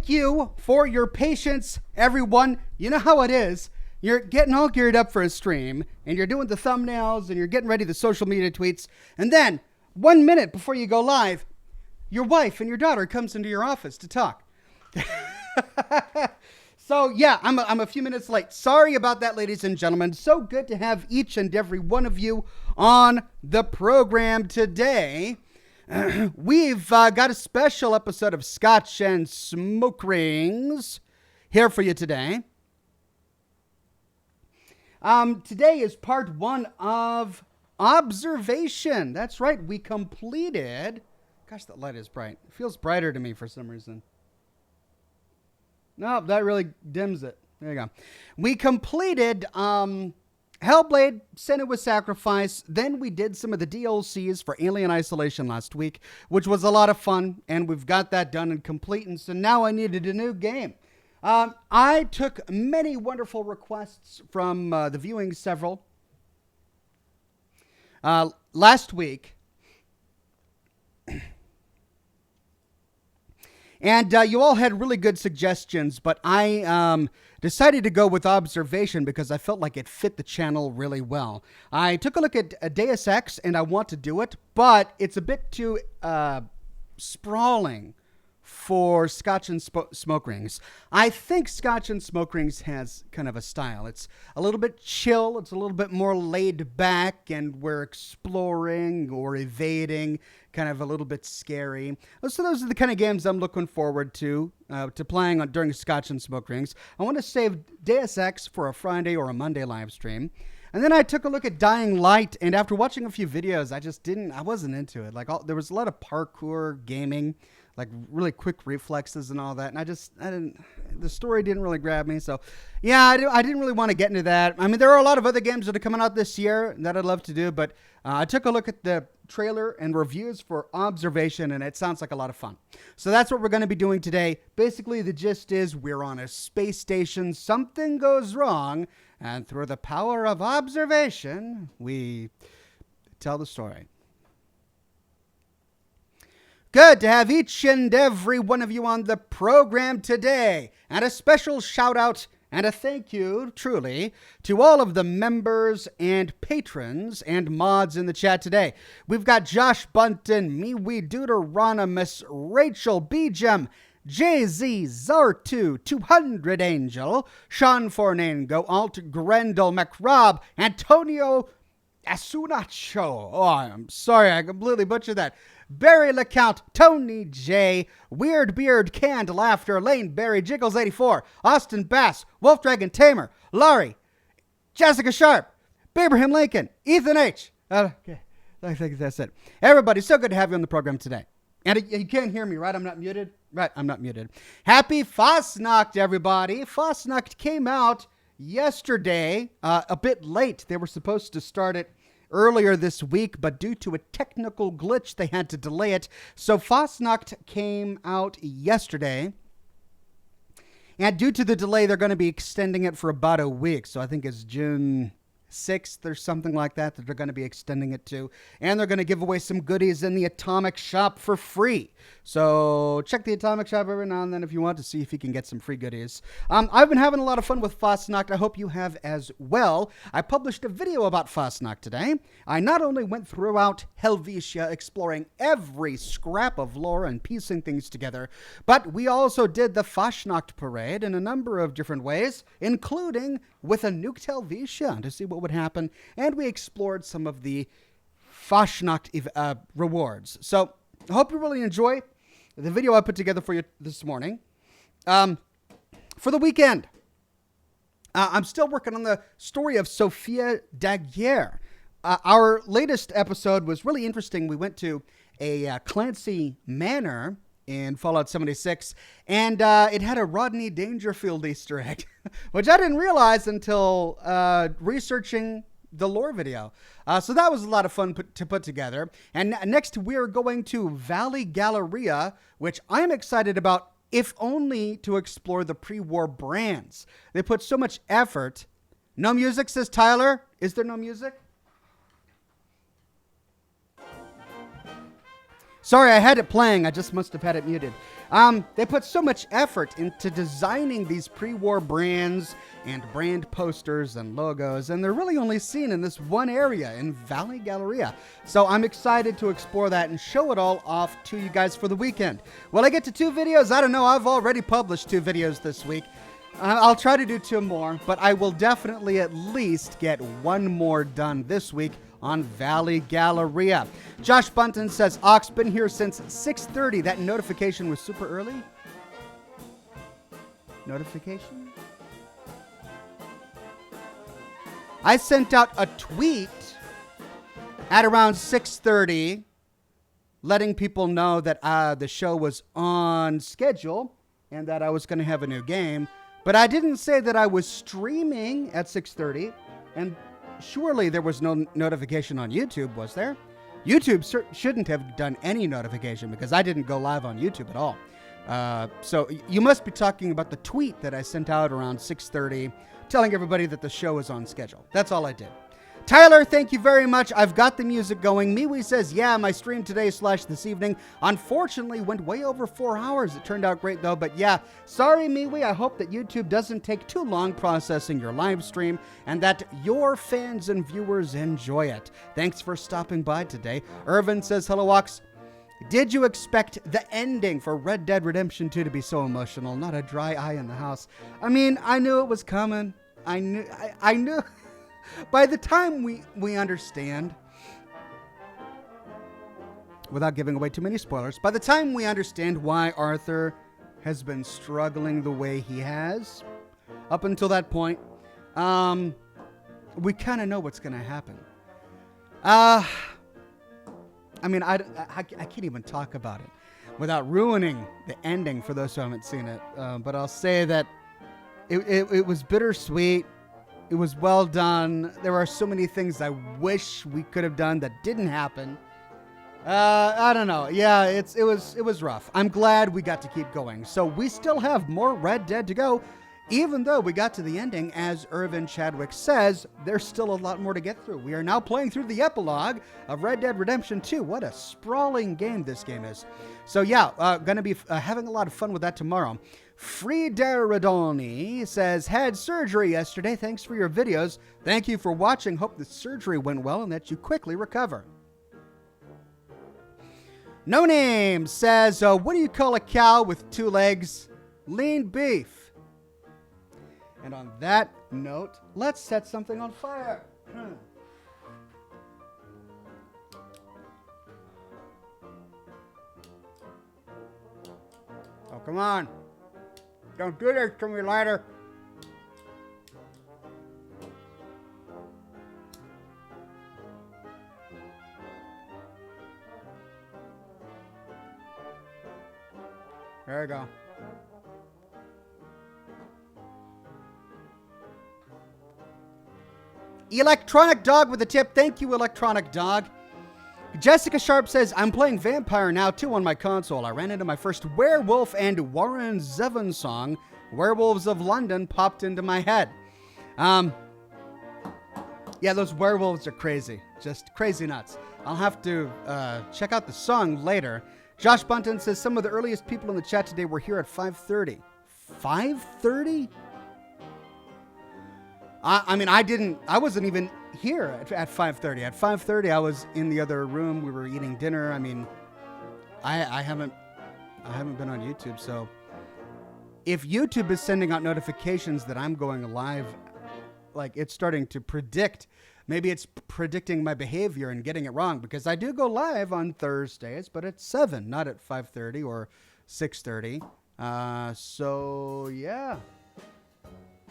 thank you for your patience, everyone. You know how it is. You're getting all geared up for a stream, and you're doing the thumbnails, and you're getting ready the social media tweets, and then 1 minute before you go live, your wife and your daughter comes into your office to talk. So yeah, I'm a few minutes late. Sorry about that, ladies and gentlemen. So good to have each and every one of you on the program today. We've got a special episode of Scotch and Smoke Rings here for you today. Today is part one of observation. That's right. We completed. Gosh, that light is bright. It feels brighter to me for some reason. No, that really dims it. There you go. We completed Hellblade, Senua's Sacrifice. Then we did some of the DLCs for Alien Isolation last week, which was a lot of fun. And we've got that done and complete. And so now I needed a new game. I took many wonderful requests from the viewing several last week. And you all had really good suggestions, but I decided to go with observation because I felt like it fit the channel really well. I took a look at Deus Ex, and I want to do it, but it's a bit too sprawling for Scotch and Smoke Rings. I think Scotch and Smoke Rings has kind of a style. It's a little bit chill. It's a little bit more laid back, and we're exploring or evading, kind of a little bit scary. So those are the kind of games I'm looking forward to playing during Scotch and Smoke Rings. I want to save Deus Ex for a Friday or a Monday live stream. And then I took a look at Dying Light, and after watching a few videos, I wasn't into it. There was a lot of parkour gaming, like really quick reflexes and all that. And the story didn't really grab me. So yeah, I didn't really want to get into that. I mean, there are a lot of other games that are coming out this year that I'd love to do, but I took a look at the trailer and reviews for Observation, and it sounds like a lot of fun. So that's what we're going to be doing today. Basically, the gist is we're on a space station, something goes wrong, and through the power of observation, we tell the story. Good to have each and every one of you on the program today. And a special shout out and a thank you, truly, to all of the members and patrons and mods in the chat today. We've got Josh Bunton, MeWe Deuteronomus, Rachel Bjem, JZ Zartu, 200 Angel, Sean Fornango, Alt Grendel, McRob, Antonio Asunacho. Oh, I'm sorry, I completely butchered that. Barry LeCount, Tony J, Weird Beard, Canned Laughter, Lane Barry, Jiggles84, Austin Bass, Wolf Dragon Tamer, Laurie, Jessica Sharp, Abraham Lincoln, Ethan H. Okay, I think that's it. Everybody, so good to have you on the program today. And you can't hear me, right? I'm not muted? Right, I'm not muted. Happy Fastnacht, everybody. Fastnacht came out yesterday, a bit late. They were supposed to start it earlier this week, but due to a technical glitch, they had to delay it. So Fastnacht came out yesterday. And due to the delay, they're going to be extending it for about a week. So I think it's June 6th or something like that they're going to be extending it to. And they're going to give away some goodies in the Atomic Shop for free. So check the Atomic Shop every now and then if you want to see if you can get some free goodies. I've been having a lot of fun with Fastnacht. I hope you have as well. I published a video about Fastnacht today. I not only went throughout Helvetia exploring every scrap of lore and piecing things together, but we also did the Fastnacht parade in a number of different ways, including with a nuked Helvetia to see what would happen, and we explored some of the Fastnacht rewards. So I hope you really enjoy the video I put together for you this morning. For the weekend, I'm still working on the story of Sophia Daguerre. Our latest episode was really interesting. We went to a Clancy Manor in Fallout 76, and it had a Rodney Dangerfield Easter egg, which I didn't realize until researching the lore video. So that was a lot of fun to put together. And next we're going to Valley Galleria, which I'm excited about, if only to explore the pre-war brands. They put so much effort. No music, says Tyler. Is there no music? Sorry, I had it playing. I just must have had it muted. They put so much effort into designing these pre-war brands and brand posters and logos, and they're really only seen in this one area in Valley Galleria. So I'm excited to explore that and show it all off to you guys for the weekend. Will I get to 2 videos? I don't know. I've already published 2 videos this week. I'll try to do 2 more, but I will definitely at least get 1 more done this week on Valley Galleria. Josh Bunton says, Ox, been here since 6:30. That notification was super early? Notification? I sent out a tweet at around 6:30 letting people know that the show was on schedule and that I was going to have a new game. But I didn't say that I was streaming at 6:30, and surely there was no notification on YouTube, was there? YouTube shouldn't have done any notification because I didn't go live on YouTube at all. So you must be talking about the tweet that I sent out around 6:30 telling everybody that the show is on schedule. That's all I did. Tyler, thank you very much. I've got the music going. Miwi says, yeah, my stream today / this evening unfortunately went way over 4 hours. It turned out great though, but yeah, sorry Miwi. I hope that YouTube doesn't take too long processing your live stream and that your fans and viewers enjoy it. Thanks for stopping by today. Irvin says, hello, Ox. Did you expect the ending for Red Dead Redemption 2 to be so emotional? Not a dry eye in the house. I mean, I knew it was coming. I knew. By the time we understand, without giving away too many spoilers, by the time we understand why Arthur has been struggling the way he has, up until that point, we kind of know what's going to happen. I mean, I can't even talk about it without ruining the ending for those who haven't seen it. But I'll say that it was bittersweet. It was well done. There are so many things I wish we could have done that didn't happen. I don't know. Yeah, it was rough. I'm glad we got to keep going. So we still have more Red Dead to go. Even though we got to the ending, as Irvin Chadwick says, there's still a lot more to get through. We are now playing through the epilogue of Red Dead Redemption 2. What a sprawling game this game is. So yeah, going to be having a lot of fun with that tomorrow. Frideridoni says, had surgery yesterday. Thanks for your videos. Thank you for watching. Hope the surgery went well and that you quickly recover. No Name says, what do you call a cow with 2 legs? Lean beef. And on that note, let's set something on fire. Oh, come on. Don't do this to me, lighter. There you go. Electronic Dog with a tip. Thank you, Electronic Dog. Jessica Sharp says, I'm playing Vampire now, too, on my console. I ran into my first Werewolf and Warren Zevon song, Werewolves of London, popped into my head. Yeah, those werewolves are crazy. Just crazy nuts. I'll have to check out the song later. Josh Bunton says, some of the earliest people in the chat today were here at 5:30. 5:30? I mean, I wasn't even here at 5:30. At 5:30, I was in the other room. We were eating dinner. I mean, I haven't been on YouTube. So if YouTube is sending out notifications that I'm going live, like it's starting to predict, maybe it's predicting my behavior and getting it wrong, because I do go live on Thursdays, but at 7, not at 5:30 or 6:30. So yeah,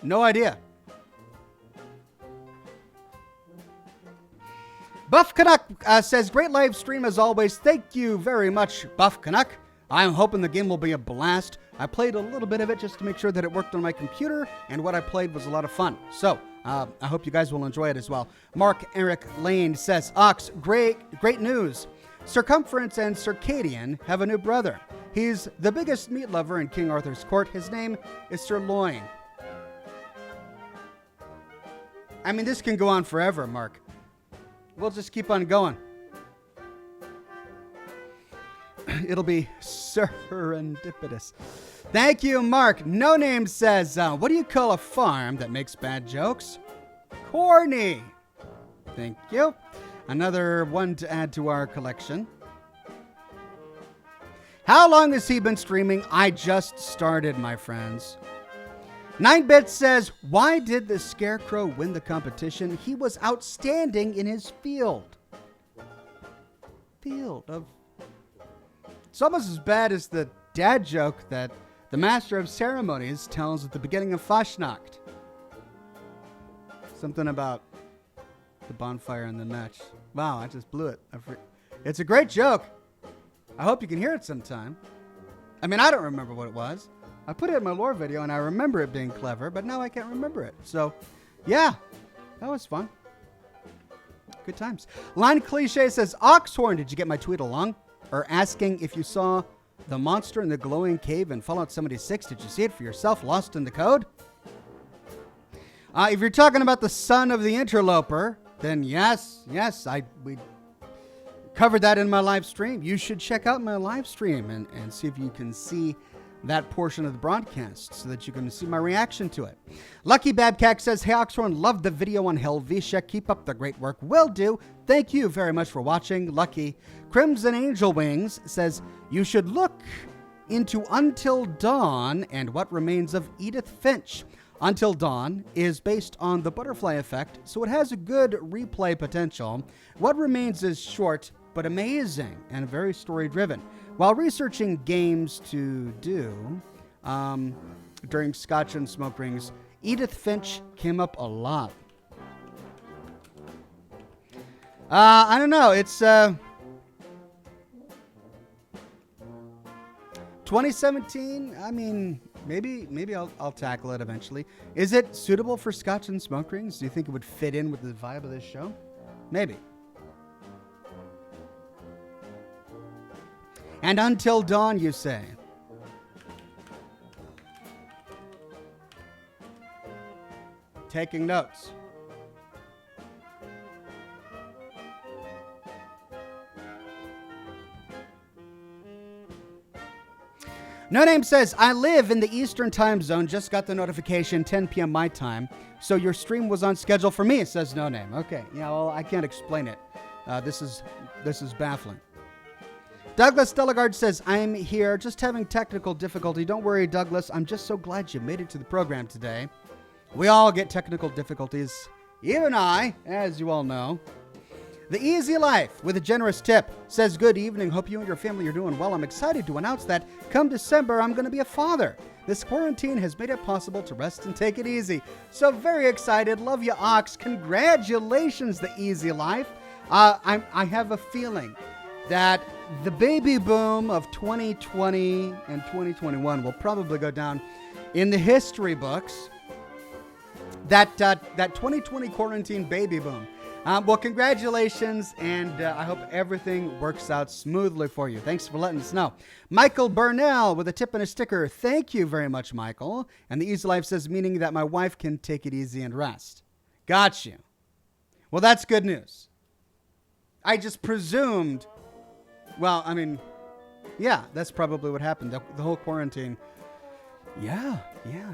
no idea. Buff Canuck says, great live stream as always. Thank you very much, Buff Canuck. I'm hoping the game will be a blast. I played a little bit of it just to make sure that it worked on my computer, and what I played was a lot of fun. So I hope you guys will enjoy it as well. Mark Eric Lane says, Ox, great news. Circumference and Circadian have a new brother. He's the biggest meat lover in King Arthur's court. His name is Sirloin. I mean, this can go on forever, Mark. We'll just keep on going. It'll be serendipitous. Thank you, Mark. No Name says, what do you call a farm that makes bad jokes? Corny. Thank you. Another one to add to our collection. How long has he been streaming? I just started, my friends. 9-Bit says, why did the Scarecrow win the competition? He was outstanding in his field. It's almost as bad as the dad joke that the Master of Ceremonies tells at the beginning of Fashnacht. Something about the bonfire and the match. Wow, I just blew it. It's a great joke. I hope you can hear it sometime. I mean, I don't remember what it was. I put it in my lore video and I remember it being clever, but now I can't remember it. So, yeah, that was fun. Good times. Line Cliche says, Oxhorn, did you get my tweet along? Or asking if you saw the monster in the glowing cave in Fallout 76. Did you see it for yourself? Lost in the code? If you're talking about the son of the interloper, then yes, we covered that in my live stream. You should check out my live stream and see if you can see that portion of the broadcast so that you can see my reaction to it. Lucky Babcack says, hey, Oxhorn, loved the video on Helvetia. Keep up the great work. Will do. Thank you very much for watching. Lucky. Crimson Angel Wings says, you should look into Until Dawn and What Remains of Edith Finch. Until Dawn is based on the butterfly effect, so it has a good replay potential. What Remains is short, but amazing and very story-driven. While researching games to do during Scotch and Smoke Rings, Edith Finch came up a lot. I don't know. It's 2017. I mean, maybe I'll tackle it eventually. Is it suitable for Scotch and Smoke Rings? Do you think it would fit in with the vibe of this show? Maybe. And Until Dawn, you say? Taking notes. No Name says, I live in the Eastern time zone. Just got the notification, 10 p.m. my time. So your stream was on schedule for me, says No Name. Okay, yeah, well, I can't explain it. This is baffling. Douglas Delegard says, I'm here, just having technical difficulty. Don't worry, Douglas. I'm just so glad you made it to the program today. We all get technical difficulties. Even I, as you all know. The Easy Life, with a generous tip, says, good evening. Hope you and your family are doing well. I'm excited to announce that come December, I'm going to be a father. This quarantine has made it possible to rest and take it easy. So very excited. Love you, Ox. Congratulations, The Easy Life. I have a feeling that the baby boom of 2020 and 2021 will probably go down in the history books. That 2020 quarantine baby boom. Well, congratulations, and I hope everything works out smoothly for you. Thanks for letting us know. Michael Burnell with a tip and a sticker. Thank you very much, Michael. And the Easy Life says, meaning that my wife can take it easy and rest. Got you. Well, that's good news. I just presumed. Well, I mean, yeah, that's probably what happened. The whole quarantine. Yeah.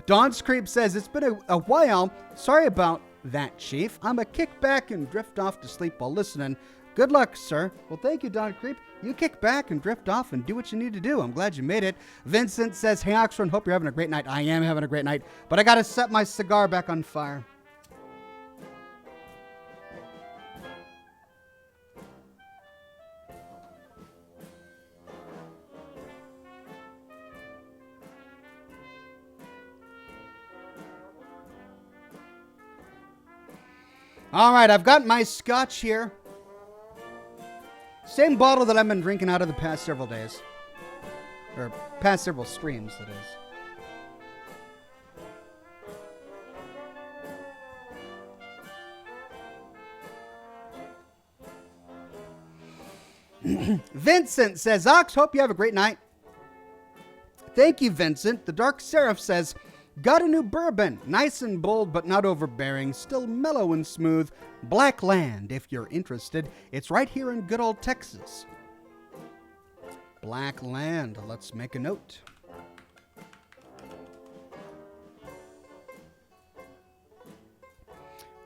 Dawn's Creep says, it's been a while. Sorry about that, Chief. I'm a kick back and drift off to sleep while listening. Good luck, sir. Well, thank you, Dawn Creep. You kick back and drift off and do what you need to do. I'm glad you made it. Vincent says, hey, Oxford, hope you're having a great night. I am having a great night, but I got to set my cigar back on fire. All right, I've got my Scotch here. Same bottle that I've been drinking out of the past several days. Or past several streams, that is. Vincent says, Ox, hope you have a great night. Thank you, Vincent. The Dark Seraph says, got a new bourbon. Nice and bold, but not overbearing. Still mellow and smooth. Black Land, if you're interested. It's right here in good old Texas. Black Land. Let's make a note.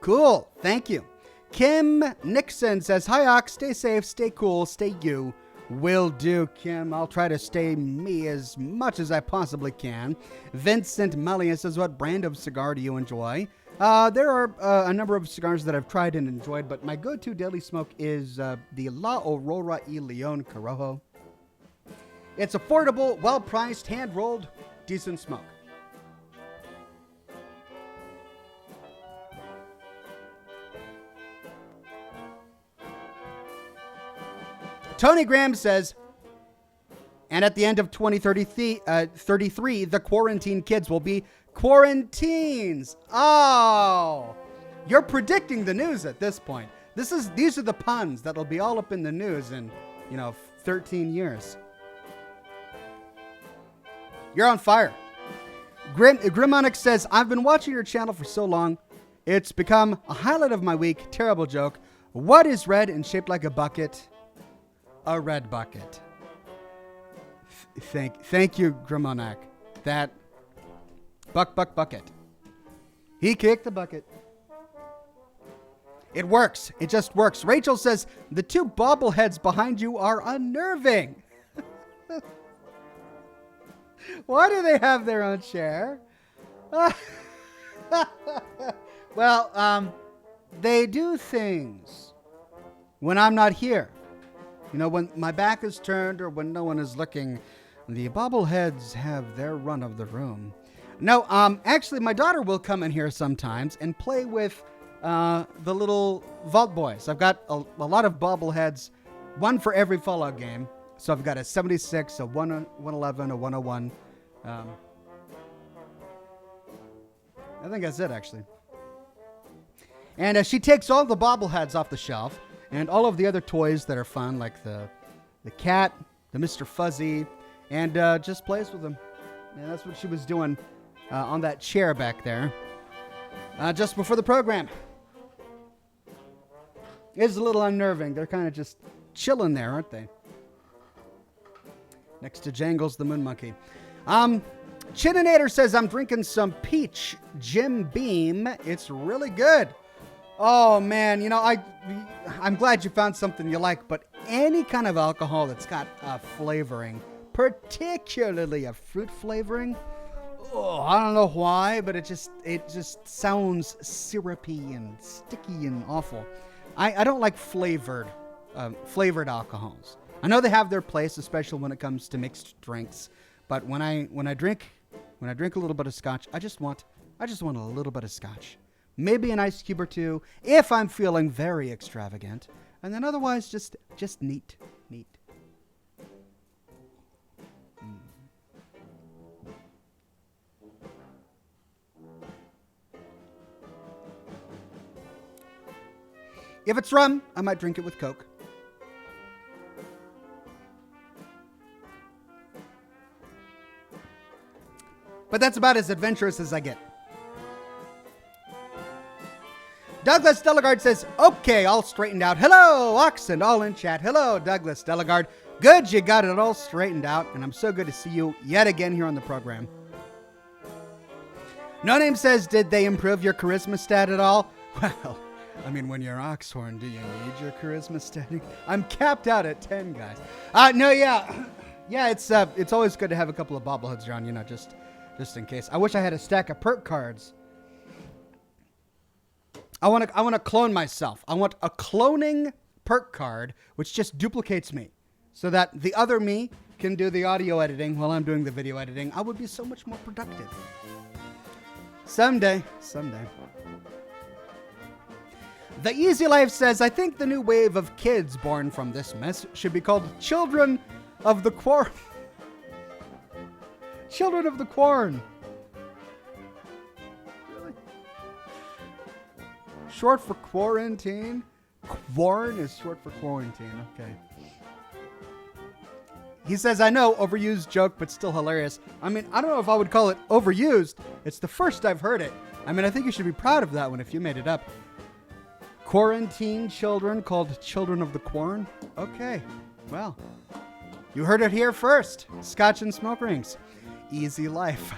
Cool. Thank you. Kim Nixon says, hi, Ox. Stay safe, stay cool, stay you. Will do, Kim. I'll try to stay me as much as I possibly can. Vincent Melian says, what brand of cigar do you enjoy? There are a number of cigars that I've tried and enjoyed, but my go-to daily smoke is the La Aurora y Leon Corojo. It's affordable, well-priced, hand-rolled, decent smoke. Tony Graham says, and at the end of 2033, the quarantine kids will be quarantines. Oh, you're predicting the news at this point. These are the puns that'll be all up in the news in, 13 years. You're on fire. Grimonic says, I've been watching your channel for so long. It's become a highlight of my week. Terrible joke. What is red and shaped like a bucket? A red bucket. Thank you, Grimonic. That bucket. He kicked the bucket. It works. It just works. Rachel says, the two bobbleheads behind you are unnerving. Why do they have their own chair? Well, they do things when I'm not here. When my back is turned or when no one is looking, the bobbleheads have their run of the room. No, actually, my daughter will come in here sometimes and play with the little Vault Boys. I've got a lot of bobbleheads, one for every Fallout game. So I've got a 76, a 111, a 101. I think that's it, actually. And she takes all the bobbleheads off the shelf and all of the other toys that are fun, like the cat, the Mr. Fuzzy, and just plays with them. And that's what she was doing on that chair back there just before the program. It's a little unnerving. They're kind of just chilling there, aren't they? Next to Jangles the Moon Monkey. Chininator says, I'm drinking some peach Jim Beam. It's really good. Oh, man, I'm glad you found something you like, but any kind of alcohol that's got flavoring, particularly a fruit flavoring, I don't know why, but it just sounds syrupy and sticky and awful. I don't like flavored alcohols. I know they have their place, especially when it comes to mixed drinks, but when I drink a little bit of scotch, I just want a little bit of scotch. Maybe an ice cube or two if I'm feeling very extravagant. And then otherwise, just neat. If it's rum, I might drink it with Coke. But that's about as adventurous as I get. Douglas Delegard says, okay, all straightened out. Hello, Oxen, all in chat. Hello, Douglas Delegard. Good, you got it all straightened out, and I'm so good to see you yet again here on the program. No Name says, did they improve your charisma stat at all? Well, when you're Oxhorn, do you need your charisma stat? I'm capped out at 10, guys. Yeah, it's always good to have a couple of bobbleheads around, just in case. I wish I had a stack of perk cards. I want to clone myself. I want a cloning perk card, which just duplicates me, so that the other me can do the audio editing while I'm doing the video editing. I would be so much more productive. Someday. The Easy Life says, I think the new wave of kids born from this mess should be called Children of the Quarn. Children of the Quarn. Short for quarantine? Quarn is short for quarantine. Okay. He says, I know, overused joke, but still hilarious. I don't know if I would call it overused. It's the first I've heard it. I think you should be proud of that one if you made it up. Quarantine children called Children of the Quarn? Okay. Well, You heard it here first. Scotch and smoke rings. Easy life.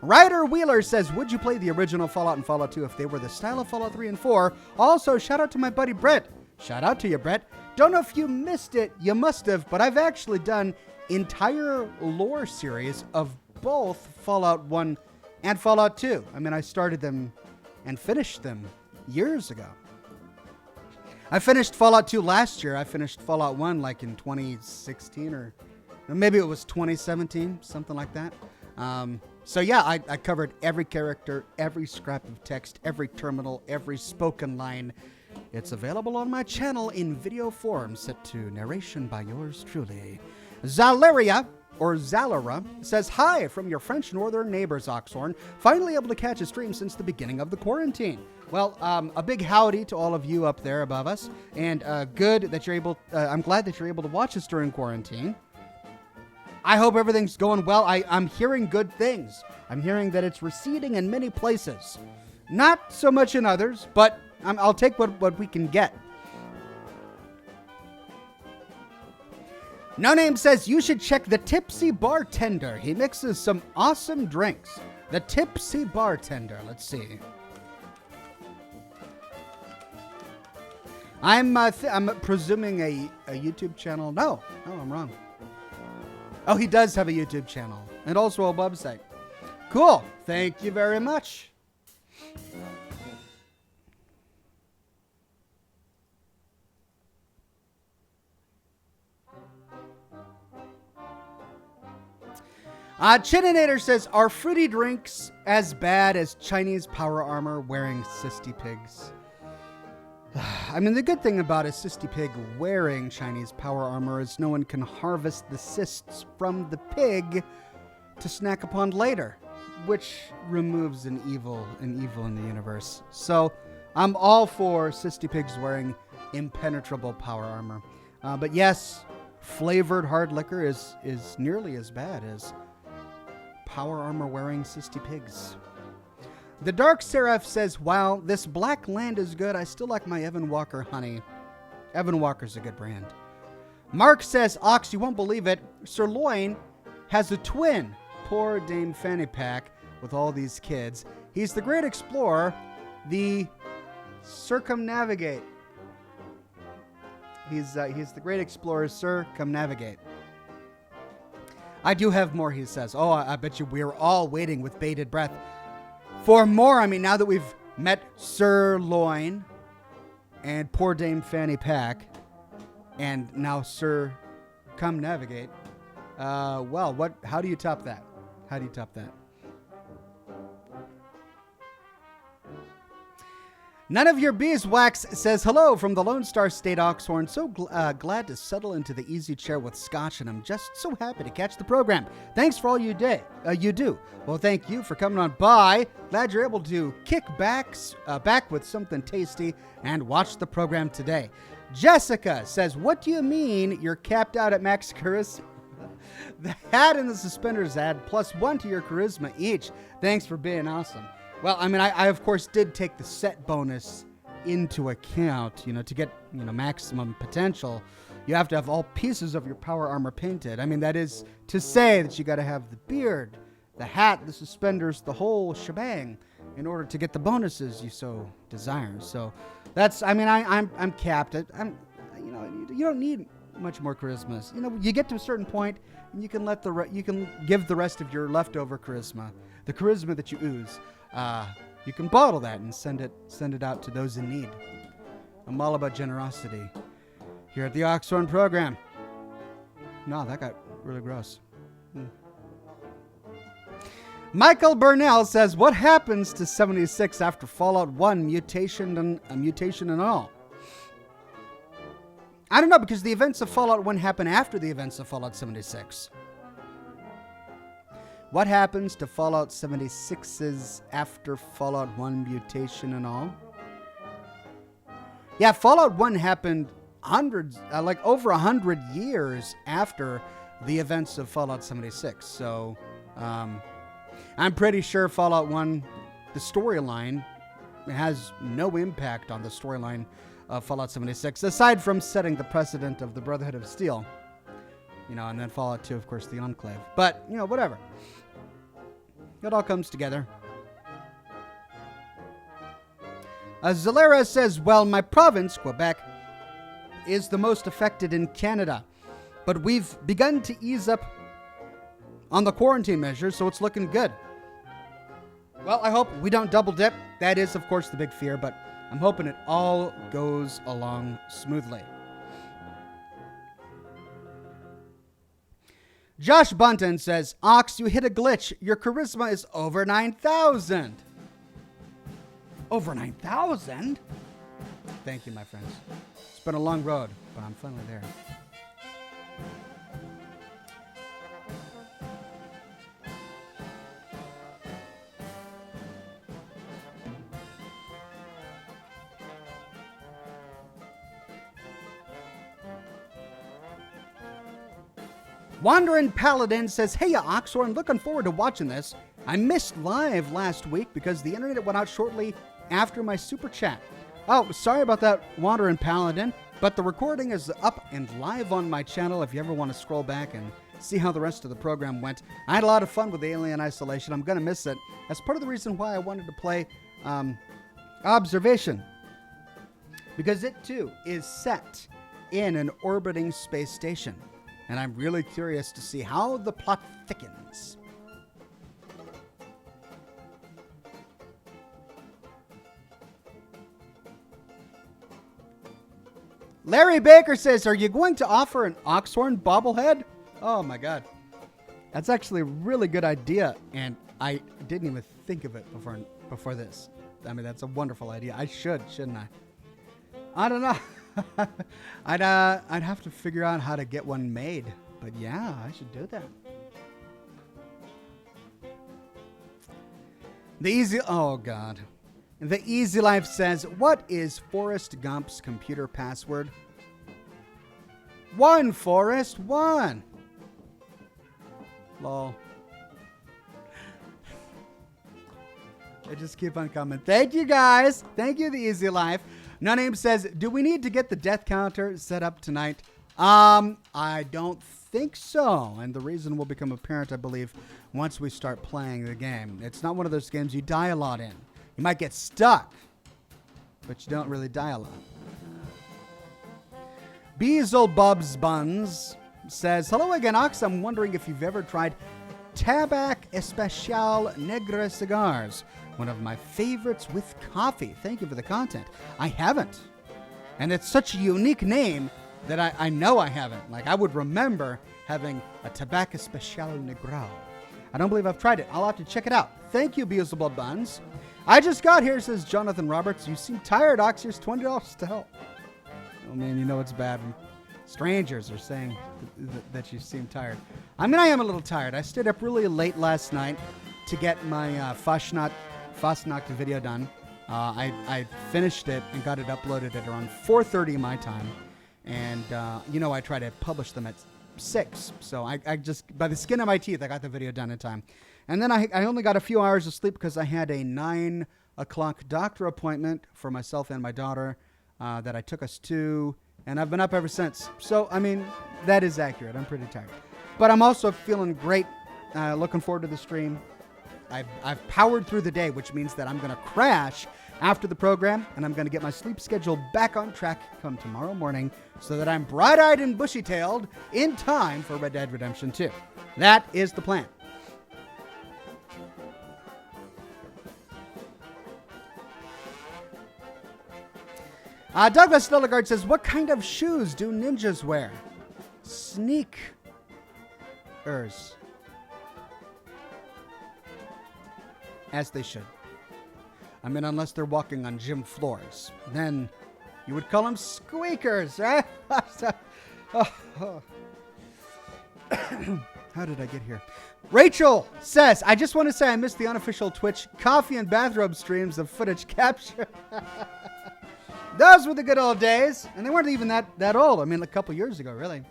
Ryder Wheeler says, would you play the original Fallout and Fallout 2 if they were the style of Fallout 3 and 4? Also, shout out to my buddy Brett. Shout out to you, Brett. Don't know if you missed it. You must have, but I've actually done entire lore series of both Fallout 1 and Fallout 2. I mean, I started them and finished them years ago. I finished Fallout 2 last year. I finished Fallout 1 like in 2016 or maybe it was 2017, something like that. So yeah, I covered every character, every scrap of text, every terminal, every spoken line. It's available on my channel in video form, set to narration by yours truly. Zaleria, or Zalara, says, hi from your French northern neighbors, Oxhorn. Finally able to catch a stream since the beginning of the quarantine. Well, a big howdy to all of you up there above us, and good that you're able, I'm glad that you're able to watch us during quarantine. I hope everything's going well. I'm hearing good things. I'm hearing that it's receding in many places. Not so much in others, but I'll take what we can get. No Name says you should check the Tipsy Bartender. He mixes some awesome drinks. The Tipsy Bartender. Let's see. I'm presuming a YouTube channel. No, I'm wrong. Oh, he does have a YouTube channel and also a website. Cool. Thank you very much. Chininator says, are fruity drinks as bad as Chinese power armor wearing cysty pigs? I mean, the good thing about a cysty pig wearing Chinese power armor is no one can harvest the cysts from the pig to snack upon later, which removes an evil in the universe. So I'm all for cysty pigs wearing impenetrable power armor. But yes, flavored hard liquor is nearly as bad as power armor wearing cysty pigs. The Dark Seraph says, wow, this black land is good. I still like my Evan Walker honey. Evan Walker's a good brand. Mark says, Ox, you won't believe it. Sirloin has a twin. Poor Dame Fanny Pack with all these kids. He's the great explorer, the circumnavigate. He's the great explorer, circumnavigate. I do have more, he says. Oh, I bet you we're all waiting with bated breath for more. I mean, now that we've met Sirloin and poor Dame Fanny Pack, and now circumnavigate. Well, how do you top that? How do you top that? None of your beeswax says, hello from the Lone Star State, Oxhorn. So glad to settle into the easy chair with Scotch, and I'm just so happy to catch the program. Thanks for all you do. Well, thank you for coming on by. Glad you're able to kick back with something tasty and watch the program today. Jessica says, what do you mean you're capped out at max charisma? The hat and the suspenders add +1 to your charisma each. Thanks for being awesome. Well, I mean, I of course did take the set bonus into account, to get, maximum potential. You have to have all pieces of your power armor painted. I mean, that is to say that you got to have the beard, the hat, the suspenders, the whole shebang in order to get the bonuses you so desire. So that's, I mean, I'm capped. You don't need much more charisma. You get to a certain point and you can you can give the rest of your leftover charisma, the charisma that you ooze. You can bottle that and send it out to those in need. I'm all about generosity here at the Oxhorn program. No, that got really gross. Michael Burnell says, what happens to 76 after Fallout 1 mutation and all? I don't know, because the events of Fallout 1 happen after the events of Fallout 76. What happens to Fallout 76's after Fallout 1 mutation and all? Yeah, Fallout 1 happened over 100 years after the events of Fallout 76. So, I'm pretty sure Fallout 1, the storyline, has no impact on the storyline of Fallout 76, aside from setting the precedent of the Brotherhood of Steel. and then Fallout 2, of course, the Enclave. But, whatever. It all comes together. Zalera says, well, my province, Quebec, is the most affected in Canada. But we've begun to ease up on the quarantine measures, so it's looking good. Well, I hope we don't double dip. That is, of course, the big fear, but I'm hoping it all goes along smoothly. Josh Bunton says, Ox, you hit a glitch. Your charisma is over 9,000. Over 9,000? Thank you, my friends. It's been a long road, but I'm finally there. Wandering Paladin says, hey, Oxhorn, looking forward to watching this. I missed live last week because the internet went out shortly after my super chat. Oh, sorry about that, Wandering Paladin, but the recording is up and live on my channel if you ever want to scroll back and see how the rest of the program went. I had a lot of fun with Alien Isolation. I'm going to miss it. That's part of the reason why I wanted to play Observation, because it, too, is set in an orbiting space station. And I'm really curious to see how the plot thickens. Larry Baker says, are you going to offer an Oxhorn bobblehead? Oh my God. That's actually a really good idea. And I didn't even think of it before this. I mean, that's a wonderful idea. I should, shouldn't I? I don't know. I'd have to figure out how to get one made, but yeah, I should do that. Oh God. The Easy Life says, what is Forrest Gump's computer password? 1, Forrest, 1. Lol. They just keep on coming. Thank you, guys. Thank you, The Easy Life. No Name says, do we need to get the death counter set up tonight? I don't think so. And the reason will become apparent, I believe, once we start playing the game. It's not one of those games you die a lot in. You might get stuck, but you don't really die a lot. Beazle Bubs Buns says, hello again, Ox. I'm wondering if you've ever tried Tabac Especial Negra cigars. One of my favorites with coffee. Thank you for the content. I haven't. And it's such a unique name that I know I haven't. Like, I would remember having a Tabac Especial Negro. I don't believe I've tried it. I'll have to check it out. Thank you, Beelzebub Buns. I just got here, says Jonathan Roberts. You seem tired, Ox. Here's $20 to help. Oh, man, you know it's bad when strangers are saying that you seem tired. I mean, I am a little tired. I stayed up really late last night to get my Fastnacht video done. I finished it and got it uploaded at around 4:30 my time. And, I try to publish them at 6. So I just, by the skin of my teeth, I got the video done in time. And then I only got a few hours of sleep because I had a 9 o'clock doctor appointment for myself and my daughter that I took us to. And I've been up ever since. So, I mean, that is accurate. I'm pretty tired. But I'm also feeling great. Looking forward to the stream. I've powered through the day, which means that I'm going to crash after the program, and I'm going to get my sleep schedule back on track come tomorrow morning so that I'm bright-eyed and bushy-tailed in time for Red Dead Redemption 2. That is the plan. Douglas Lilligard says, what kind of shoes do ninjas wear? Sneakers. As they should. I mean, unless they're walking on gym floors. Then you would call them squeakers, right? How did I get here? Rachel says, I just want to say I missed the unofficial Twitch coffee and bathrobe streams of footage capture. Those were the good old days. And they weren't even that old. I mean, a couple years ago, really.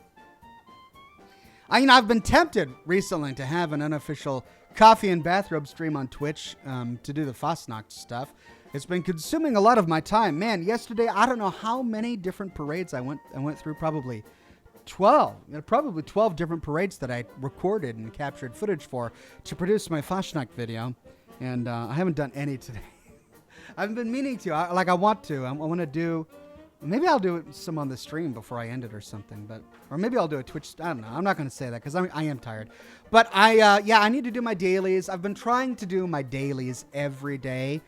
I've been tempted recently to have an unofficial coffee and bathrobe stream on Twitch to do the Fastnacht stuff. It's been consuming a lot of my time. Man, yesterday, I don't know how many different parades I went through, probably 12, probably 12 different parades that I recorded and captured footage for to produce my Fashnacht video. And I haven't done any today. I've been meaning to. I want to. I want to do. Maybe I'll do some on the stream before I end it or something. Or maybe I'll do a Twitch. I don't know. I'm not going to say that because I am tired. But I need to do my dailies. I've been trying to do my dailies every day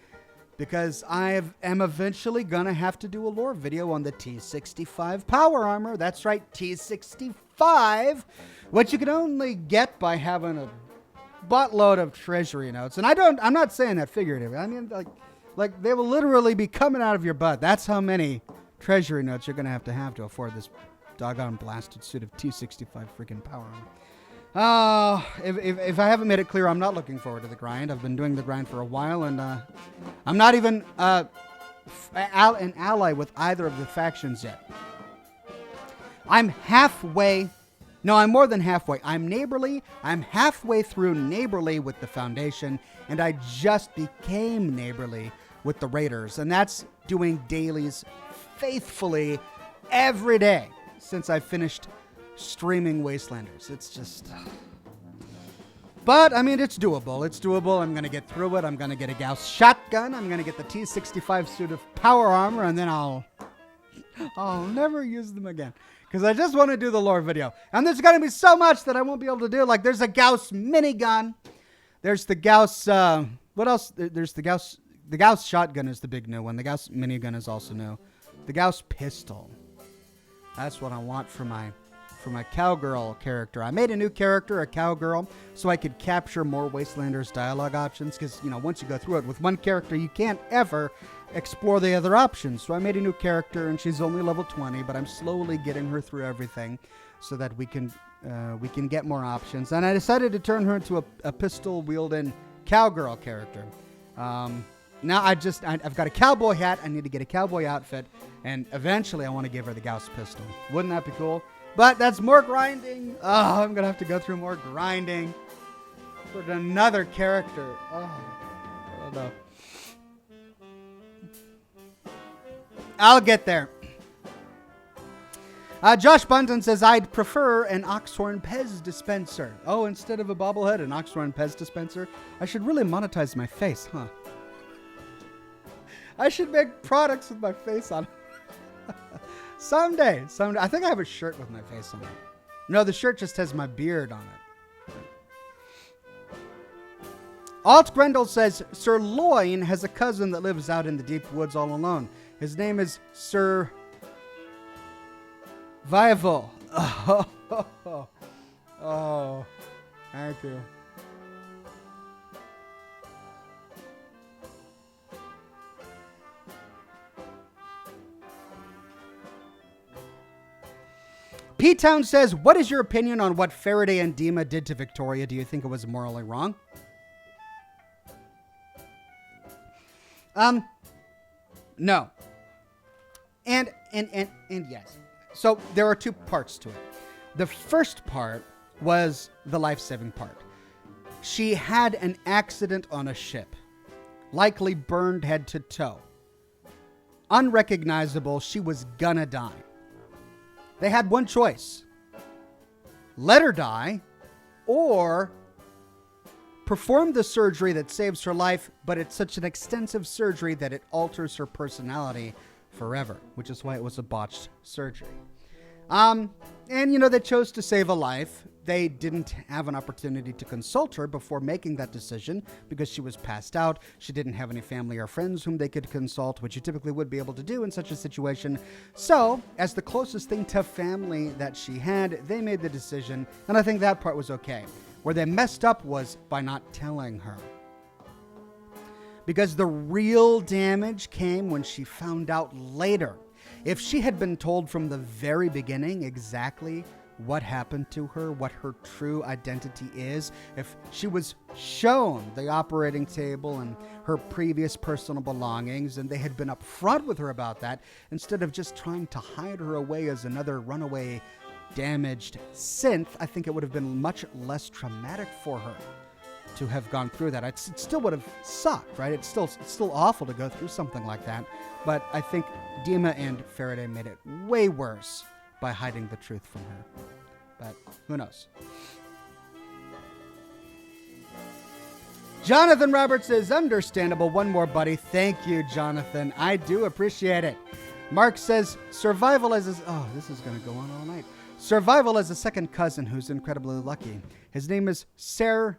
because I am eventually going to have to do a lore video on the T65 power armor. That's right, T65, which you can only get by having a buttload of treasury notes. And I'm not saying that figuratively. I mean, like they will literally be coming out of your butt. That's how many treasury notes you're going to have to afford this doggone blasted suit of T65 freaking power armor. If I haven't made it clear, I'm not looking forward to the grind. I've been doing the grind for a while, and I'm not even an ally with either of the factions yet. I'm halfway. No, I'm more than halfway. I'm neighborly. I'm halfway through neighborly with the Foundation, and I just became neighborly with the Raiders, and that's doing dailies faithfully every day since I finished streaming Wastelanders. It's just... But, I mean, it's doable. It's doable. I'm going to get through it. I'm going to get a Gauss shotgun. I'm going to get the T65 suit of power armor, and then I'll never use them again. Because I just want to do the lore video. And there's going to be so much that I won't be able to do. Like, there's a Gauss minigun. There's the Gauss... what else? There's the Gauss... The Gauss shotgun is the big new one. The Gauss minigun is also new. The Gauss pistol. That's what I want for my cowgirl character. I made a new character, a cowgirl, so I could capture more Wastelanders dialogue options. Because, once you go through it with one character, you can't ever explore the other options. So I made a new character, and she's only level 20, but I'm slowly getting her through everything so that we can get more options. And I decided to turn her into a pistol-wielding cowgirl character. Now I've got a cowboy hat. I need to get a cowboy outfit, and eventually I want to give her the Gauss pistol. Wouldn't that be cool? But that's more grinding. Oh, I'm gonna have to go through more grinding for another character. Oh, I don't know. I'll get there. Josh Bunton says, I'd prefer an Oxhorn Pez dispenser. Oh, instead of a bobblehead, an Oxhorn Pez dispenser? I should really monetize my face, huh? I should make products with my face on it. Someday. I think I have a shirt with my face on it. No, the shirt just has my beard on it. Alt Grendel says, Sir Loin has a cousin that lives out in the deep woods all alone. His name is Sir Vival. Oh, thank you. P-Town says, what is your opinion on what Faraday and Dima did to Victoria? Do you think it was morally wrong? No. And yes. So there are two parts to it. The first part was the life-saving part. She had an accident on a ship, likely burned head to toe. Unrecognizable, she was gonna die. They had one choice. Let her die, or perform the surgery that saves her life, but it's such an extensive surgery that it alters her personality forever, which is why it was a botched surgery. And, they chose to save a life. They didn't have an opportunity to consult her before making that decision because she was passed out. She didn't have any family or friends whom they could consult, which you typically would be able to do in such a situation. So, as the closest thing to family that she had, they made the decision, and I think that part was okay. Where they messed up was by not telling her. Because the real damage came when she found out later. If she had been told from the very beginning exactly what happened to her, what her true identity is, if she was shown the operating table and her previous personal belongings, and they had been upfront with her about that, instead of just trying to hide her away as another runaway, damaged synth, I think it would have been much less traumatic for her to have gone through that. It still would have sucked, right? It's still awful to go through something like that. But I think Dima and Faraday made it way worse by hiding the truth from her. But who knows? Jonathan Roberts is understandable. One more, buddy. Thank you, Jonathan. I do appreciate it. Mark says, survival as a... Oh, this is going to go on all night. Survival as a second cousin who's incredibly lucky. His name is sorry,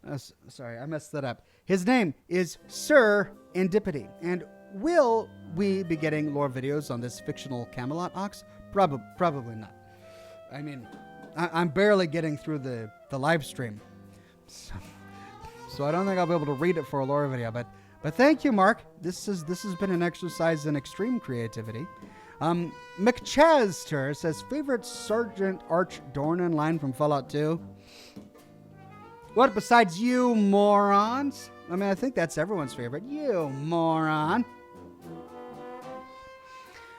I messed that up. His name is Sir Indipity. And will we be getting lore videos on this fictional Camelot Ox? Probably not. I mean, I'm barely getting through the live stream. So I don't think I'll be able to read it for a lore video, but thank you, Mark. This has been an exercise in extreme creativity. McChaster says, favorite Sergeant Arch Dornan line from Fallout 2? What besides you morons? I mean, I think that's everyone's favorite. You moron.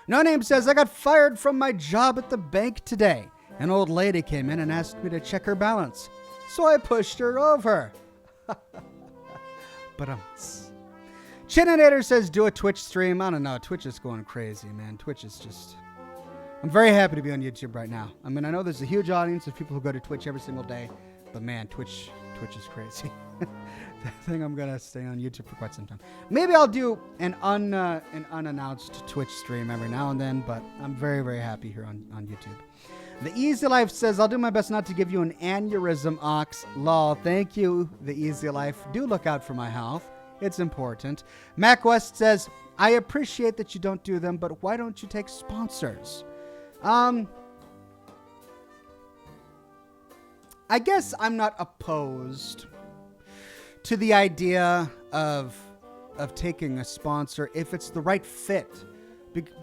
No Name says, I got fired from my job at the bank today. An old lady came in and asked me to check her balance. So I pushed her over. But Chininator says, do a Twitch stream. I don't know. Twitch is going crazy, man. Twitch is just... I'm very happy to be on YouTube right now. I mean, I know there's a huge audience of people who go to Twitch every single day. But man, Twitch is crazy. I think I'm going to stay on YouTube for quite some time. Maybe I'll do an unannounced Twitch stream every now and then. But I'm very, very happy here on YouTube. The Easy Life says, I'll do my best not to give you an aneurysm, Ox. Lol. Thank you, The Easy Life. Do look out for my health. It's important. Mac West says, I appreciate that you don't do them, but why don't you take sponsors? I guess I'm not opposed to the idea of taking a sponsor if it's the right fit.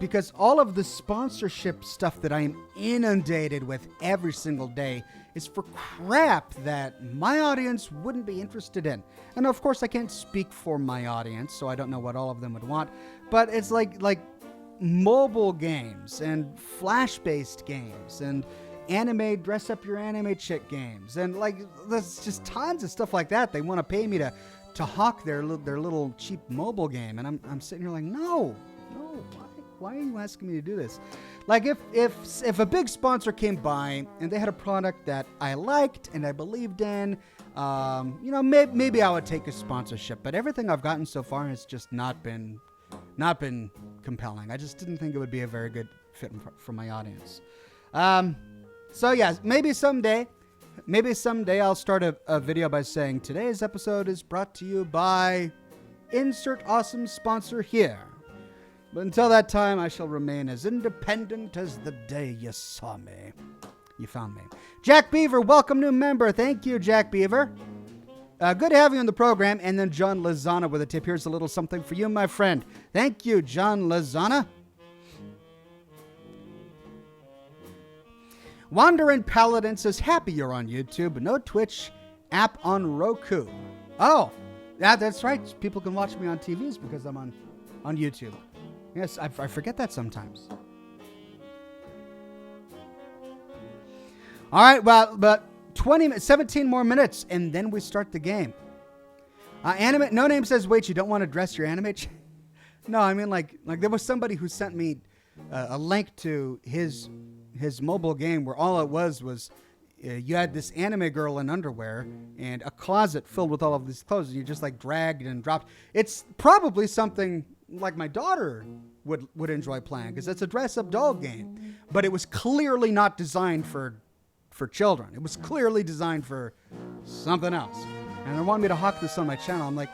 Because all of the sponsorship stuff that I am inundated with every single day is for crap that my audience wouldn't be interested in. And of course, I can't speak for my audience, so I don't know what all of them would want. But it's like mobile games and Flash-based games and anime dress-up-your-anime chick games. And there's just tons of stuff like that. They want to pay me to hawk their little cheap mobile game. And I'm sitting here like, no, why are you asking me to do this? Like if a big sponsor came by and they had a product that I liked and I believed in, maybe I would take a sponsorship. But everything I've gotten so far has just not been compelling. I just didn't think it would be a very good fit for my audience. So yeah, maybe someday I'll start a video by saying today's episode is brought to you by insert awesome sponsor here. But until that time, I shall remain as independent as the day you saw me. You found me. Jack Beaver, welcome new member. Thank you, Jack Beaver. Good to have you on the program. And then John Lazana with a tip. Here's a little something for you, my friend. Thank you, John Lazana. Wandering Paladin says, happy you're on YouTube. No Twitch app on Roku. Oh, yeah, that's right. People can watch me on TVs because I'm on YouTube. Yes, I forget that sometimes. All right, well, but 17 more minutes, and then we start the game. No Name says, wait, you don't want to dress your anime? No, I mean, like there was somebody who sent me a link to his mobile game where all it was you had this anime girl in underwear and a closet filled with all of these clothes, and you just dragged and dropped. It's probably something like my daughter would enjoy playing because it's a dress-up doll game, but it was clearly not designed for children. It was clearly designed for something else, and they want me to hawk this on my channel. I'm like,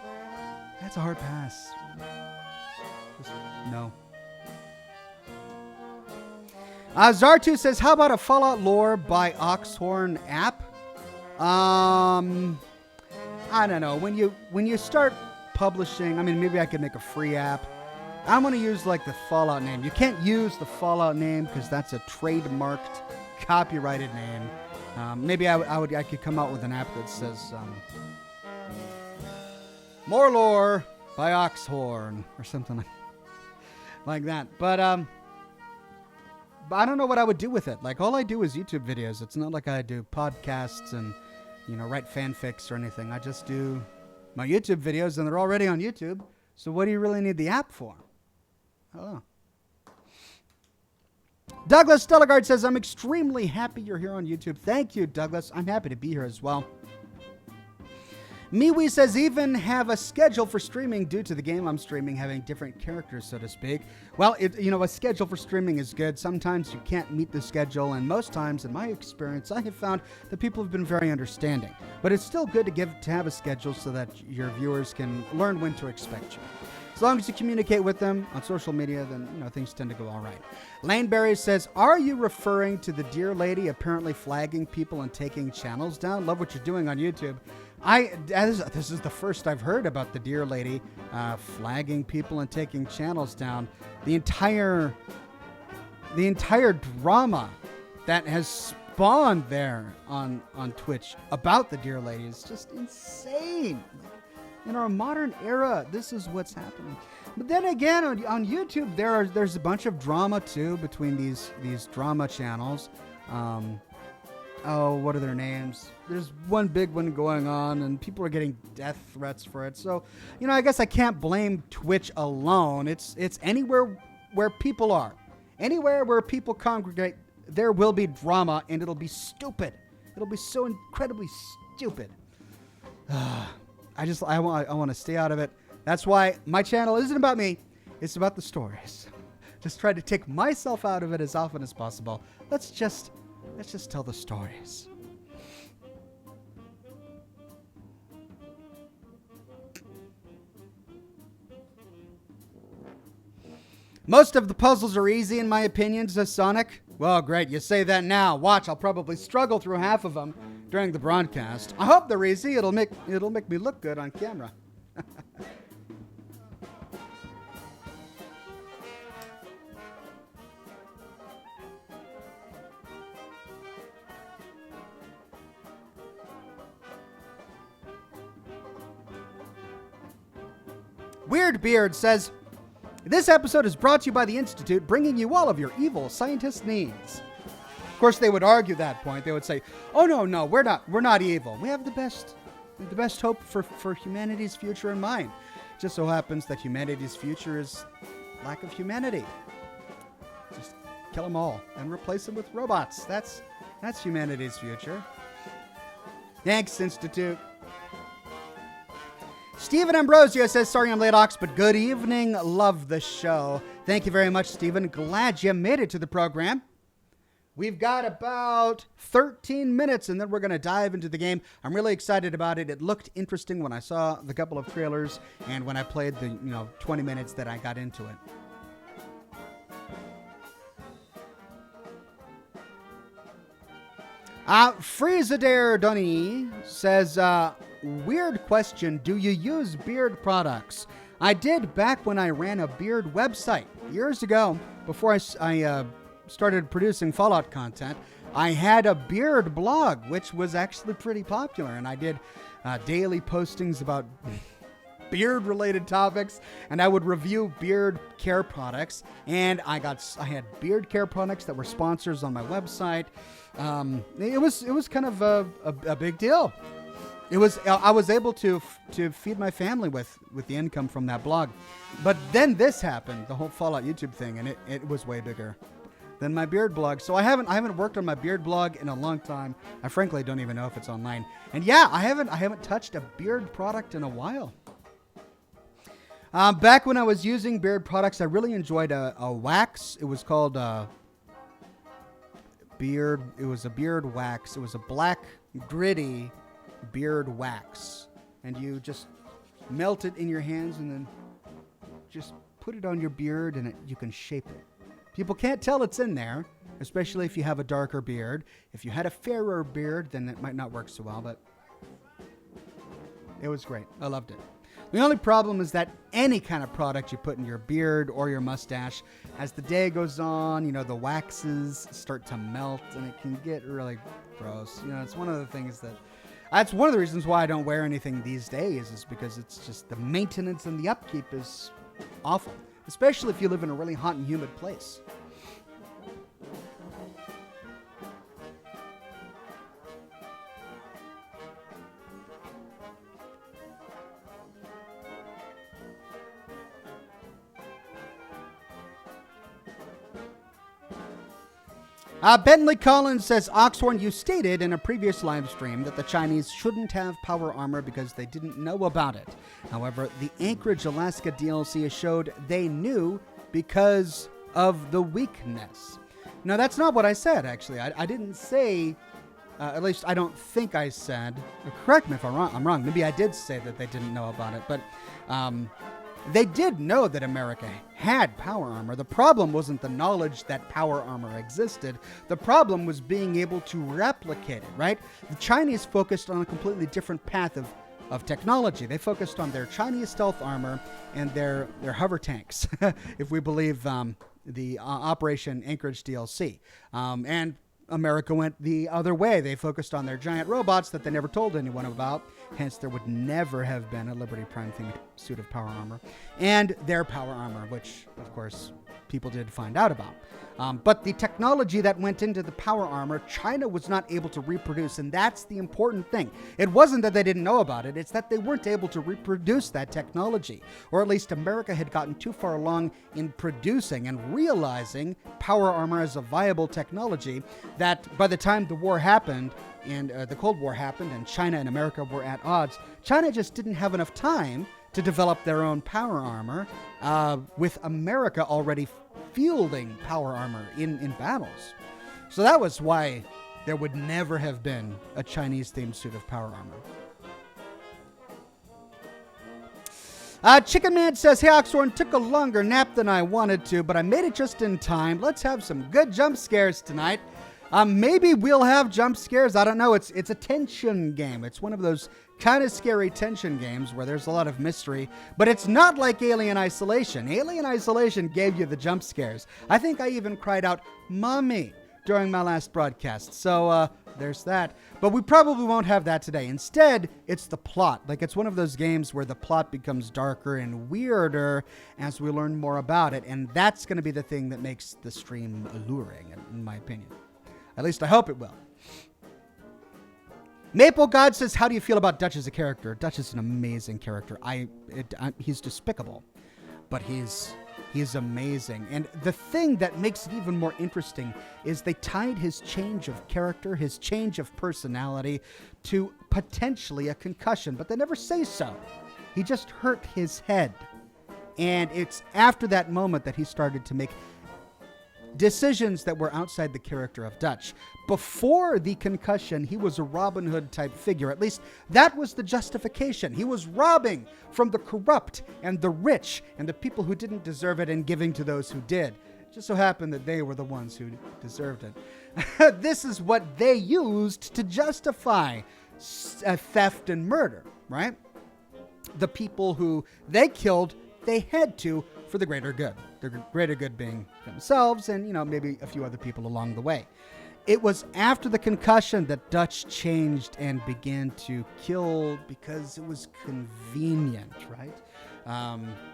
that's a hard pass. Just, no. Zartu says, how about a Fallout lore by Oxhorn app? I don't know. When you start publishing, I mean, maybe I could make a free app. I'm going to use the Fallout name. You can't use the Fallout name because that's a trademarked, copyrighted name. Maybe I could come out with an app that says more lore by Oxhorn or something like that. But I don't know what I would do with it. All I do is YouTube videos. It's not like I do podcasts and write fanfics or anything. I just do my YouTube videos, and they're already on YouTube. So what do you really need the app for? Oh. Douglas Delegard says, I'm extremely happy you're here on YouTube. Thank you, Douglas. I'm happy to be here as well. Miwi says, even have a schedule for streaming due to the game I'm streaming having different characters, so to speak. Well, a schedule for streaming is good. Sometimes you can't meet the schedule, and most times, in my experience, I have found that people have been very understanding. But it's still good to have a schedule so that your viewers can learn when to expect you. As long as you communicate with them on social media, then things tend to go all right. Laneberry says, are you referring to the dear lady apparently flagging people and taking channels down? Love what you're doing on YouTube. This is the first I've heard about the dear lady flagging people and taking channels down. The entire drama that has spawned there on Twitch about the dear lady is just insane. In our modern era, this is what's happening. But then again, on YouTube, there's a bunch of drama too between these drama channels. What are their names? There's one big one going on, and people are getting death threats for it. So, I guess I can't blame Twitch alone. It's anywhere where people are. Anywhere where people congregate, there will be drama, and it'll be stupid. It'll be so incredibly stupid. I want to stay out of it. That's why my channel isn't about me. It's about the stories. Just try to take myself out of it as often as possible. Let's just tell the stories. Most of the puzzles are easy, in my opinion, says Sonic. Well, great. You say that now. Watch, I'll probably struggle through half of them during the broadcast. I hope they're easy. It'll make me look good on camera. Weird Beard says, this episode is brought to you by the Institute, bringing you all of your evil scientist needs. Of course, they would argue that point. They would say, oh, no, we're not evil. We have the best hope for humanity's future in mind. It just so happens that humanity's future is lack of humanity. Just kill them all and replace them with robots. That's humanity's future. Thanks, Institute. Stephen Ambrosio says, sorry I'm late, Ox, but good evening. Love the show. Thank you very much, Stephen. Glad you made it to the program. We've got about 13 minutes, and then we're going to dive into the game. I'm really excited about it. It looked interesting when I saw the couple of trailers and when I played the 20 minutes that I got into it. Freezadare Dunny says, weird question. Do you use beard products? I did back when I ran a beard website years ago before I started producing Fallout content. I had a beard blog, which was actually pretty popular, and I did daily postings about beard-related topics, and I would review beard care products, and I had beard care products that were sponsors on my website. It was kind of a big deal. I was able to feed my family with the income from that blog. But then this happened, the whole Fallout YouTube thing, and it was way bigger than my beard blog. So I haven't worked on my beard blog in a long time. I frankly don't even know if it's online. And yeah, I haven't touched a beard product in a while. Back when I was using beard products, I really enjoyed a wax. It was called beard. It was a beard wax. It was a black, gritty beard wax, and you just melt it in your hands and then just put it on your beard, and you can shape it. People can't tell it's in there, especially if you have a darker beard. If you had a fairer beard, then it might not work so well, but it was great. I loved it. The only problem is that any kind of product you put in your beard or your mustache, as the day goes on, the waxes start to melt, and it can get really gross. It's one of the things that's one of the reasons why I don't wear anything these days, is because it's just the maintenance and the upkeep is awful, especially if you live in a really hot and humid place. Bentley Collins says, Oxhorn, you stated in a previous live stream that the Chinese shouldn't have power armor because they didn't know about it. However, the Anchorage, Alaska DLC showed they knew because of the weakness. No, that's not what I said, actually. I didn't say, at least I don't think I said, correct me if I'm wrong. Maybe I did say that they didn't know about it, but they did know that America had power armor. The problem wasn't the knowledge that power armor existed. The problem was being able to replicate it, right? The Chinese focused on a completely different path of technology. They focused on their Chinese stealth armor and their hover tanks, if we believe the Operation Anchorage DLC. And America went the other way. They focused on their giant robots that they never told anyone about. Hence, there would never have been a Liberty Prime themed suit of power armor. And their power armor, which, of course, people did find out about. But the technology that went into the power armor, China was not able to reproduce, and that's the important thing. It wasn't that they didn't know about it, it's that they weren't able to reproduce that technology. Or at least America had gotten too far along in producing and realizing power armor as a viable technology that by the time the war happened, and the Cold War happened, and China and America were at odds, China just didn't have enough time to develop their own power armor, with America already fielding power armor in battles. So that was why there would never have been a Chinese-themed suit of power armor. Chicken Man says, hey, Oxhorn, took a longer nap than I wanted to, but I made it just in time. Let's have some good jump scares tonight. Maybe we'll have jump scares. I don't know. It's a tension game. It's one of those kind of scary tension games where there's a lot of mystery, but it's not like Alien Isolation. Alien Isolation gave you the jump scares. I think I even cried out, "Mommy," during my last broadcast. So there's that. But we probably won't have that today. Instead, it's the plot. Like, it's one of those games where the plot becomes darker and weirder as we learn more about it, and that's going to be the thing that makes the stream alluring, in my opinion. At least I hope it will. Maple God says, how do you feel about Dutch as a character? Dutch is an amazing character. He's despicable, but he's amazing. And the thing that makes it even more interesting is they tied his change of character, his change of personality, to potentially a concussion, but they never say so. He just hurt his head. And it's after that moment that he started to make decisions that were outside the character of Dutch. Before the concussion, he was a Robin Hood type figure. At least that was the justification. He was robbing from the corrupt and the rich and the people who didn't deserve it and giving to those who did. It just so happened that they were the ones who deserved it. This is what they used to justify theft and murder, right? The people who they killed, they had to for the greater good. The greater good being themselves and, maybe a few other people along the way. It was after the concussion that Dutch changed and began to kill because it was convenient, right?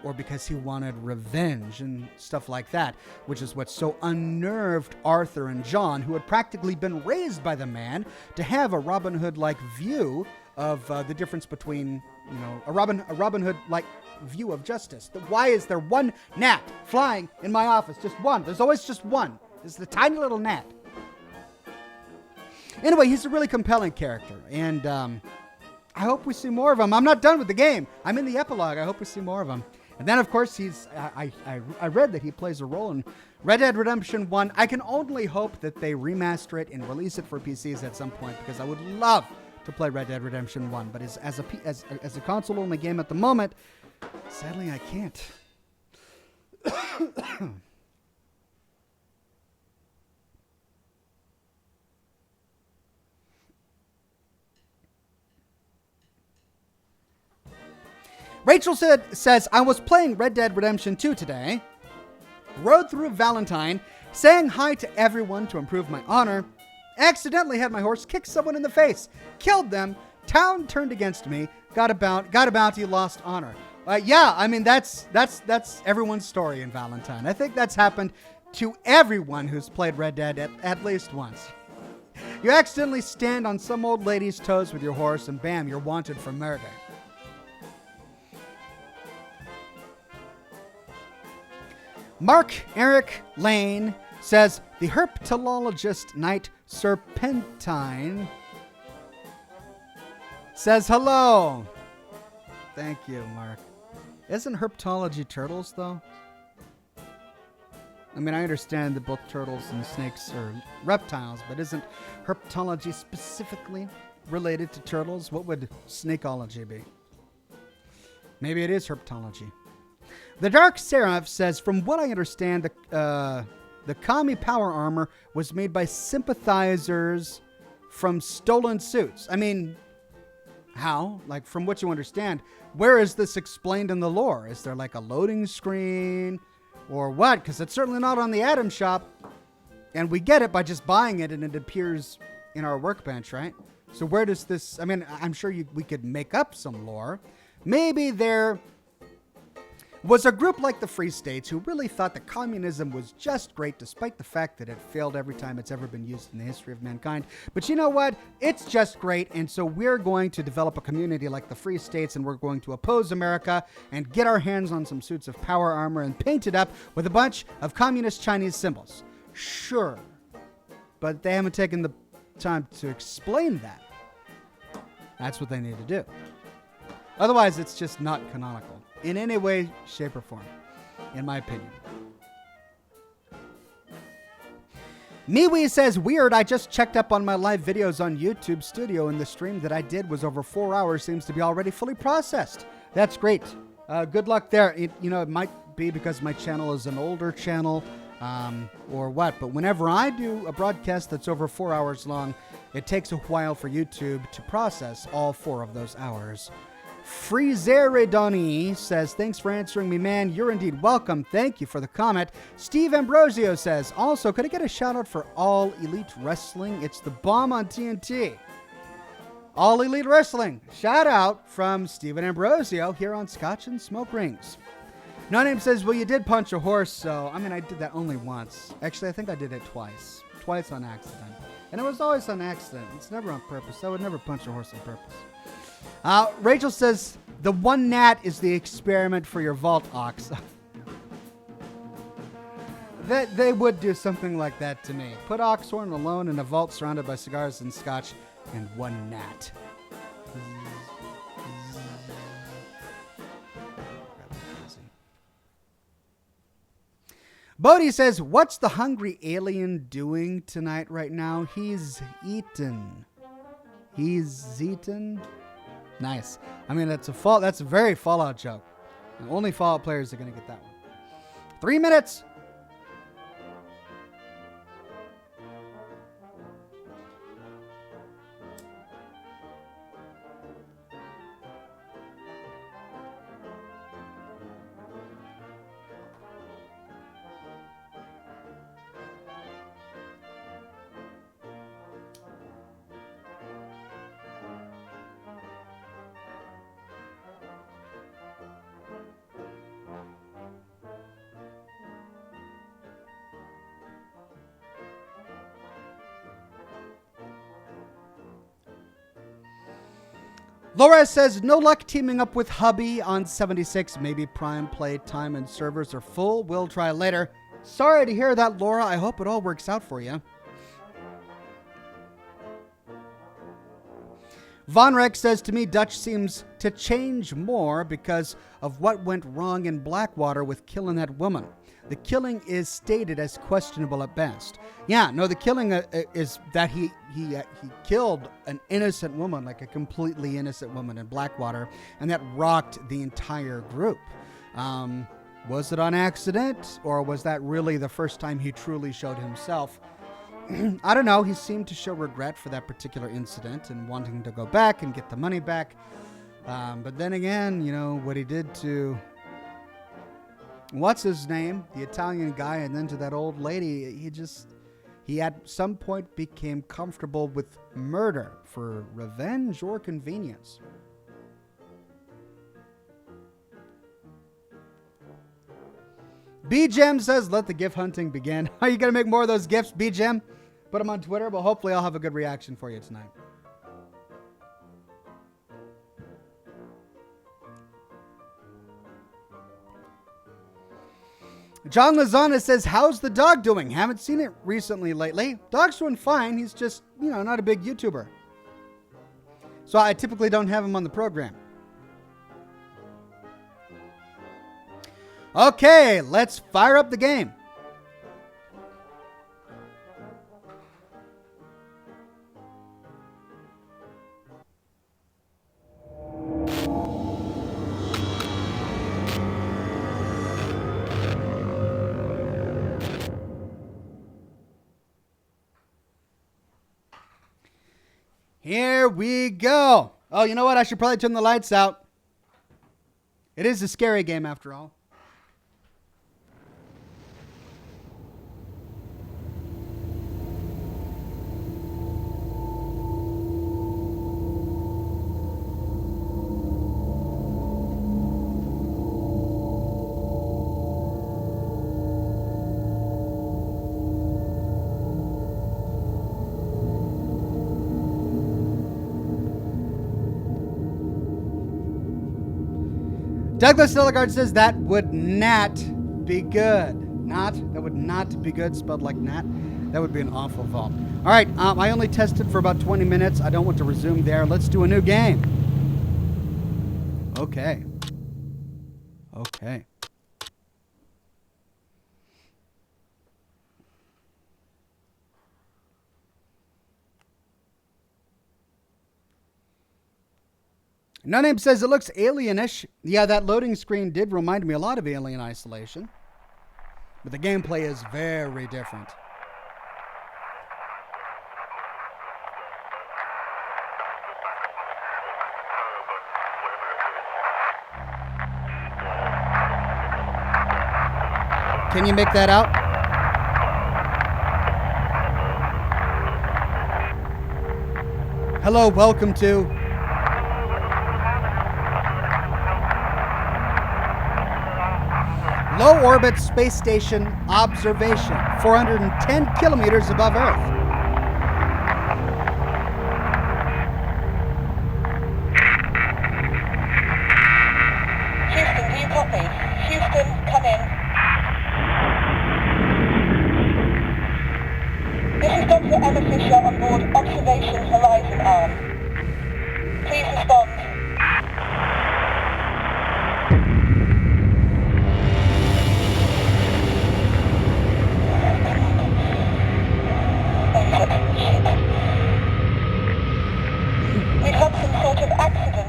Or because he wanted revenge and stuff like that, which is what so unnerved Arthur and John, who had practically been raised by the man to have a Robin Hood-like view of the difference between, a Robin Hood-like view of justice. Why is there one gnat flying in my office? Just one. There's always just one. It's the tiny little gnat. Anyway, he's a really compelling character, and I hope we see more of him. I'm not done with the game. I'm in the epilogue. I hope we see more of him. And then, of course, I read that he plays a role in Red Dead Redemption 1. I can only hope that they remaster it and release it for PCs at some point, because I would love to play Red Dead Redemption 1. But as a console-only game at the moment, sadly, I can't. Rachel says, I was playing Red Dead Redemption 2 today, rode through Valentine, saying hi to everyone to improve my honor, accidentally had my horse kick someone in the face, killed them, town turned against me, got a bounty, lost honor. Yeah, I mean, that's everyone's story in Valentine. I think that's happened to everyone who's played Red Dead at least once. You accidentally stand on some old lady's toes with your horse, and bam, you're wanted for murder. Mark Eric Lane says, the herpetologist Knight Serpentine says hello. Thank you, Mark. Isn't herpetology turtles, though? I mean, I understand that both turtles and snakes are reptiles, but isn't herpetology specifically related to turtles? What would snakeology be? Maybe it is herpetology. The Dark Seraph says, from what I understand, the Kami power armor was made by sympathizers from stolen suits. I mean, how? Like, from what you understand, where is this explained in the lore? Is there like a loading screen or what? Because it's certainly not on the Atom Shop. And we get it by just buying it and it appears in our workbench, right? So where does this... I mean, I'm sure we could make up some lore. Maybe there was a group like the Free States who really thought that communism was just great, despite the fact that it failed every time it's ever been used in the history of mankind. But you know what? It's just great, and so we're going to develop a community like the Free States, and we're going to oppose America and get our hands on some suits of power armor and paint it up with a bunch of communist Chinese symbols. Sure, but they haven't taken the time to explain that. That's what they need to do. Otherwise, it's just not canonical in any way, shape, or form, in my opinion. MeWee says, weird, I just checked up on my live videos on YouTube Studio, and the stream that I did was over 4 hours, seems to be already fully processed. That's great. Good luck there. It might be because my channel is an older channel, or what, but whenever I do a broadcast that's over 4 hours long, it takes a while for YouTube to process all 4 of those hours. Freezeridoni says, thanks for answering me, man. You're indeed welcome. Thank you for the comment. Steve Ambrosio says, also, could I get a shout out for All Elite Wrestling? It's the bomb on TNT. All Elite Wrestling. Shout out from Steven Ambrosio here on Scotch and Smoke Rings. No Name says, well, you did punch a horse, so, I mean, I did that only once. Actually, I think I did it twice. Twice on accident. And it was always on accident. It's never on purpose. I would never punch a horse on purpose. Rachel says, the one gnat is the experiment for your vault, Ox. They would do something like that to me. Put Oxhorn alone in a vault surrounded by cigars and scotch and one gnat. Bodhi says, what's the hungry alien doing tonight right now? He's eaten. He's eaten. Nice. I mean, that's a very Fallout joke. And only Fallout players are going to get that one. 3 minutes. Laura says, no luck teaming up with hubby on 76. Maybe Prime play time and servers are full. We'll try later. Sorry to hear that, Laura. I hope it all works out for you. Von Rex says, to me, Dutch seems to change more because of what went wrong in Blackwater with killing that woman. The killing is stated as questionable at best. Yeah, no, the killing is that he killed an innocent woman, like a completely innocent woman in Blackwater, and that rocked the entire group. Was it on accident, or was that really the first time he truly showed himself? I don't know. He seemed to show regret for that particular incident and wanting to go back and get the money back. But then again, you know, what he did to... what's his name? The Italian guy, and then to that old lady, he at some point became comfortable with murder for revenge or convenience. B-Gem says, let the gift hunting begin. Are you going to make more of those gifts, B-Gem? Put them on Twitter, but hopefully I'll have a good reaction for you tonight. John Lozana says, how's the dog doing? Haven't seen it recently lately. Dog's doing fine. He's just, not a big YouTuber. So I typically don't have him on the program. Okay, let's fire up the game. Here we go. Oh, you know what? I should probably turn the lights out. It is a scary game after all. Douglas Delegard says that would not be good. That would not be good, spelled like Nat. That would be an awful fault. All right, I only tested for about 20 minutes. I don't want to resume there. Let's do a new game. Okay. No Name says it looks alienish. Yeah, that loading screen did remind me a lot of Alien Isolation. But the gameplay is very different. Can you make that out? Hello, welcome to... Low Orbit Space Station Observation, 410 kilometers above Earth. Houston, do you copy? Houston, come in. This is Dr. Emma Fisher on board Observation Horizon Arm. Please respond. We've had some sort of accident,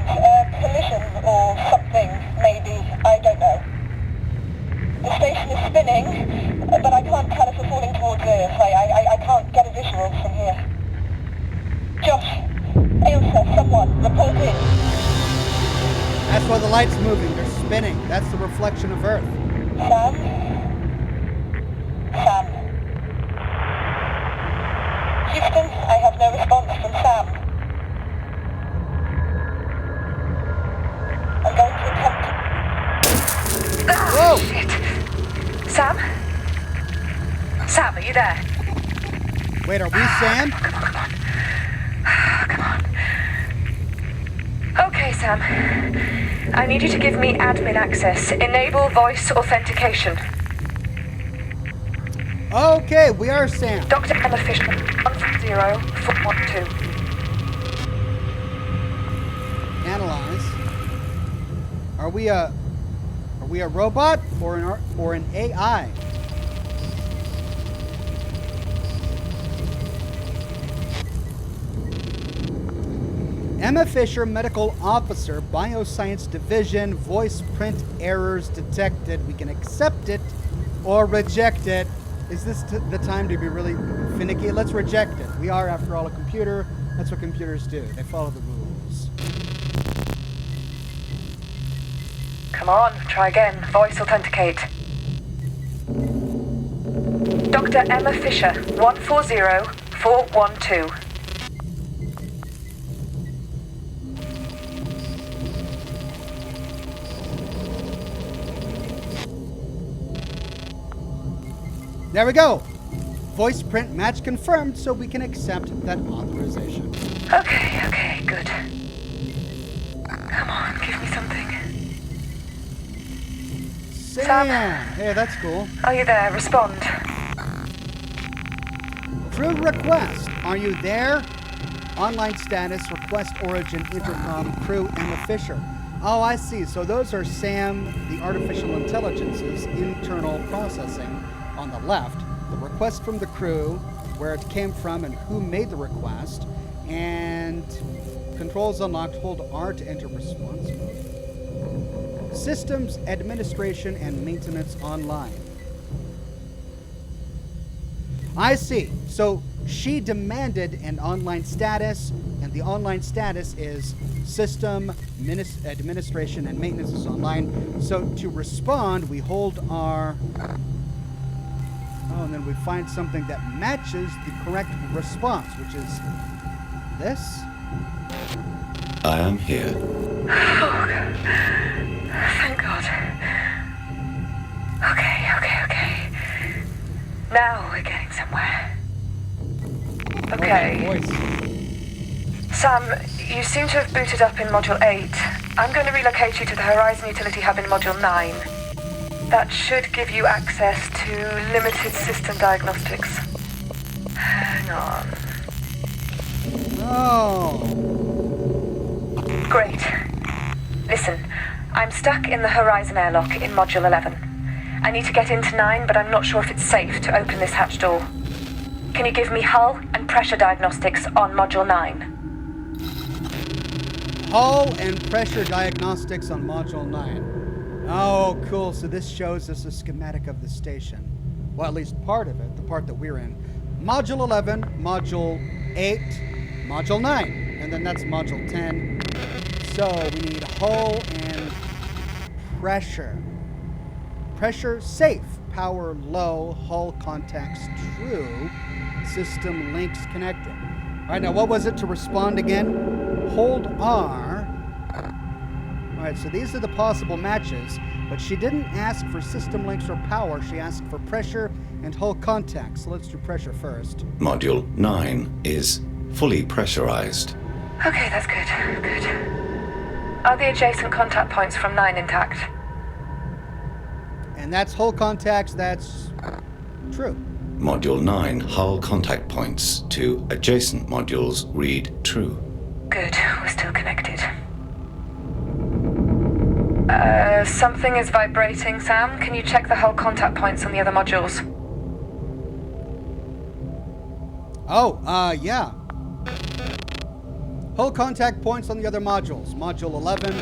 collision or something, maybe, I don't know. The station is spinning, but I can't tell if we're falling towards Earth. I can't get a visual from here. Josh, Ailsa, someone, report in. That's why the light's moving, they're spinning. That's the reflection of Earth. Sam? Houston, I have no response from Sam. I'm going to attempt to... Whoa! Shit. Sam? Sam, are you there? Wait, are we Sam? Come on. Okay, Sam. I need you to give me admin access. Enable voice authentication. Okay, we are Sam. Dr. Emma Fisher, 140-412. Analyze. Are we a robot or an AI? Emma Fisher, Medical Officer, Bioscience Division, voice print errors detected. We can accept it or reject it. Is this the time to be really finicky? Let's reject it. We are, after all, a computer. That's what computers do. They follow the rules. Come on, try again. Voice authenticate. Dr. Emma Fisher, 140-412. There we go. Voice print match confirmed, so we can accept that authorization. Okay, good. Come on, give me something. Sam. Hey, that's cool. Are you there? Respond. Crew request. Are you there? Online status, request origin, intercom, crew, Emma Fisher. Oh, I see. So those are Sam, the artificial intelligence's internal processing on the left. The request from the crew, where it came from and who made the request. And controls unlocked. Hold R to enter response mode. Systems, administration, and maintenance online. I see. So she demanded an online status, and the online status is system, administration, and maintenance is online. So to respond, we hold our... Oh, and then we find something that matches the correct response, which is this. I am here. Oh, thank God. Okay. Now we're getting somewhere. Okay. Voice. Sam, you seem to have booted up in Module 8. I'm going to relocate you to the Horizon Utility Hub in Module 9. That should give you access to limited system diagnostics. Hang on. Oh. Great. Listen, I'm stuck in the Horizon airlock in Module 11. I need to get into 9, but I'm not sure if it's safe to open this hatch door. Can you give me hull and pressure diagnostics on Module 9? Hull and pressure diagnostics on Module 9. Oh, cool. So this shows us a schematic of the station. Well, at least part of it, the part that we're in. Module 11, Module 8, Module 9. And then that's Module 10. So we need hull and pressure. Pressure safe. Power low. Hull contacts true. System links connected. All right, now what was it to respond again? Hold R. All right, so these are the possible matches, but she didn't ask for system links or power. She asked for pressure and hull contacts. So let's do pressure first. Module 9 is fully pressurized. Okay, that's good. Are the adjacent contact points from 9 intact? And that's hull contacts. That's true. Module 9 hull contact points to adjacent modules read true. Good, we're still connected. Something is vibrating, Sam. Can you check the hull contact points on the other modules? Oh, yeah. Hull contact points on the other modules. Module 11.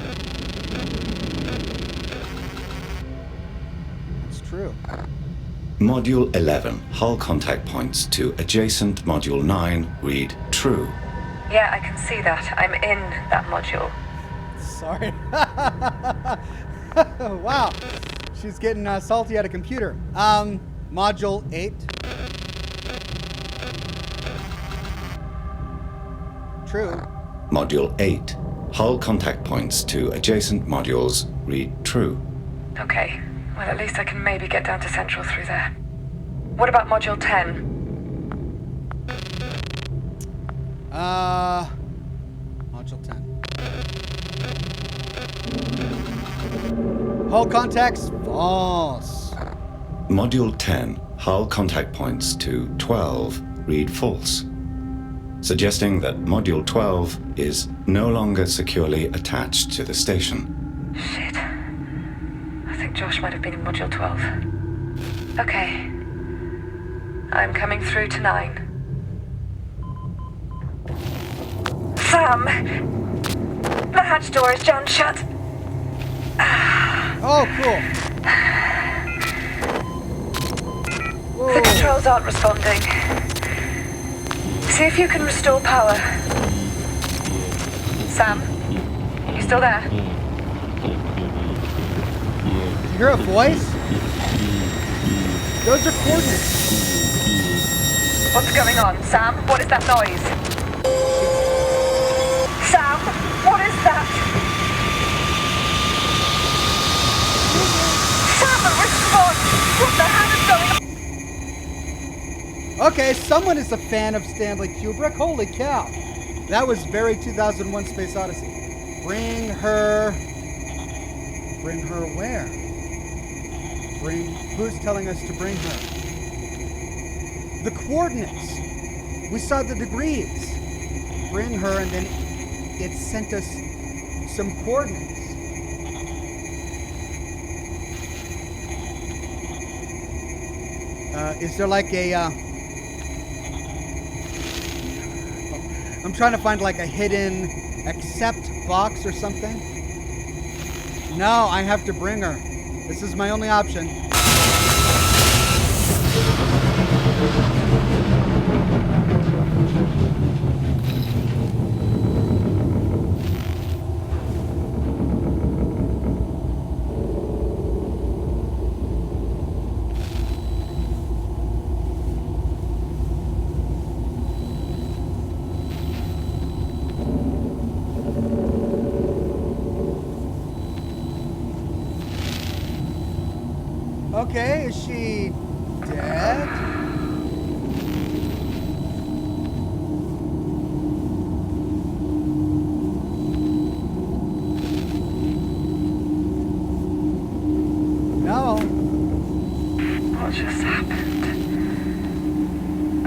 That's true. Module 11 hull contact points to adjacent Module 9 read true. Yeah, I can see that. I'm in that module. Sorry. Wow. She's getting salty at a computer. Module 8. True. Module 8 hull contact points to adjacent modules read true. Okay, well at least I can maybe get down to Central through there. What about Module 10? Module 10. Hull contacts, false. Module 10 hull contact points to 12 read false, suggesting that Module 12 is no longer securely attached to the station. Shit. I think Josh might have been in Module 12. Okay. I'm coming through to 9. Sam! The hatch door is jammed shut. Oh, cool. Whoa. The controls aren't responding. See if you can restore power. Sam? You still there? Did you hear a voice? Those are coordinates. What's going on, Sam? What is that noise? Sam? What is that? Sam, respond! What the hell is going on? Okay, someone is a fan of Stanley Kubrick. Holy cow. That was very 2001 Space Odyssey. Bring her where? Who's telling us to bring her? The coordinates. We saw the degrees. Bring her, and then it sent us some coordinates. Is there like a... I'm trying to find like a hidden accept box or something. No, I have to bring her. This is my only option. Okay, is she dead? No. What just happened?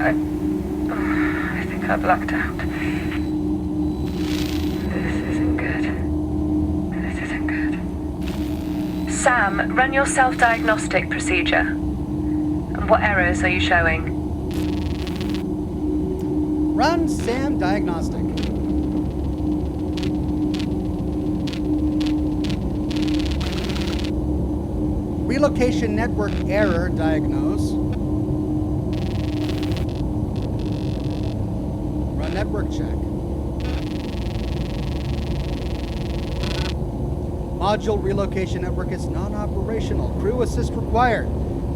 I think I blacked out. This isn't good. This isn't good. Sam, run your self-diagnostic procedure. And what errors are you showing? Run Sam Diagnostic. Relocation network error diagnose. Run network check. Module relocation network is non-operational. Crew assist required.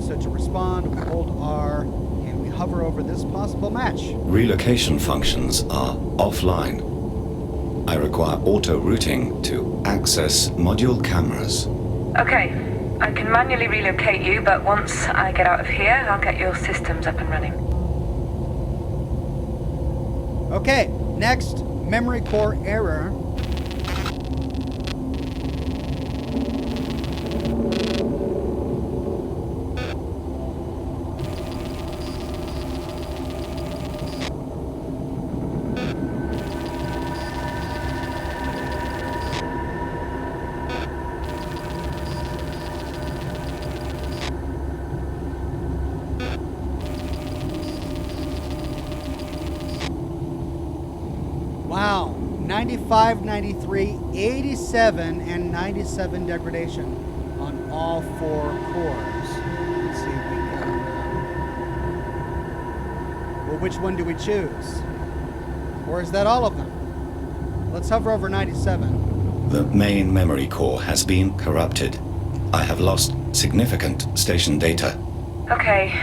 So to respond, we hold R and we hover over this possible match. Relocation functions are offline. I require auto-routing to access module cameras. Okay, I can manually relocate you, but once I get out of here, I'll get your systems up and running. Okay, next, memory core error. Wow, 95, 93, 87, and 97 degradation on all four cores. Let's see if we can... Well, which one do we choose? Or is that all of them? Let's hover over 97. The main memory core has been corrupted. I have lost significant station data. Okay.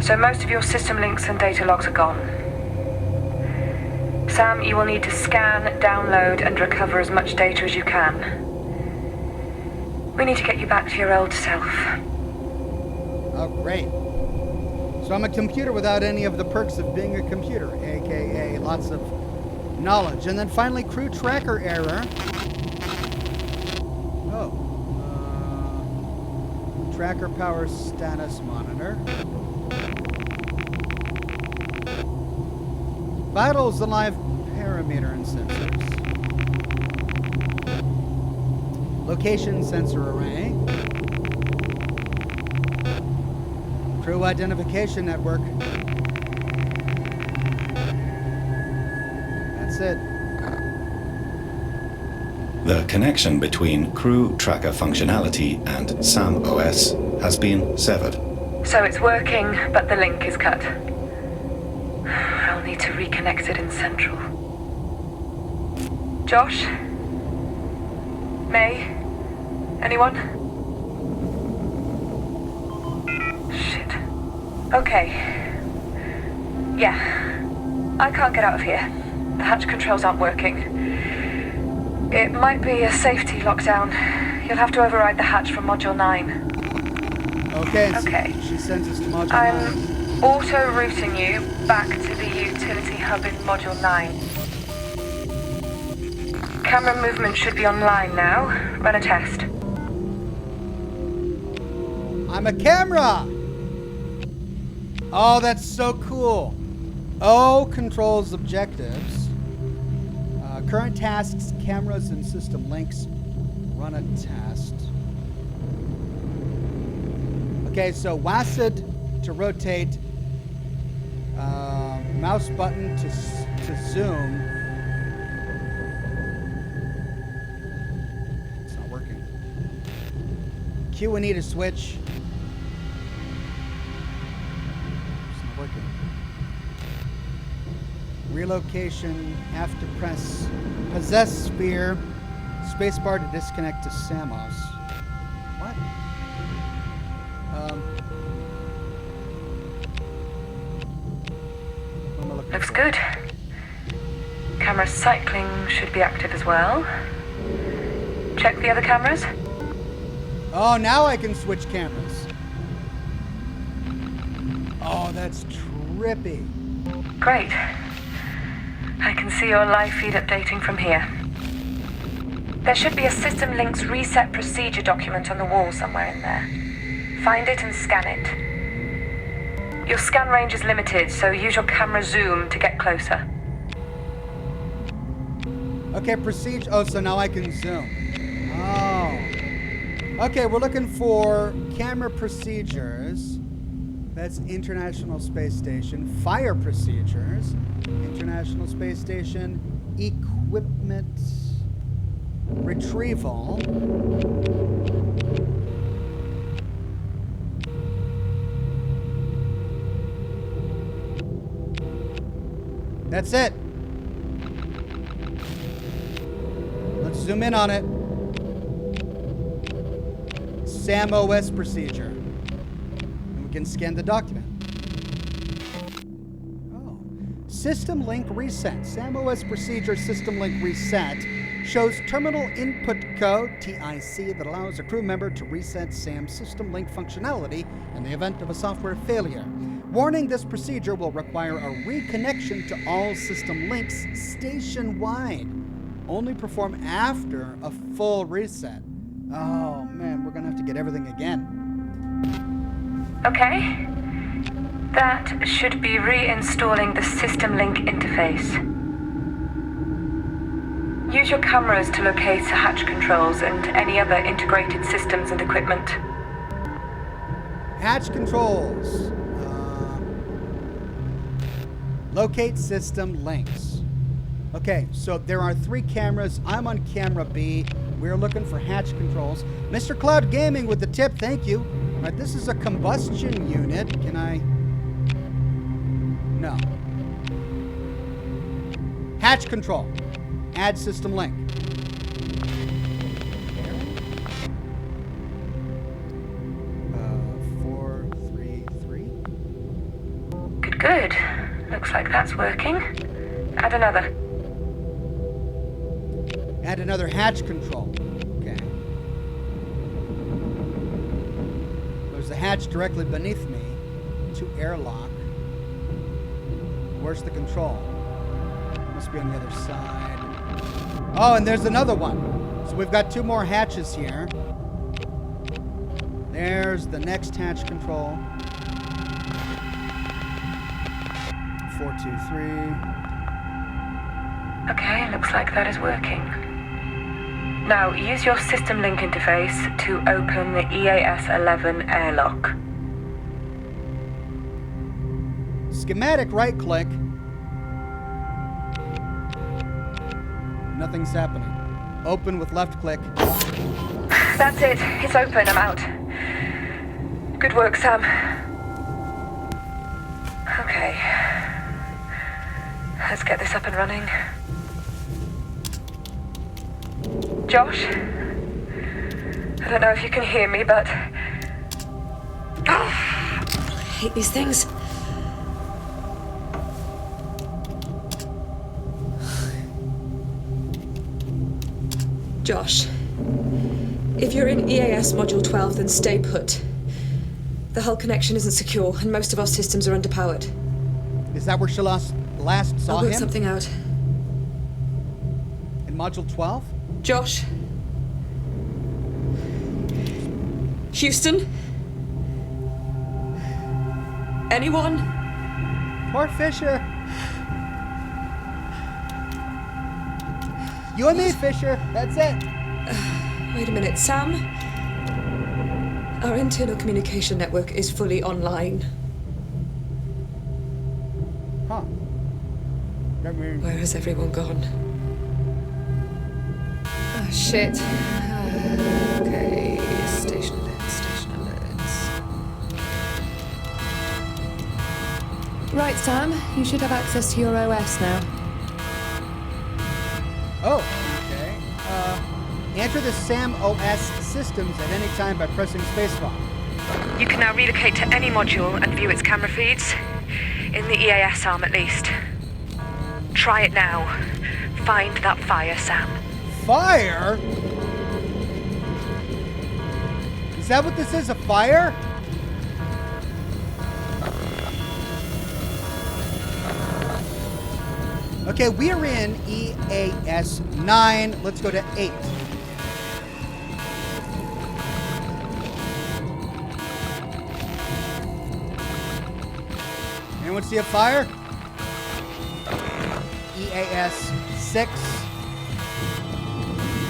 So most of your system links and data logs are gone. Sam, you will need to scan, download, and recover as much data as you can. We need to get you back to your old self. Oh, great. So I'm a computer without any of the perks of being a computer, aka lots of knowledge. And then finally, crew tracker error. Oh. Tracker power status monitor. Vitals alive parameter and sensors. Location sensor array. Crew identification network. That's it. The connection between crew tracker functionality and SAM OS has been severed. So it's working, but the link is cut. I'll need to reconnect it in Central. Josh? May? Anyone? Shit. Okay. Yeah. I can't get out of here. The hatch controls aren't working. It might be a safety lockdown. You'll have to override the hatch from Module 9. Okay. Okay. So she sends us to Module 9. I'm auto-routing you back to the utility hub in Module 9. Camera movement should be online now. Run a test. I'm a camera! Oh, that's so cool. O controls objectives. Current tasks, cameras, and system links. Run a test. Okay, so WASD to rotate. Mouse button to zoom. It's not working. Q and E to switch. It's not working. Relocation, F to press possess sphere, spacebar to disconnect to Samos. What? What am I looking Looks for? good. Camera cycling should be active as well. Check the other cameras. Oh, now I can switch cameras. Oh, that's trippy. Great. I can see your live feed updating from here. There should be a System Links reset procedure document on the wall somewhere in there. Find it and scan it. Your scan range is limited, so use your camera zoom to get closer. Okay, procedure. Oh, so now I can zoom. Oh. Okay, we're looking for camera procedures. That's International Space Station. Fire procedures. International Space Station. Equipment. Retrieval. That's it. Let's zoom in on it. SAM-OS procedure. And we can scan the document. Oh. System link reset. SAM-OS procedure system link reset shows terminal input code, TIC, that allows a crew member to reset SAM system link functionality in the event of a software failure. Warning, this procedure will require a reconnection to all system links station-wide. Only perform after a full reset. Oh man, we're gonna have to get everything again. Okay. That should be reinstalling the System Link interface. Use your cameras to locate the hatch controls and any other integrated systems and equipment. Hatch controls. Locate system links. Okay, so there are 3 cameras. I'm on camera B. We're looking for hatch controls. Mr. Cloud Gaming with the tip, thank you. All right, this is a combustion unit. Can I? No. Hatch control. Add system link. 433. Good. Looks like that's working. Add another. Add another hatch control. Okay. There's a hatch directly beneath me. To airlock. Where's the control? Must be on the other side. Oh, and there's another one. So we've got 2 more hatches here. There's the next hatch control. 423. Okay, looks like that is working. Now, use your System Link interface to open the EAS-11 airlock. Schematic right-click. Nothing's happening. Open with left-click. That's it. It's open. I'm out. Good work, Sam. Okay. Let's get this up and running. Josh? I don't know if you can hear me, but... I hate these things. Josh, if you're in EAS Module 12, then stay put. The hull connection isn't secure, and most of our systems are underpowered. Is that where she last saw I'll work him? something out. In Module 12? Josh? Houston? Anyone? Poor Fisher. You and me, Fisher. That's it. Wait a minute, Sam. Our internal communication network is fully online. Huh. Where has everyone gone? Oh, shit. Okay, station alerts. Right, Sam, you should have access to your OS now. Oh, okay. Enter the SAM OS systems at any time by pressing spacebar. You can now relocate to any module and view its camera feeds. In the EAS arm, at least. Try it now. Find that fire, Sam. Fire? Is that what this is, a fire? Okay, we are in EAS 9. Let's go to 8. Anyone see a fire? EAS 6.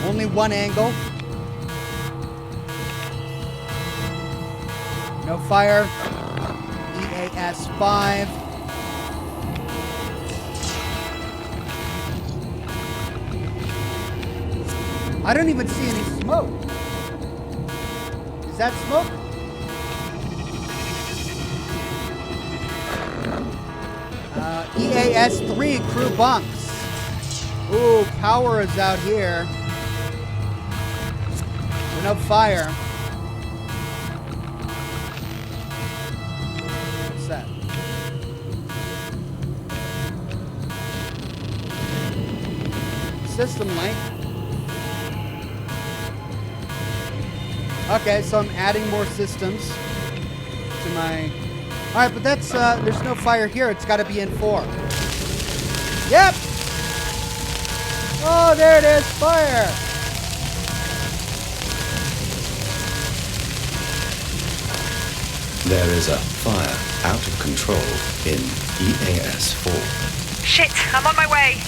Only one angle. No fire. EAS 5. I don't even see any smoke. Is that smoke? EAS 3 crew bunks. Ooh, power is out here. No fire. What's that? System link. Okay, so I'm adding more systems to my... Alright, but that's, there's no fire here. It's got to be in 4. Yep! Oh, there it is. Fire! There is a fire out of control in EAS 4. Shit, I'm on my way.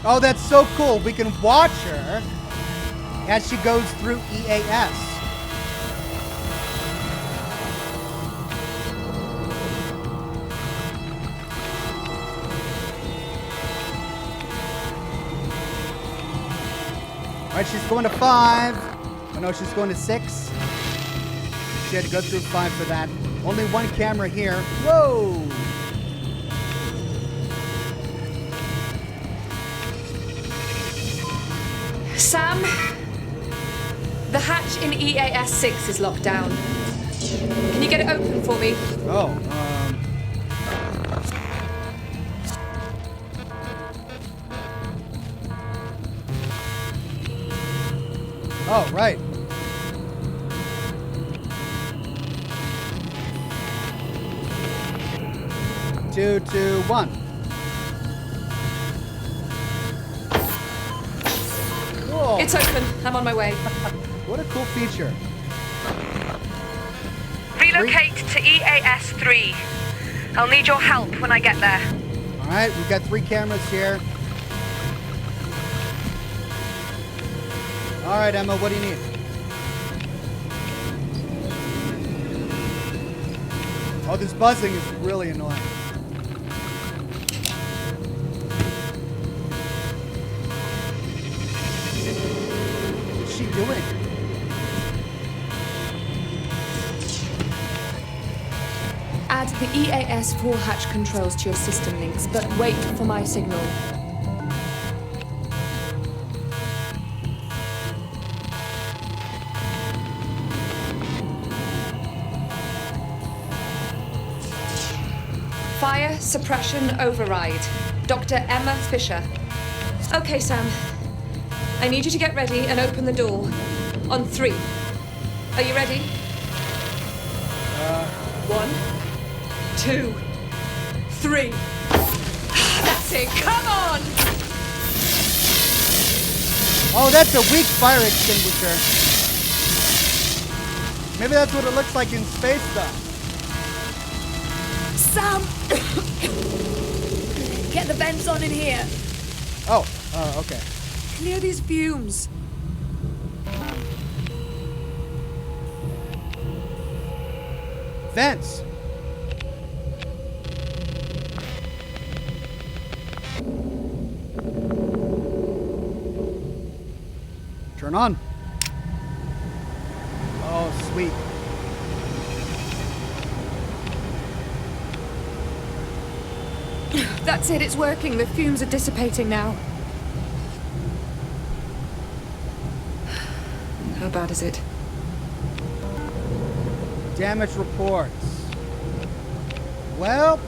Oh, that's so cool. We can watch her as she goes through EAS. All right, she's going to 5. Oh, no, she's going to 6. She had to go through 5 for that. Only one camera here. Whoa! Sam, the hatch in EAS 6 is locked down. Can you get it open for me? Oh, Oh, right. Two, 1. Cool. It's open. I'm on my way. What a cool feature. Relocate to EAS 3. I'll need your help when I get there. All right, we've got 3 cameras here. All right, Emma, what do you need? Oh, this buzzing is really annoying. What's she doing? Add the EAS 4 hatch controls to your system links, but wait for my signal. Fire suppression override. Dr. Emma Fisher. Okay, Sam. I need you to get ready and open the door. On 3. Are you ready? 1, 2, 3. That's it, come on! Oh, that's a weak fire extinguisher. Maybe that's what it looks like in space, though. Sam! Get the vents on in here. Oh, okay. Clear these fumes. Vents. Turn on. Oh, sweet. That's it, it's working. The fumes are dissipating now. How bad is it? Damage reports. Well,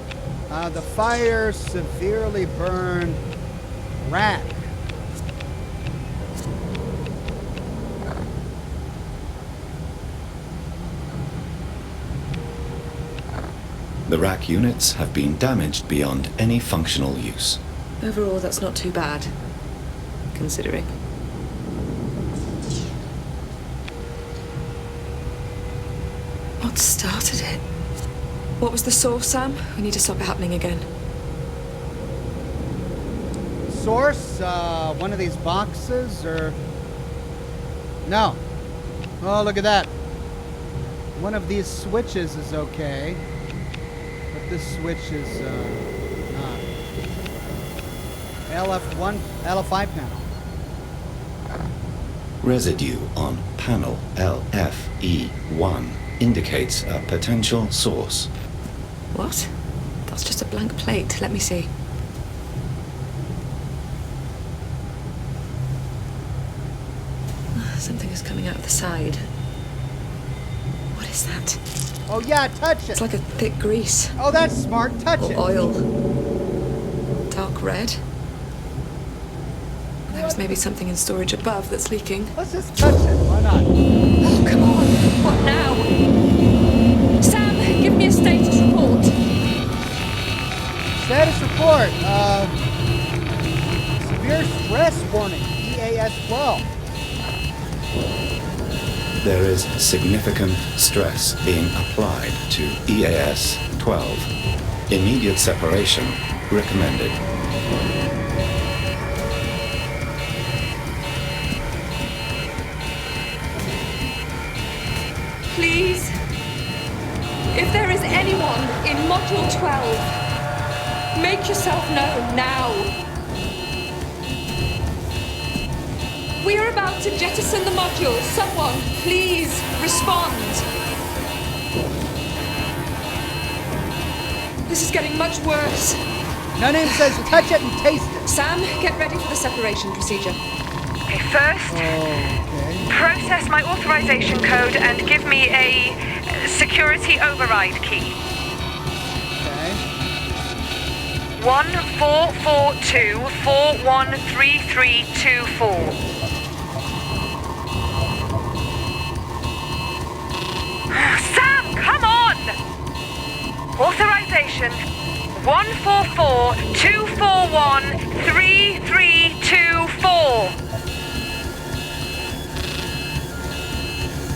the fire severely burned rack. The rack units have been damaged beyond any functional use. Overall, that's not too bad, considering. What started it? What was the source, Sam? We need to stop it happening again. Source? One of these boxes, or... No. Oh, look at that. One of these switches is okay. But this switch is, not. LF1, LF5 panel. Residue on panel LFE1 indicates a potential source. What? That's just a blank plate. Let me see. Something is coming out of the side. What is that? Oh yeah, touch it. It's like a thick grease. Oh, that's smart. Touch Or it. oil. Dark red. There was maybe something in storage above that's leaking. Let's just touch it. Why not? Oh, come on. What now? Sam, give me a status report. Status report. Severe stress warning. EAS 12. There is significant stress being applied to EAS 12. Immediate separation recommended. Please. If there is anyone in Module 12, make yourself known now. We are about to jettison the module. Someone, please respond. This is getting much worse. No name says touch it and taste it. Sam, get ready for the separation procedure. Okay, first, process my authorization code and give me a security override key. Okay. 1442413324. Sam, come on! Authorization 144241334.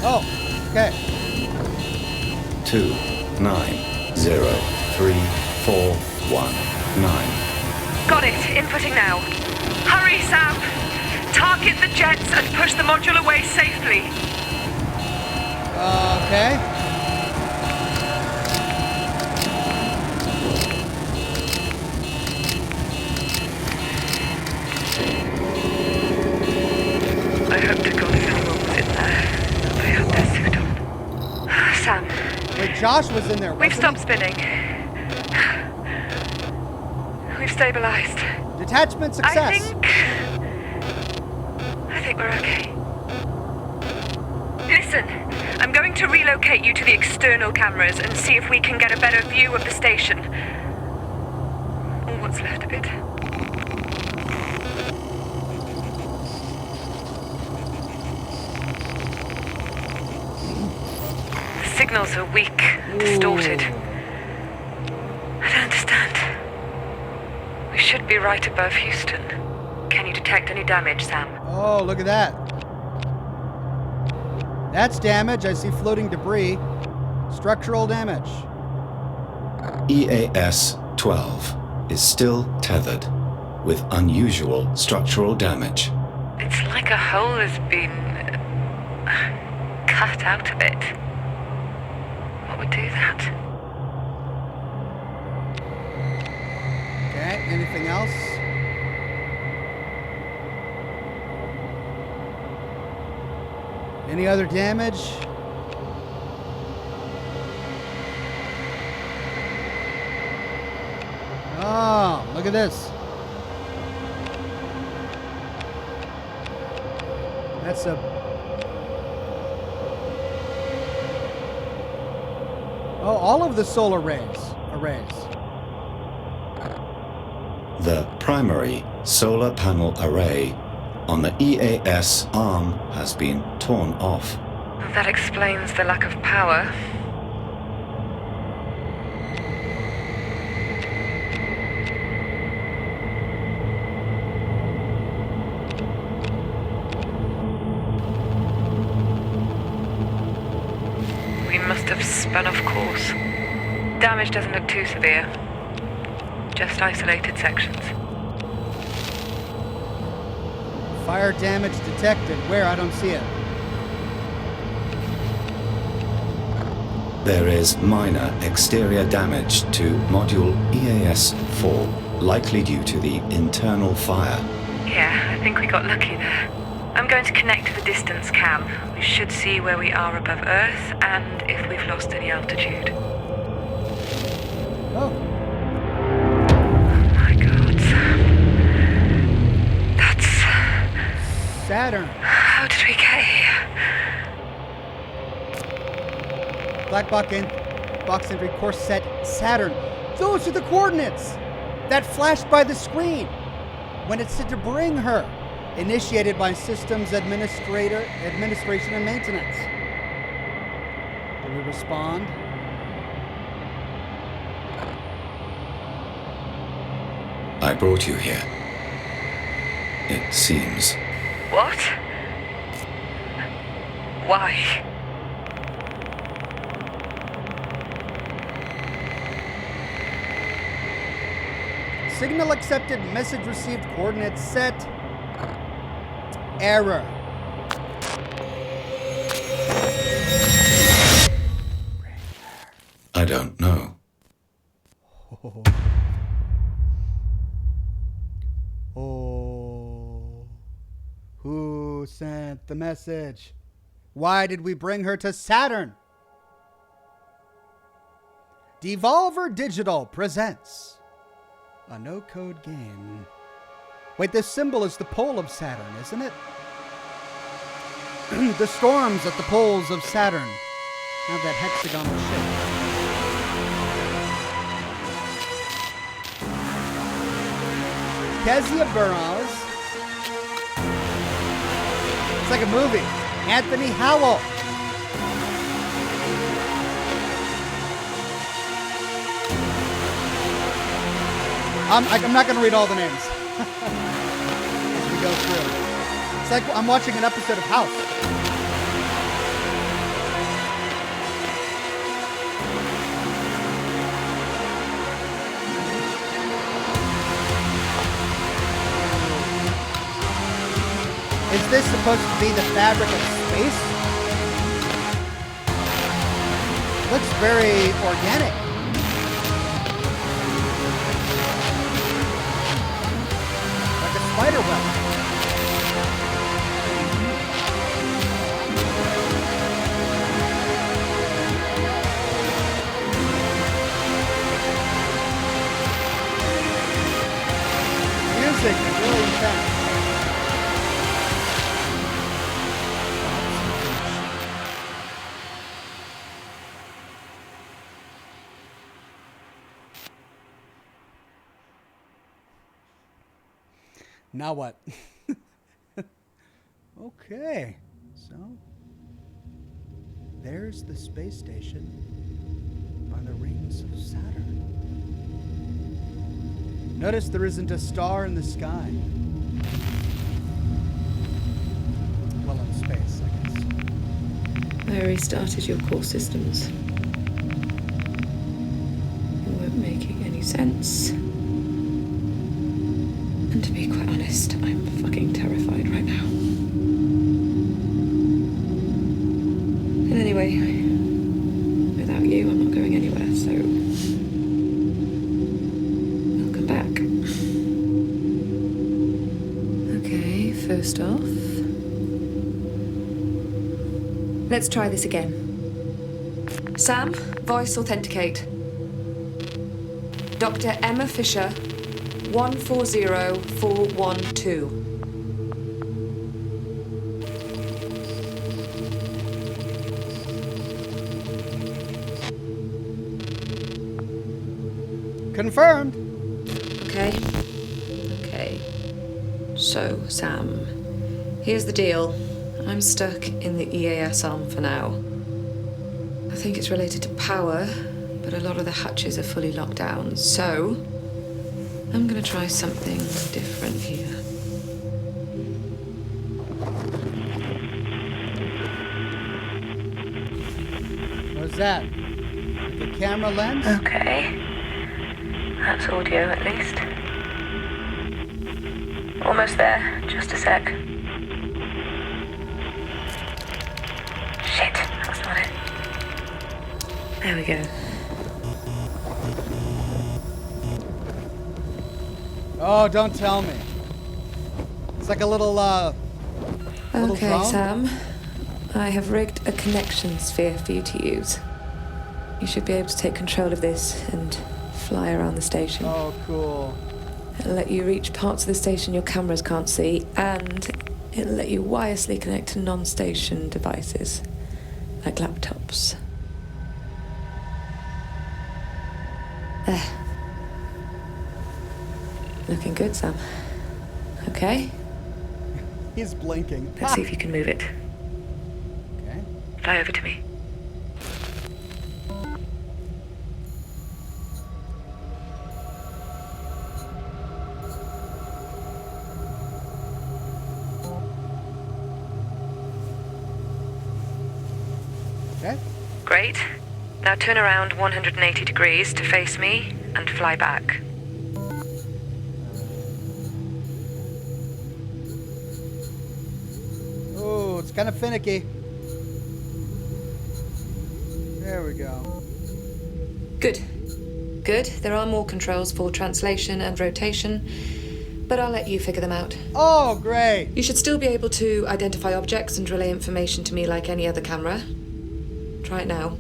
Oh, okay. 2903419. Got it. Inputting now. Hurry, Sam. Target the jets and push the module away safely. Okay. I hope to God anyone was in there. They had their suit on. Sam, Wait, Josh was in there, we've wasn't stopped spinning. We've stabilized. he? Detachment success. I think we're okay. Listen, I'm going to relocate you to the external cameras and see if we can get a better view of the station. Or what's left of it. signals are weak, distorted. I don't understand. We should be right above Houston. Can you detect any damage, Sam? Oh, look at that. That's damage. I see floating debris. Structural damage. EAS 12 is still tethered with unusual structural damage. It's like a hole has been cut out of it. What would do that? Okay, anything else? Any other damage? Oh, look at this. That's a... Oh, all of the solar arrays. The primary solar panel array on the EAS arm has been torn off. That explains the lack of power. We must have spun off course. Damage doesn't look too severe. Just isolated sections. Fire damage detected. Where? I don't see it. There is minor exterior damage to Module EAS-4, likely due to the internal fire. Yeah, I think we got lucky there. I'm going to connect to the distance cam. We should see where we are above Earth and if we've lost any altitude. Oh. Oh my God, Sam. That's... Saturn. How did we get here? Black box entry course set Saturn. Those are the coordinates that flashed by the screen when it said to bring her. Initiated by Systems Administration and Maintenance. Do we respond? I brought you here. It seems. What? Why? Signal accepted, message received, coordinates set. Error. I don't know. Oh. Who sent the message? Why did we bring her to Saturn? Devolver Digital presents a no-code game. Wait, this symbol is the pole of Saturn, isn't it? The storms at the poles of Saturn have that hexagonal shape. Kezia Burrows. It's like a movie. Anthony Howell. I'm not going to read all the names as we go through. It's like I'm watching an episode of House. Is this supposed to be the fabric of space? Looks very organic. Like a spider web. Music is really intense. Now what? Okay, so there's the space station on the rings of Saturn. Notice there isn't a star in the sky. Well, in space, I guess. I restarted your core systems. You weren't making any sense. And to be quite honest, I'm fucking terrified right now. And anyway, without you, I'm not going anywhere, so welcome back. Okay, first off, let's try this again. Sam, voice authenticate. Dr. Emma Fisher, 140412. Confirmed. Okay. So, Sam, here's the deal. I'm stuck in the EAS arm for now. I think it's related to power, but a lot of the hatches are fully locked down, so I'm gonna try something different here. What's that? The camera lens? Okay. That's audio, at least. Almost there. Just a sec. Shit, that's not it. There we go. Oh, don't tell me. It's like a little Okay, drone? Sam. I have rigged a connection sphere for you to use. You should be able to take control of this and fly around the station. Oh, cool. It'll let you reach parts of the station your cameras can't see, and it'll let you wirelessly connect to non-station devices, like laptops. There. Looking good, Sam. Okay, He's blinking. Let's see if you can move it. Okay. Fly over to me. Okay. Great. Now turn around 180 degrees to face me and fly back. Oh, it's kind of finicky. There we go. good. Good. There are more controls for translation and rotation, but I'll let you figure them out. Oh, great. You should still be able to identify objects and relay information to me like any other camera. Try it now.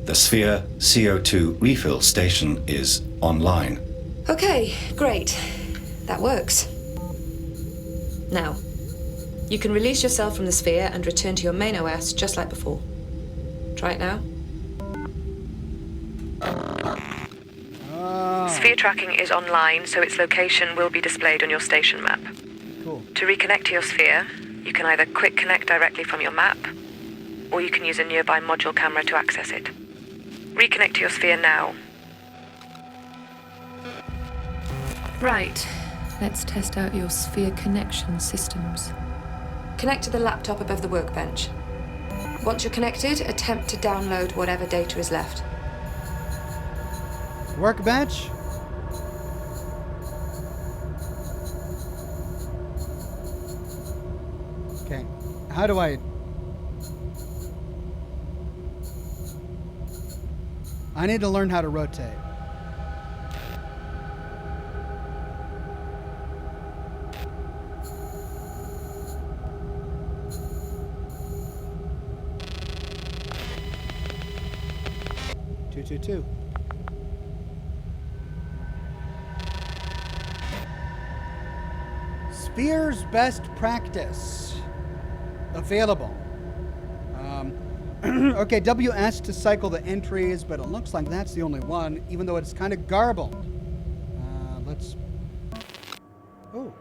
The Sphere CO2 refill station is online. Okay, great. That works. Now, you can release yourself from the sphere and return to your main OS just like before. Try it now. Sphere tracking is online, so its location will be displayed on your station map. Cool. To reconnect to your sphere, you can either quick connect directly from your map, or you can use a nearby module camera to access it. Reconnect to your sphere now. Right. Let's test out your sphere connection systems. Connect to the laptop above the workbench. Once you're connected, attempt to download whatever data is left. Workbench? Okay. How do I need to learn how to rotate. Two. Sphere's best practice. Available. Okay, WS to cycle the entries, but it looks like that's the only one, even though it's kind of garbled. let's... Oh.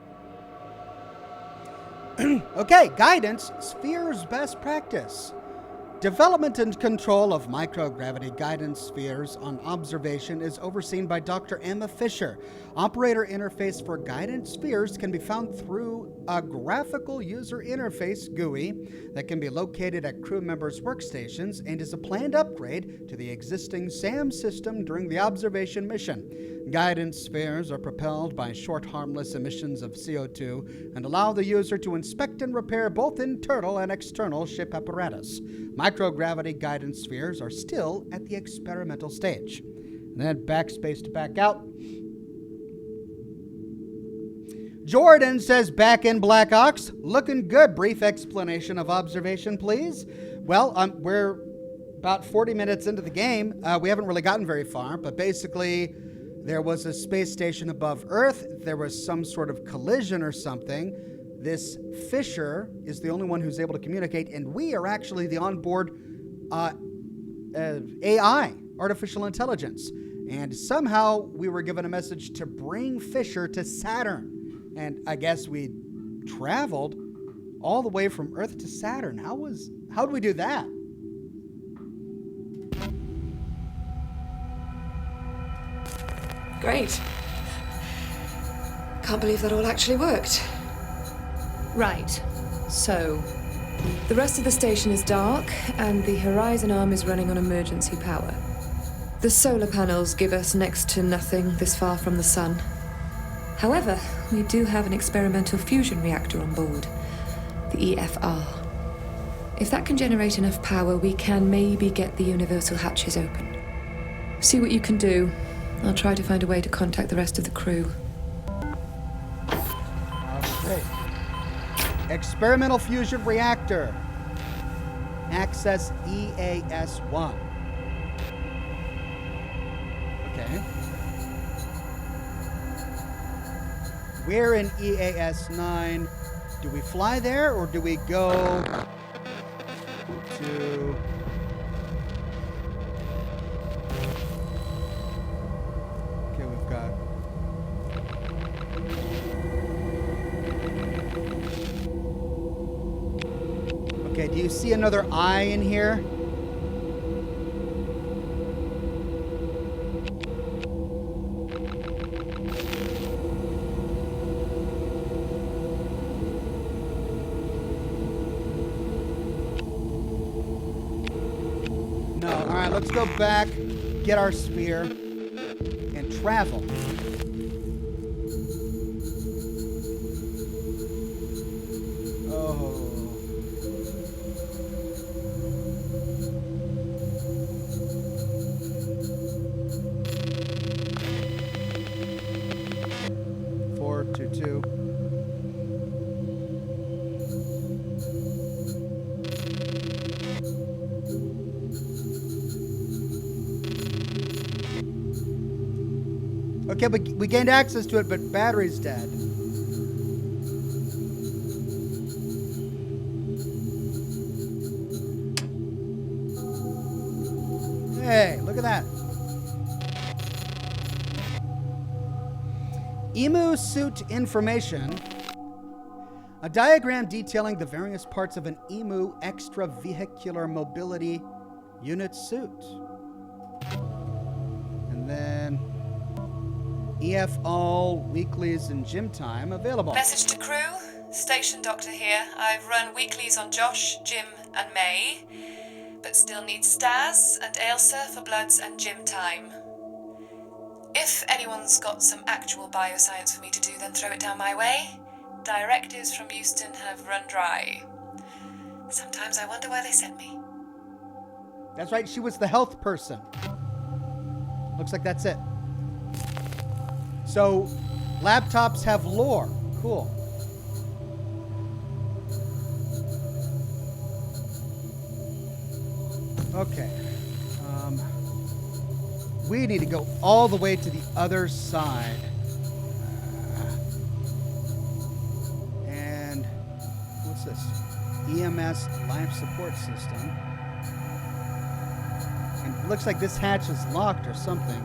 Okay, guidance, spheres best practice. Development and control of microgravity guidance spheres on observation is overseen by Dr. Emma Fisher. Operator interface for guidance spheres can be found through a graphical user interface GUI that can be located at crew members' workstations and is a planned upgrade to the existing SAM system during the observation mission. Guidance spheres are propelled by short harmless emissions of CO2 and allow the user to inspect and repair both internal and external ship apparatus. Microgravity guidance spheres are still at the experimental stage. And then backspace to back out. Jordan says, back in Black Ox, looking good. Brief explanation of observation, please. Well, we're about 40 minutes into the game. We haven't really gotten very far, but basically there was a space station above Earth. There was some sort of collision or something. This Fisher is the only one who's able to communicate, and we are actually the onboard AI, artificial intelligence. And somehow we were given a message to bring Fisher to Saturn. And I guess we traveled all the way from Earth to Saturn. How did we do that? Great. Can't believe that all actually worked. Right. So, the rest of the station is dark, and the Horizon arm is running on emergency power. The solar panels give us next to nothing this far from the sun. However, we do have an experimental fusion reactor on board, the EFR. If that can generate enough power, we can maybe get the universal hatches open. See what you can do. I'll try to find a way to contact the rest of the crew. Okay. Experimental fusion reactor. Access EAS-1. Okay. We're in EAS-9. Do we fly there, or do we go to... Okay, we've got... Okay, do you see another eye in here? No. All right, let's go back, get our spear, and travel. Oh. Four, two. Okay, but we gained access to it, but battery's dead. Hey, look at that. Emu suit information. A diagram detailing the various parts of an Emu extravehicular mobility unit suit. And then EF all weeklies and gym time available. Message to crew. Station doctor here. I've run weeklies on Josh, Jim, and May, but still need Stas and Ailsa for bloods and gym time. If anyone's got some actual bioscience for me to do, then throw it down my way. Directives from Houston have run dry. Sometimes I wonder why they sent me. That's right, she was the health person. Looks like that's it. So, laptops have lore. Cool. Okay. We need to go all the way to the other side. And what's this? EMS life support system. And it looks like this hatch is locked or something.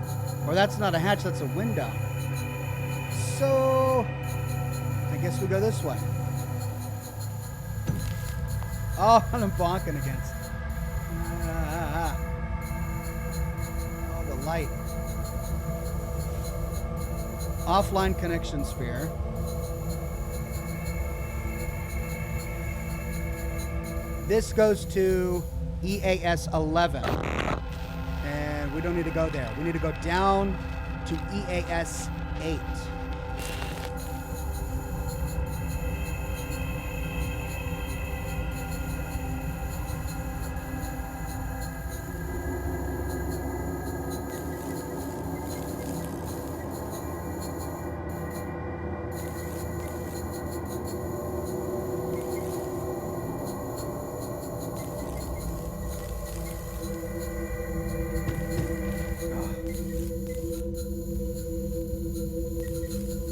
Or that's not a hatch, that's a window. so I guess we go this way. Oh, and I'm bonking against. Oh, the light. Offline connection sphere. This goes to EAS 11. And we don't need to go there. We need to go down to EAS 8.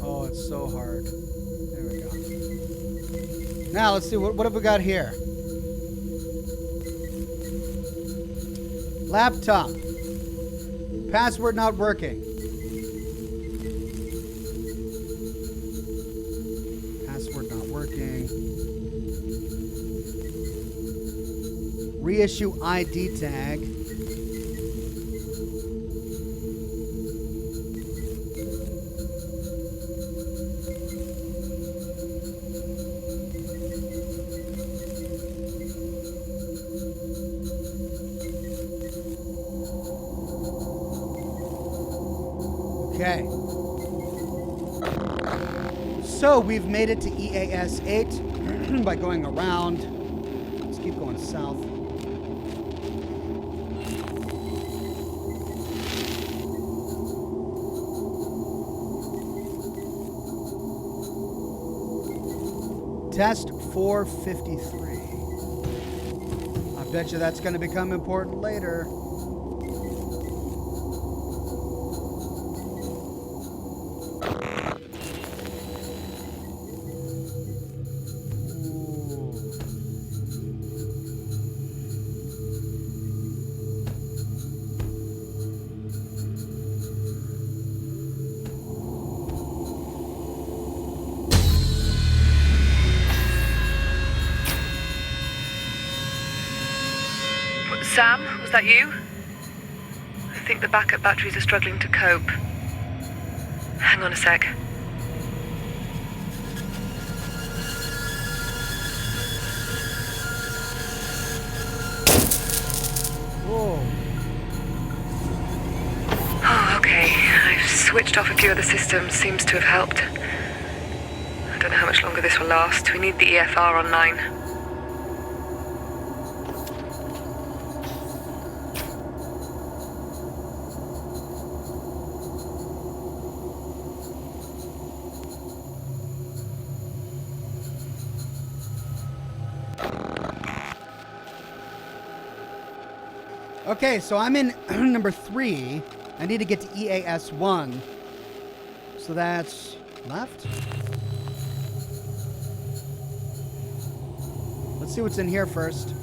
Oh, it's so hard. There we go. Now, let's see. What have we got here? Laptop. Password not working. Password not working. Reissue ID tag. Okay. So we've made it to EAS 8 by going around. Let's keep going south. Test 453. I bet you that's going to become important later. Sam, was that you? I think the backup batteries are struggling to cope. Hang on a sec. Whoa. Oh, okay. I've switched off a few other systems. Seems to have helped. I don't know how much longer this will last. We need the EFR online. Okay, so I'm in number 3. I need to get to EAS 1. So that's left. Let's see what's in here first.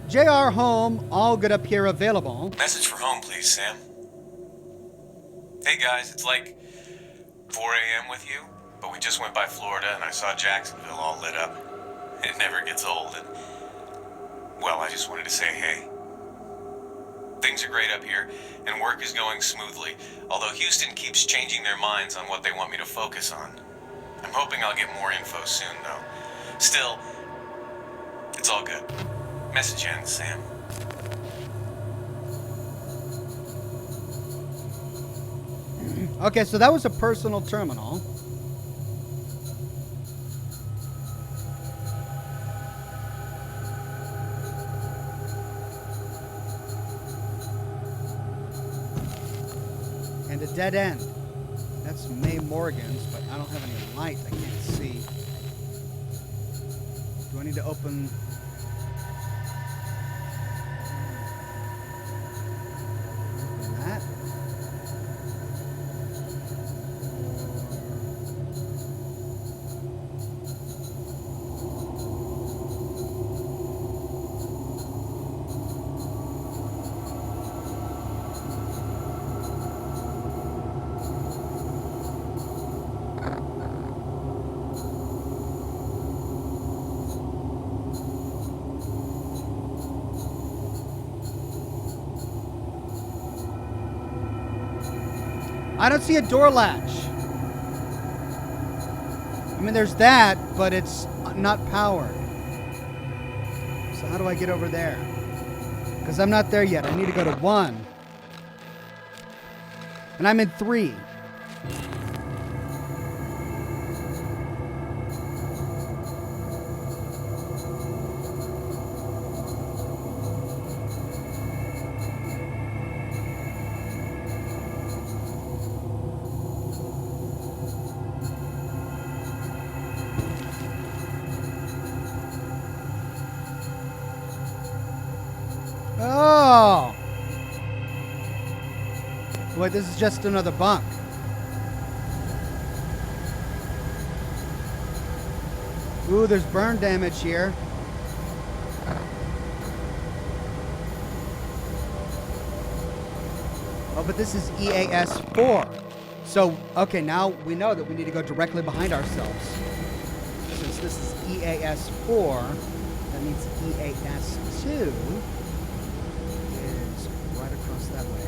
JR home, all good up here available. Message for home, please, Sam. Hey guys, it's like 4 a.m. with you, but we just went by Florida and I saw Jacksonville all lit up. It never gets old, and well, I just wanted to say hey. Things are great up here, and work is going smoothly, although Houston keeps changing their minds on what they want me to focus on. I'm hoping I'll get more info soon, though. Still, it's all good. Message ends, Sam. Okay, so that was a personal terminal. And a dead end. That's May Morgan's, but I don't have any light. I can't see. Do I need to open... that? I don't see a door latch. I mean, there's that, but it's not powered. So how do I get over there? Because I'm not there yet. I need to go to 1. And I'm in 3. Oh! Wait, this is just another bunk. Ooh, there's burn damage here. Oh, but this is EAS 4. So, okay, now we know that we need to go directly behind ourselves. Since this is EAS 4, that means EAS 2 is right across that way.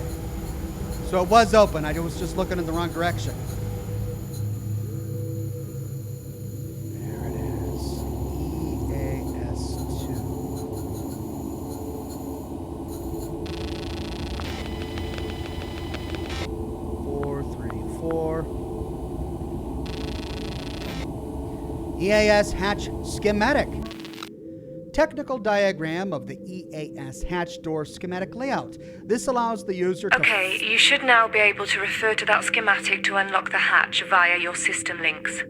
So it was open. I was just looking in the wrong direction. There it is. EAS 2. 434. EAS hatch schematic. Technical diagram of the EAS hatch door schematic layout. This allows the user to... Okay, you should now be able to refer to that schematic to unlock the hatch via your system links.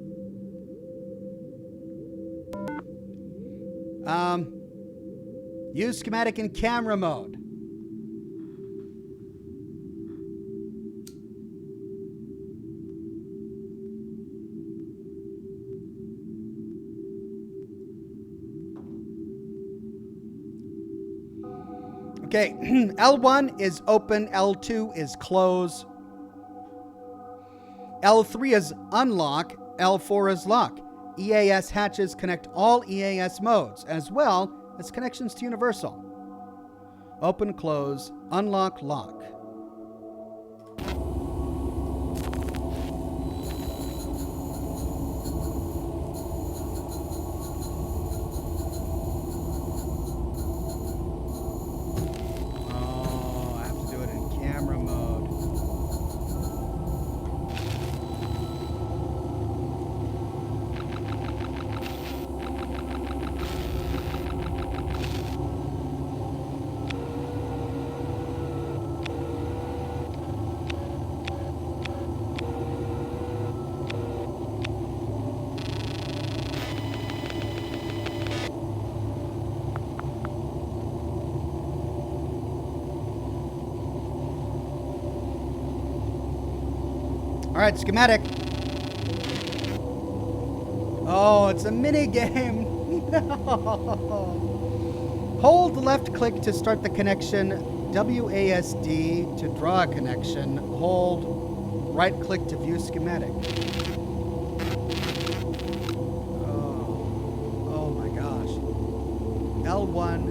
Use schematic in camera mode. Okay, L1 is open, L2 is close, L3 is unlock, L4 is lock. EAS hatches connect all EAS modes, as well as connections to Universal. Open, close, unlock, lock. All right, schematic. Oh, it's a mini game. No. Hold left click to start the connection. WASD to draw a connection. Hold right click to view schematic. Oh my gosh. L1.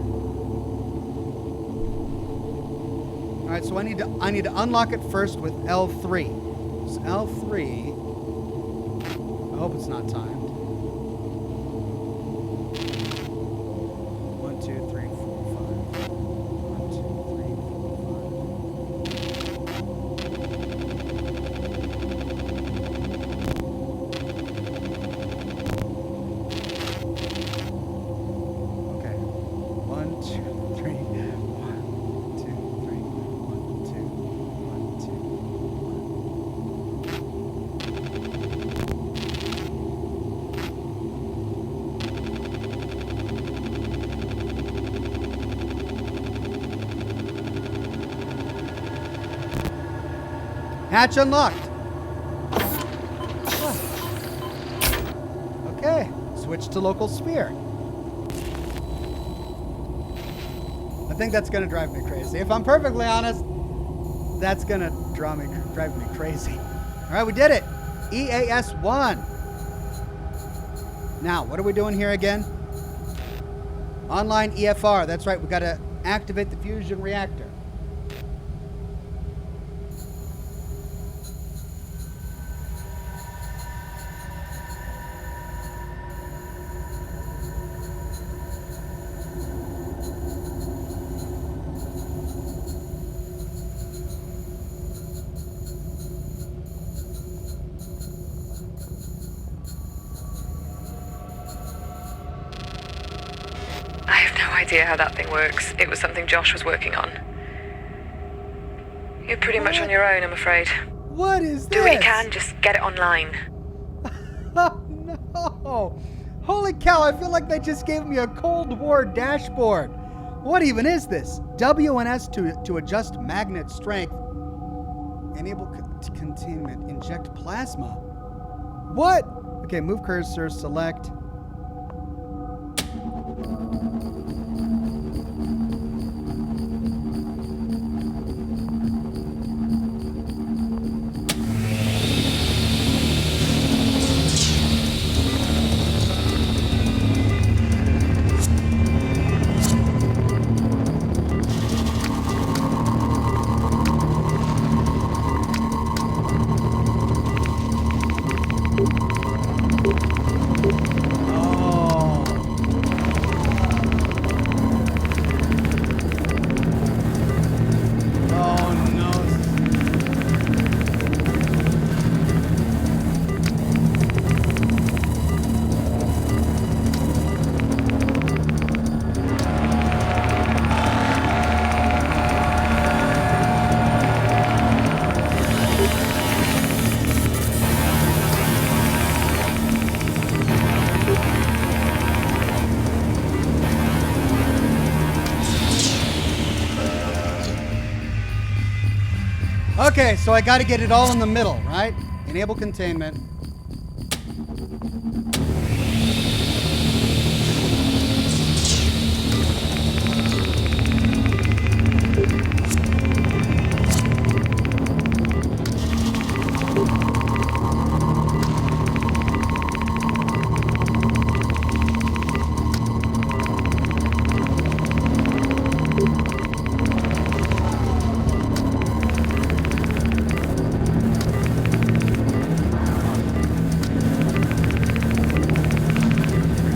All right, so I need to unlock it first with L3. So L3. I hope it's not timed. 1, 2, 3, 4, 5. 1, 2, 3, 4, 5. Okay. 1, 2, 3. 1, 2, 3. 1, 2, 1, 2. Hatch unlocked. Oh. Okay, switch to local sphere. I think that's gonna drive me crazy. If I'm perfectly honest, that's gonna drive me crazy. All right, we did it. EAS 1. Now, what are we doing here again? Online EFR. That's right, we gotta activate the fusion reactor. idea how that thing works. It was something Josh was working on. You're pretty much on your own, I'm afraid. What is this? Do what you can, just get it online. Oh, no. Holy cow, I feel like they just gave me a Cold War dashboard. What even is this? WNS to adjust magnet strength. Enable containment. Inject plasma. What? Okay, move cursor, select. Okay, so I got to get it all in the middle, right? Enable containment.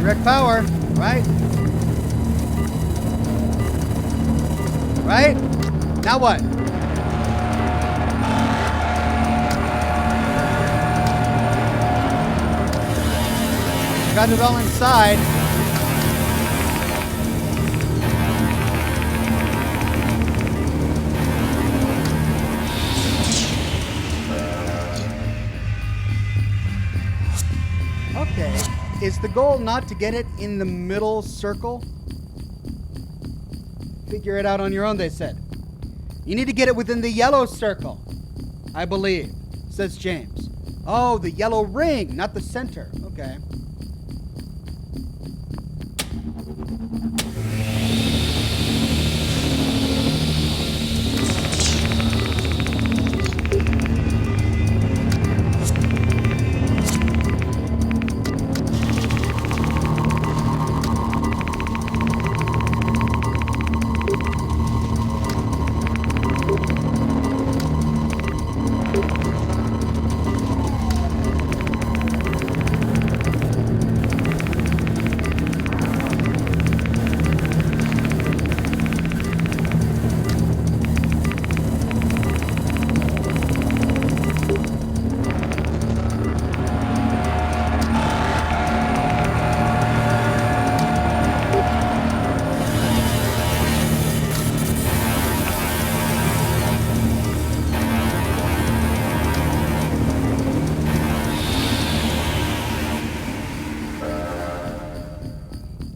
Direct power, right? Right? Now what? Got it all inside. Okay. Is the goal not to get it in the middle circle? Figure it out on your own, they said. You need to get it within the yellow circle, I believe, says James. Oh, the yellow ring, not the center. Okay.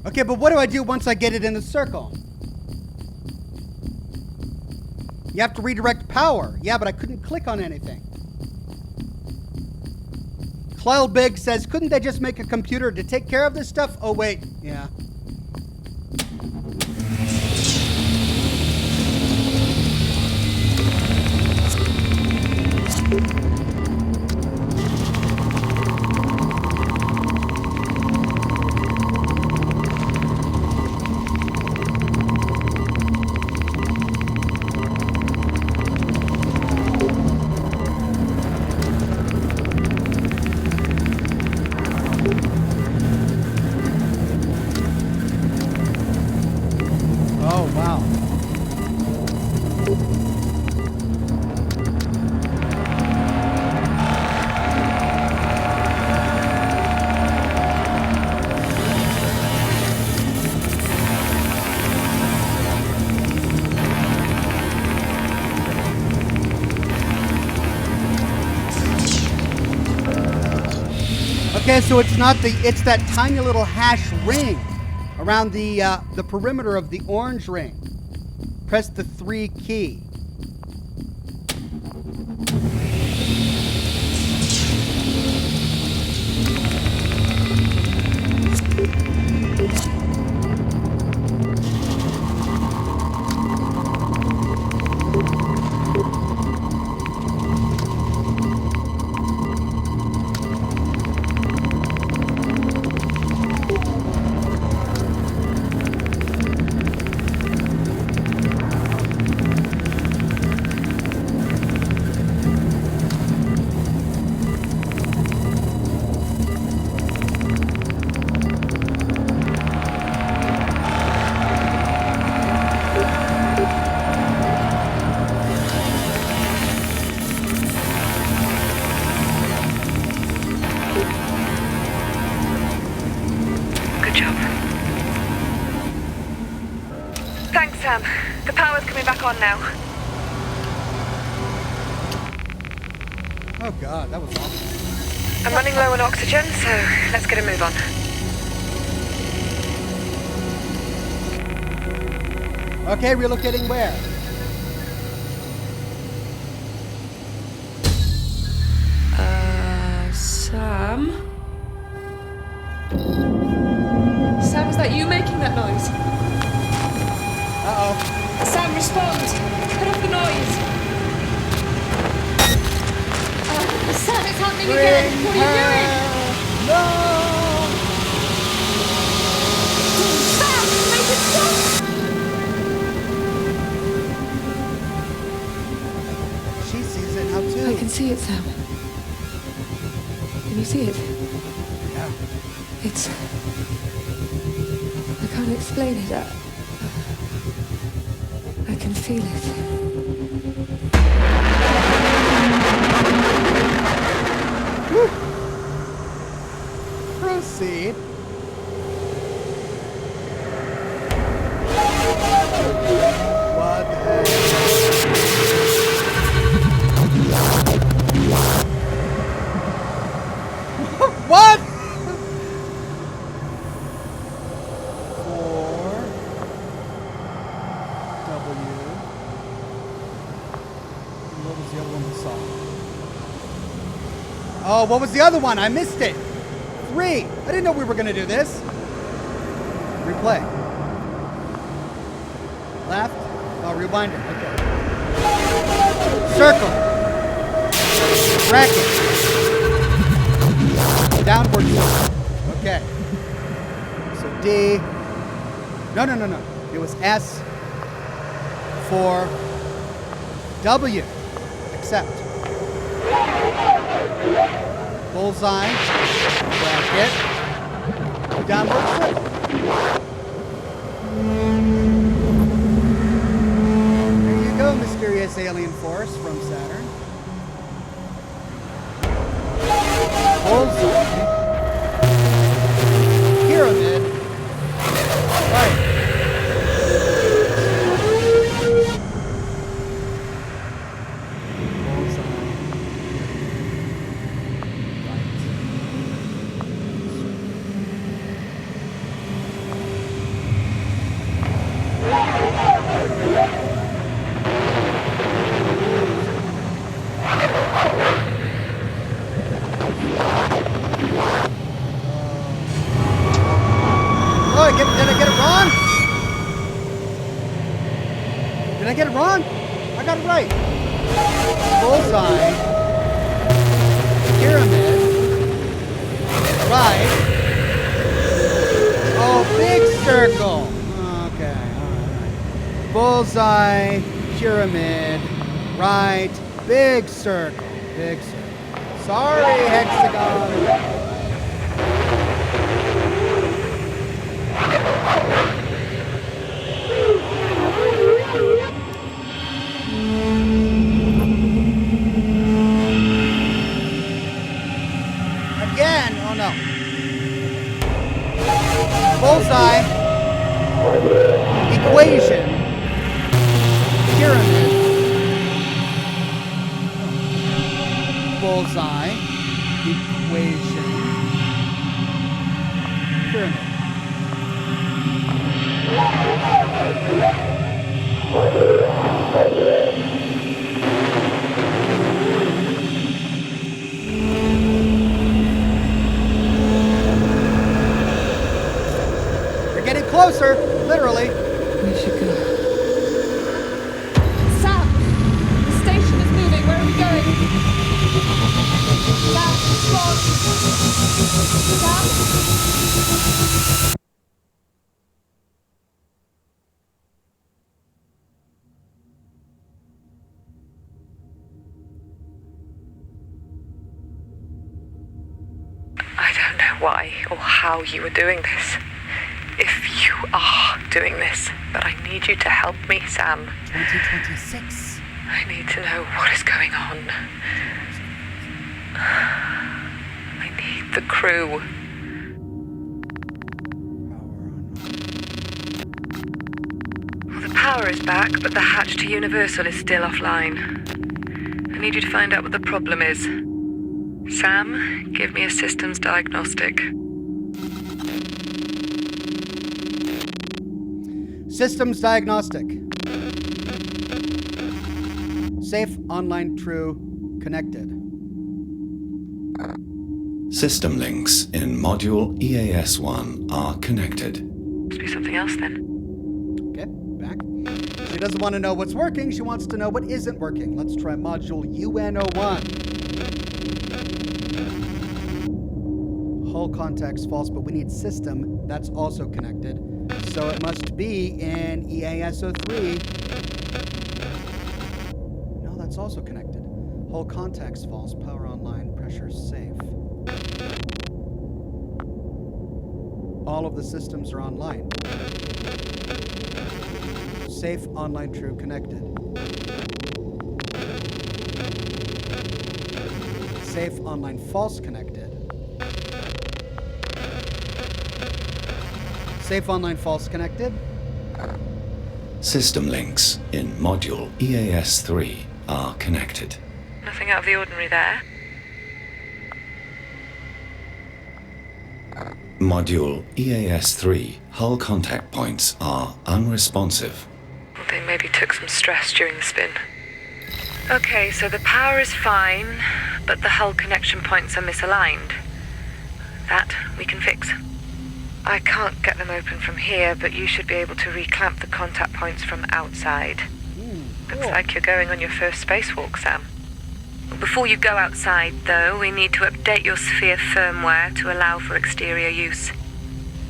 Okay, but what do I do once I get it in the circle? You have to redirect power. Yeah, but I couldn't click on anything. Cloudbig says, couldn't they just make a computer to take care of this stuff? Oh, wait. Yeah. Okay, so it's not it's that tiny little hash ring around the perimeter of the orange ring. Press the 3 key. Good job. Thanks, Sam. The power's coming back on now. Oh god, that was awful. I'm running low on oxygen, so let's get a move on. Okay, relocating where? Sam? Sam, is that you making that noise? Uh-oh. Sam, respond! Put off the noise! Sam, it's happening again! What are you doing? No! Sam, make it stop! She sees it now too. I can see it, Sam. Can you see it? Yeah. It's... I can't explain it. I can feel it. Proceed. What the heck? What? 4. W. What was the other one we saw? Oh, what was the other one? I missed it. 3. I didn't know we were going to do this. Replay. Left. Oh, rewind it. Okay. Circle. Bracket. Downward circle. Okay. So D. No. It was S. 4. W. Accept. Bullseye. Bracket. Downward circle. There you go, mysterious alien force from Saturn. Bullseye. Pyramid. Right. Did I get it wrong? Did I get it wrong? I got it right. Bullseye. Pyramid. Right. Oh, big circle. Okay, alright. Bullseye. Pyramid. Right. Big circle. Big circle. Sorry, hexagon. Again! Oh no. Bullseye. Equation. Pyramid. Bullseye. Equation. pyramid. You're getting closer, literally. We should go. Sam! The station is moving. Where are we going? Sam, Scott! Sam? I don't know why or how you are doing this. If you are doing this, but I need you to help me, Sam. 2026. I need to know what is going on. I need the crew. Well, the power is back, but the hatch to Universal is still offline. I need you to find out what the problem is. Sam, give me a systems diagnostic. Systems diagnostic. Safe, online, true, connected. System links in Module EAS-1 are connected. Must be something else then. Okay, back. She doesn't want to know what's working, she wants to know what isn't working. Let's try module UN01. Hull contact's false, but we need system. That's also connected. So it must be in EAS-03. No, that's also connected. Hull contact's false, power online, pressure safe. All of the systems are online. Safe, online, true, connected. Safe, online, false, connected. Safe, online, false, connected. System links in Module EAS-3 are connected. Nothing out of the ordinary there. Module EAS-3 hull contact points are unresponsive. Well, they maybe took some stress during the spin. Okay, so the power is fine, but the hull connection points are misaligned. That we can fix. I can't get them open from here, but you should be able to reclamp the contact points from outside. Looks like you're going on your first spacewalk, Sam. Before you go outside, though, we need to update your sphere firmware to allow for exterior use.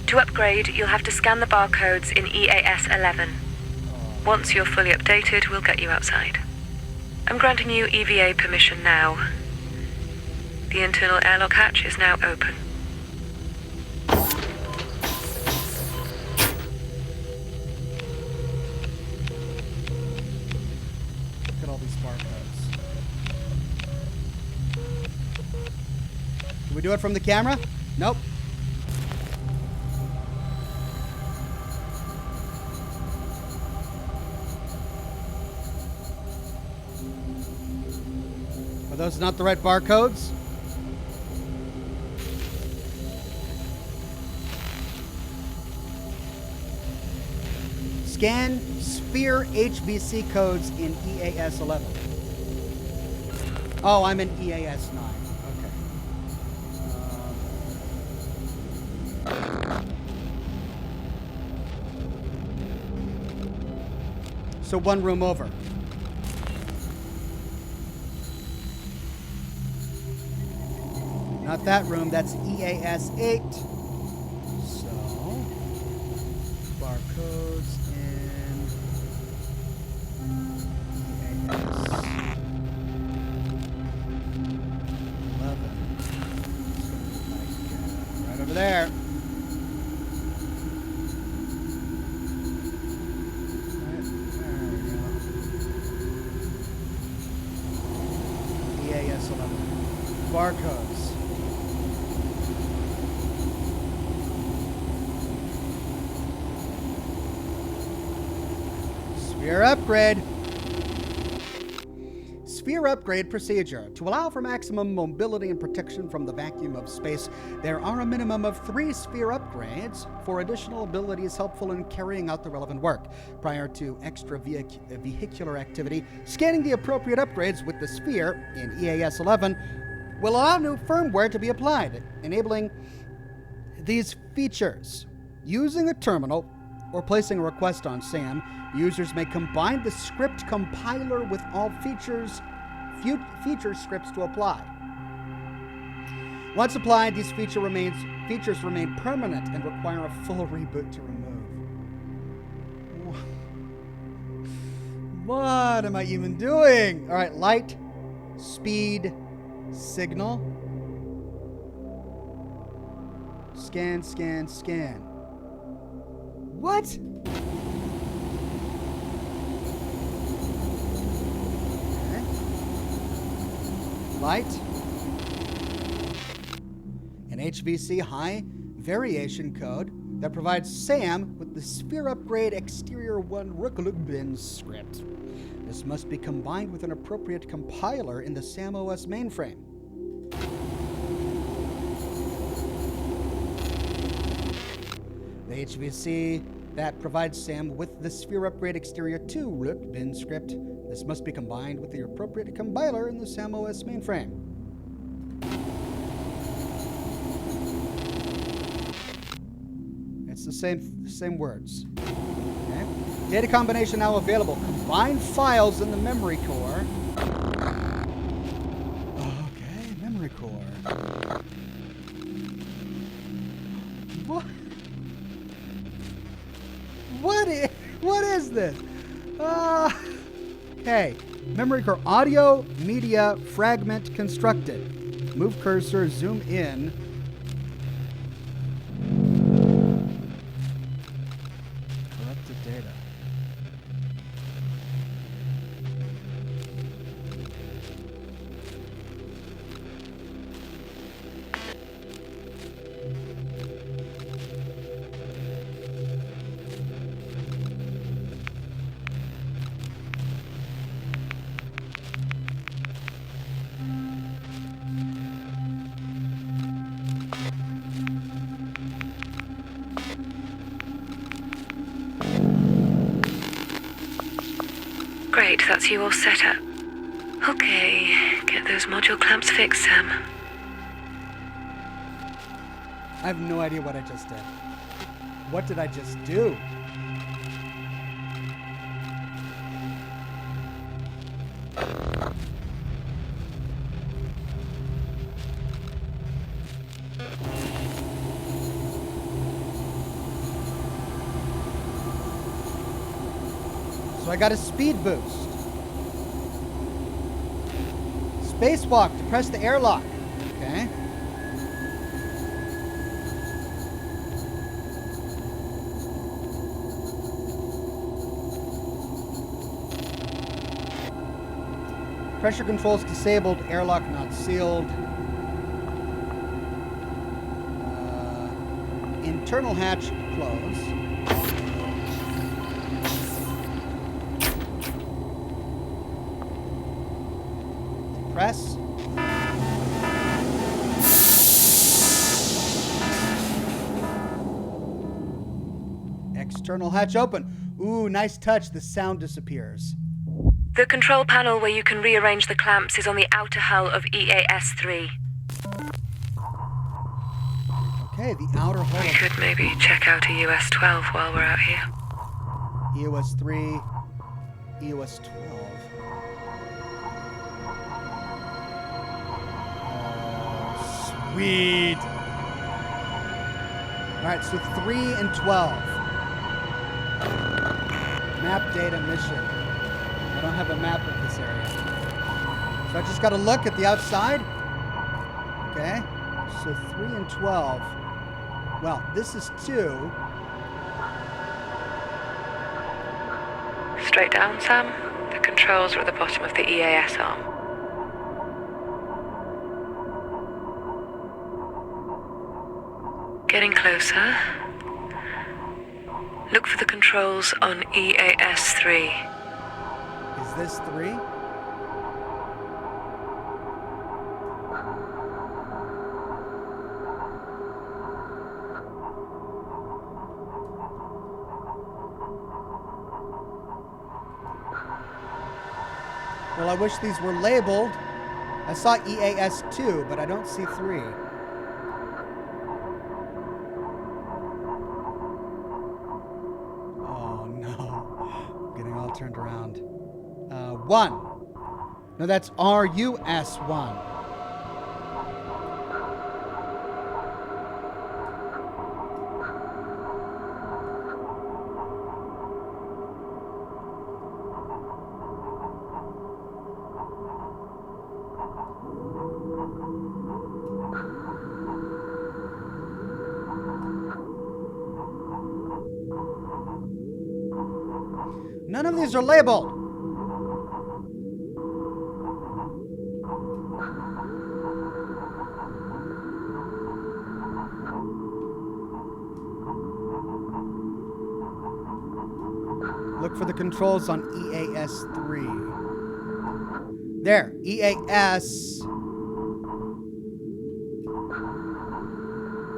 To upgrade, you'll have to scan the barcodes in EAS-11. Once you're fully updated, we'll get you outside. I'm granting you EVA permission now. The internal airlock hatch is now open. Look at all these barcodes. Can we do it from the camera? Nope. Are those not the right barcodes? Scan sphere HBC codes in EAS-11. Oh, I'm in EAS-9. Okay. So one room over. Not that room, that's EAS-8. So, barcodes in EAS-11. Right over there. Right, there we go. EAS-11. Barcodes. Sphere upgrade. Sphere upgrade procedure. To allow for maximum mobility and protection from the vacuum of space, there are a minimum of 3 sphere upgrades for additional abilities helpful in carrying out the relevant work. Prior to extra vehicular activity, scanning the appropriate upgrades with the sphere in EAS 11 will allow new firmware to be applied, enabling these features. Using a terminal or placing a request on SAM, users may combine the script compiler with all feature scripts to apply. Once applied, these features remain permanent and require a full reboot to remove. What am I even doing? All right, light, speed, signal. Scan, scan, scan. What? Okay. Light. An HVC high variation code that provides SAM with the Sphere Upgrade Exterior 1 Rookaluk script. This must be combined with an appropriate compiler in the SAM OS mainframe. The HVC that provides SAM with the Sphere Upgrade Exterior 2 root bin script. This must be combined with the appropriate compiler in the SAM OS mainframe. It's the same words. Okay. Data combination now available. Combine files in the memory core. Okay, memory core. What? What is this? Okay. Memory core audio, media, fragment constructed. Move cursor, zoom in. Corrupted data. Great, that's you all set up. Okay, get those module clamps fixed, Sam. I have no idea what I just did. What did I just do? So I got a speed boost. Spacewalk to press the airlock. Okay. Pressure controls disabled, airlock not sealed. Internal hatch closed. Press. External hatch open. Ooh, nice touch. The sound disappears. The control panel where you can rearrange the clamps is on the outer hull of EAS-3. Okay, the outer hull. We could maybe check out EOS-12 while we're out here. EOS-3, EOS-12. Sweet. Alright, so 3 and 12. Map data mission. I don't have a map of this area. So I just got to look at the outside. Okay. So 3 and 12. Well, this is 2. Straight down, Sam. The controls are at the bottom of the EAS arm. Getting closer. Look for the controls on EAS-3. Is this 3? Well, I wish these were labeled. I saw EAS2, but I don't see 3. Oh, no. Getting all turned around. 1. No, that's RUS1. None of these are labeled. Look for the controls on EAS3. There, EAS.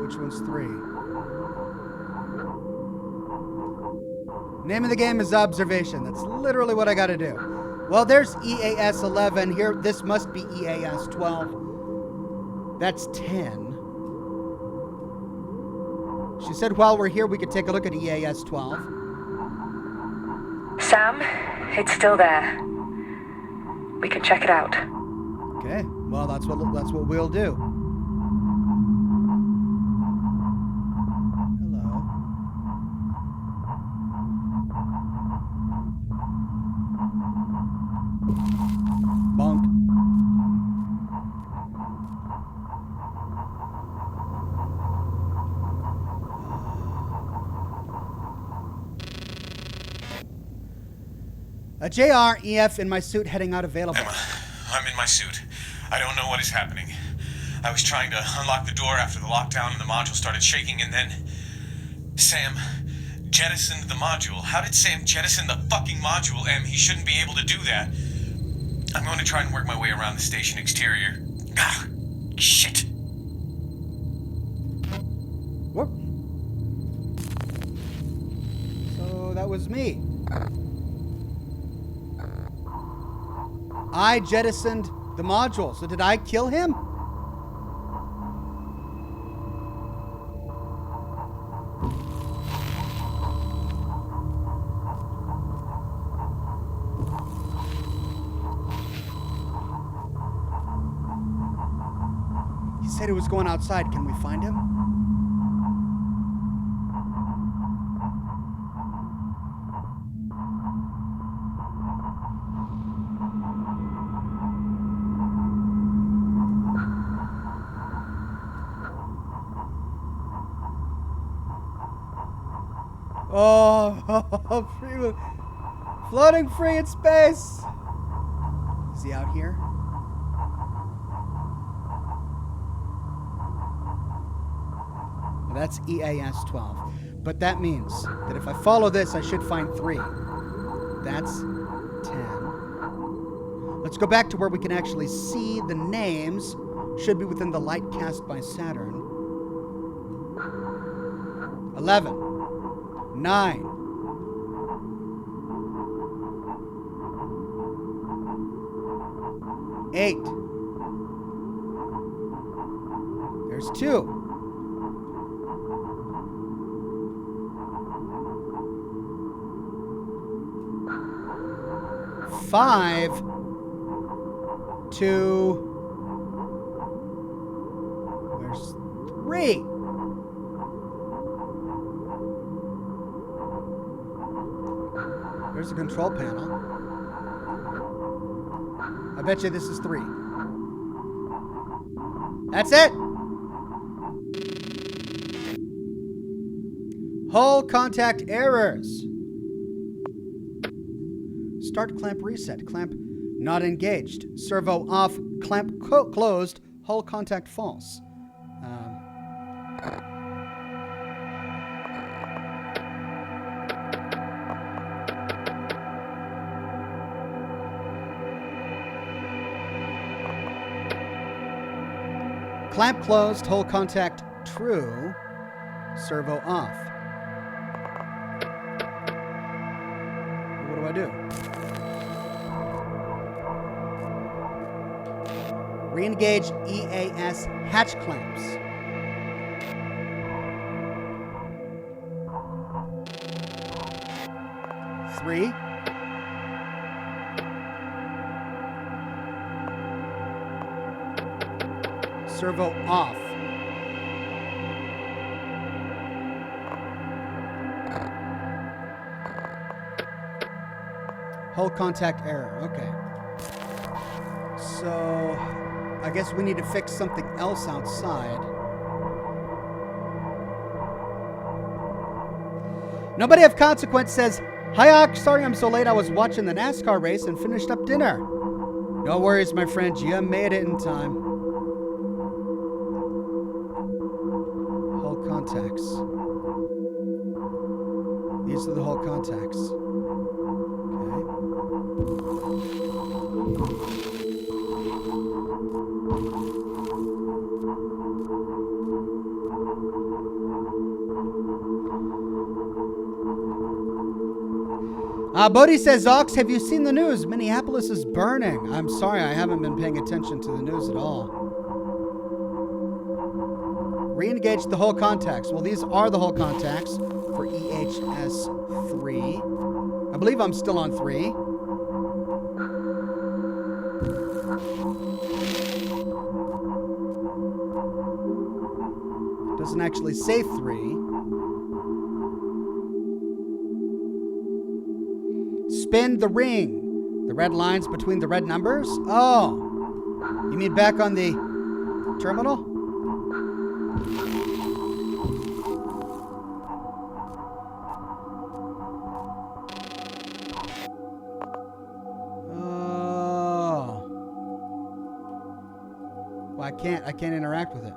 Which one's 3? Name of the game is observation. That's literally what I gotta do. Well, there's EAS 11 here. This must be EAS 12. That's 10. She said while we're here, we could take a look at EAS 12. Sam, it's still there. We can check it out. Okay. Well, that's what we'll do. Hello. Bonk. A JREF in my suit heading out available. Emma, I'm in my suit. I don't know what is happening. I was trying to unlock the door after the lockdown and the module started shaking, and then Sam jettisoned the module. How did Sam jettison the fucking module, Em? He shouldn't be able to do that. I'm going to try and work my way around the station exterior. Ah, shit. Whoop. So that was me. I jettisoned the module. So did I kill him? He said he was going outside. Can we find him? Oh, free, floating free in space. Is he out here? Well, that's EAS 12. But that means that if I follow this, I should find 3. That's 10. Let's go back to where we can actually see the names. Should be within the light cast by Saturn. 11. 9. 8. There's 2. 5. 2. Where's 3? There's the control panel. I bet you this is 3. That's it! Hull contact errors. Start clamp reset. Clamp not engaged. Servo off. Clamp closed. Hull contact false. Clamp closed, hull contact true, servo off. What do I do? Re-engage EAS hatch clamps. Three. Servo off. Hull contact error. Okay. So, I guess we need to fix something else outside. Nobody of consequence says, "Hi, Ox. Sorry I'm so late. I was watching the NASCAR race and finished up dinner." No worries, my friend. You made it in time. Hull contacts. These are the hull contacts. Bodhi says, Ox, have you seen the news? Minneapolis is burning. I'm sorry, I haven't been paying attention to the news at all. Re-engage the hull contacts. Well, these are the hull contacts for EHS 3. I believe I'm still on 3. Doesn't actually say 3. Spin the ring. The red lines between the red numbers? Oh. You mean back on the terminal? Oh. Well, I can't interact with it.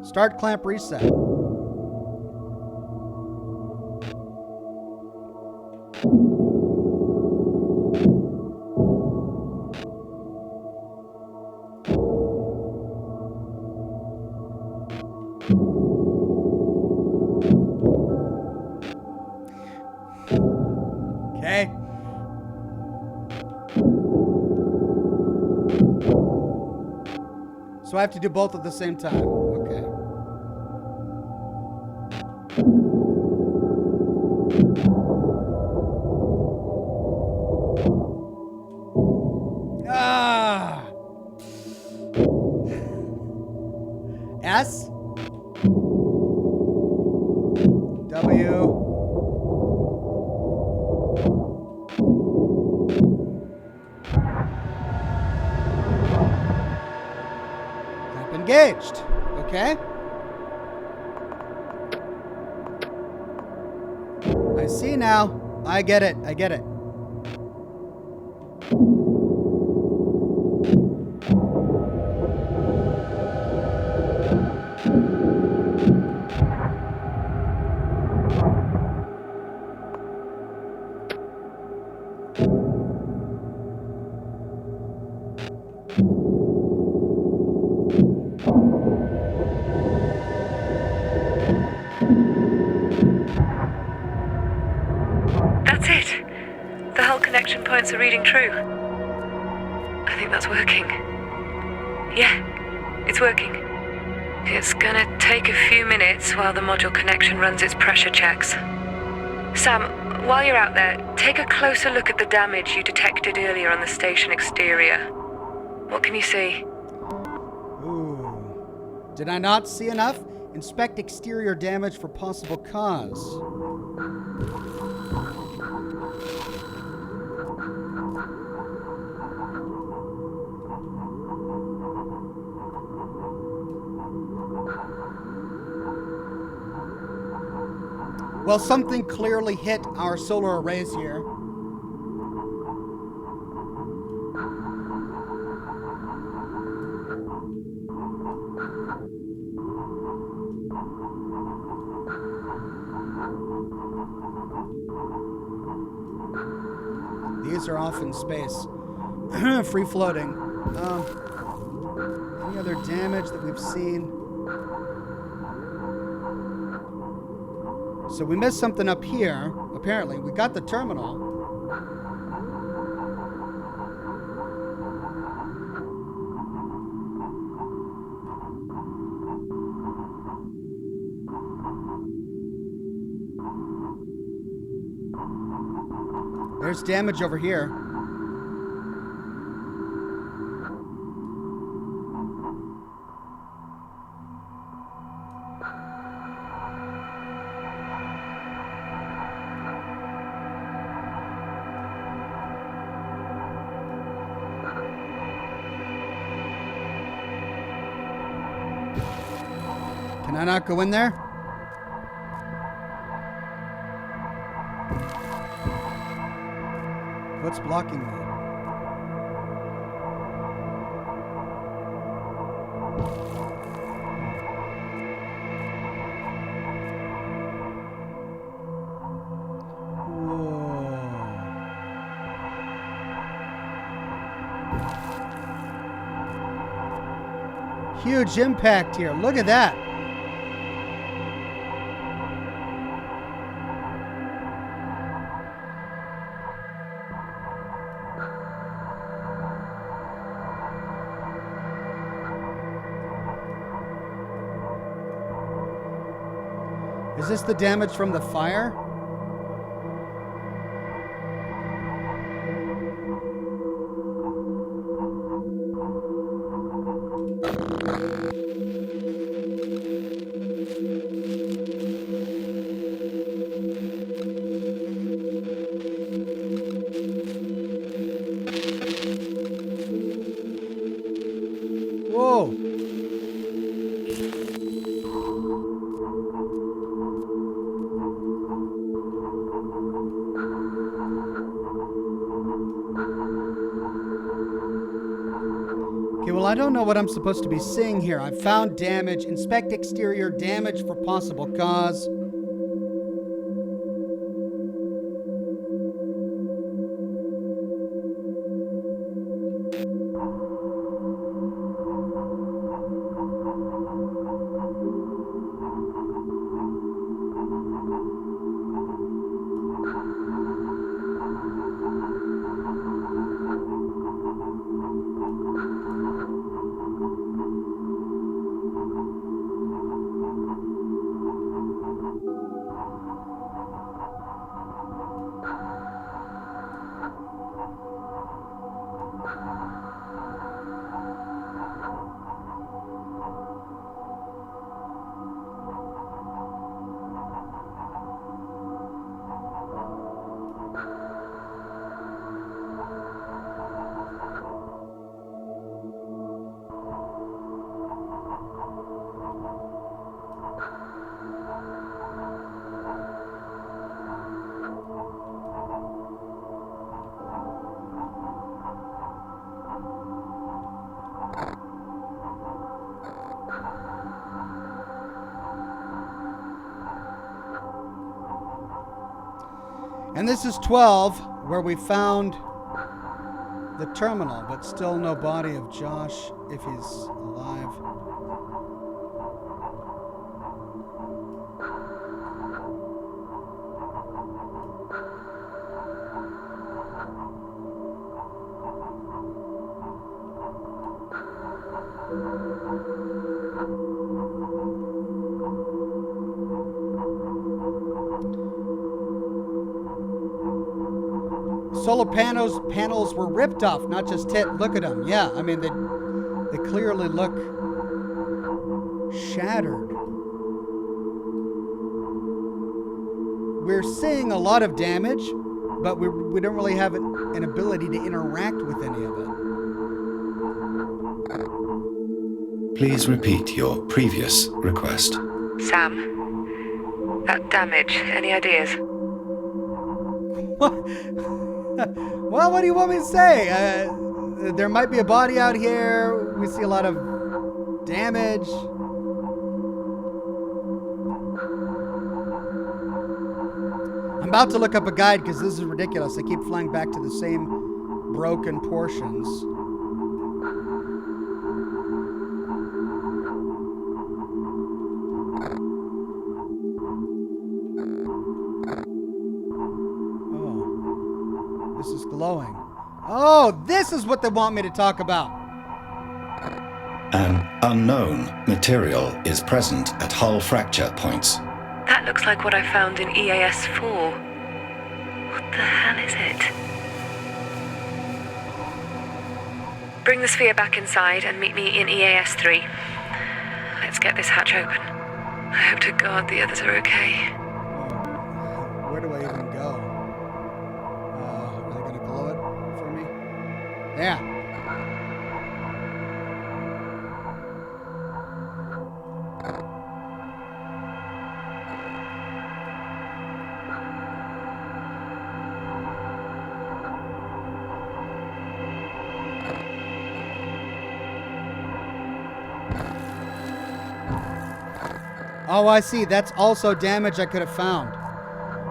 Start clamp reset. Okay. So I have to do both at the same time. Okay. Ah. S. W. Engaged. Okay. I see now. I get it. I get it. That's it. The hull connection points are reading true. I think that's working. Yeah, it's working. It's gonna take a few minutes while the module connection runs its pressure checks. Sam, while you're out there, take a closer look at the damage you detected earlier on the station exterior. What can you see? Ooh. Did I not see enough? Inspect exterior damage for possible cause. Well, something clearly hit our solar arrays here. These are off in space. Free floating. Any other damage that we've seen? So we missed something up here. Apparently, we got the terminal. There's damage over here. Can I not go in there? What's blocking me? Whoa. Huge impact here. Look at that. Is this the damage from the fire? Whoa. Okay, well, I don't know what I'm supposed to be seeing here. I've found damage. Inspect exterior damage for possible cause. And this is 12, where we found the terminal, but still no body of Josh, if he's alive. Solar panels were ripped off, not just hit. Look at them. Yeah, I mean, they clearly look shattered. We're seeing a lot of damage, but we don't really have an ability to interact with any of it. Please repeat your previous request. Sam, that damage, any ideas? Well, what do you want me to say? There might be a body out here. We see a lot of damage. I'm about to look up a guide because this is ridiculous. I keep flying back to the same broken portions. This is glowing. Oh, this is what they want me to talk about. An unknown material is present at hull fracture points. That looks like what I found in EAS 4. What the hell is it? Bring the sphere back inside and meet me in EAS 3. Let's get this hatch open. I hope to God the others are okay. Where do I even go? Are they going to blow it for me? Yeah. Oh, I see. That's also damage I could have found.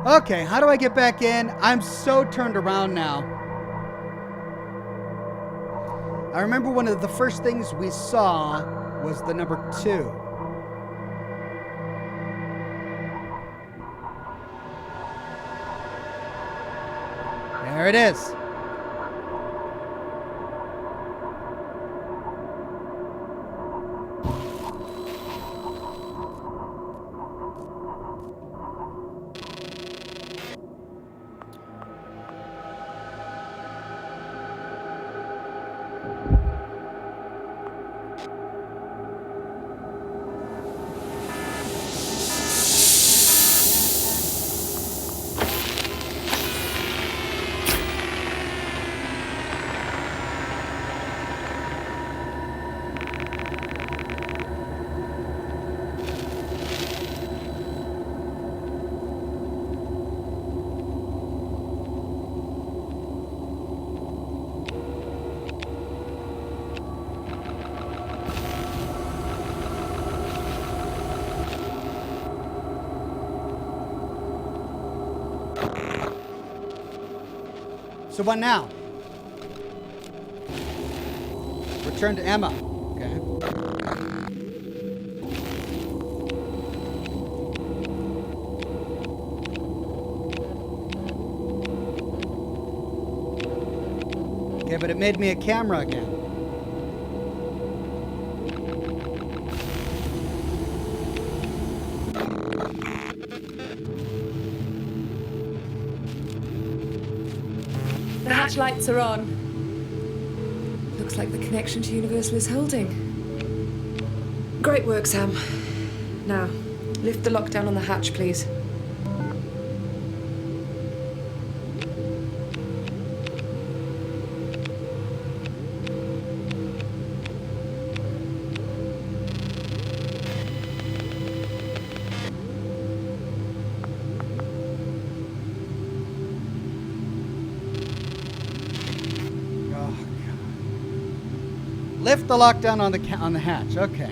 Okay, how do I get back in? I'm so turned around now. I remember one of the first things we saw was the number 2. There it is. So what now? Return to Emma. Okay. Okay, but it made me a camera again. The hatch lights are on. Looks like the connection to Universal is holding. Great work, Sam. Now, lift the lockdown on the hatch, please. Lift the lockdown on the hatch. Okay.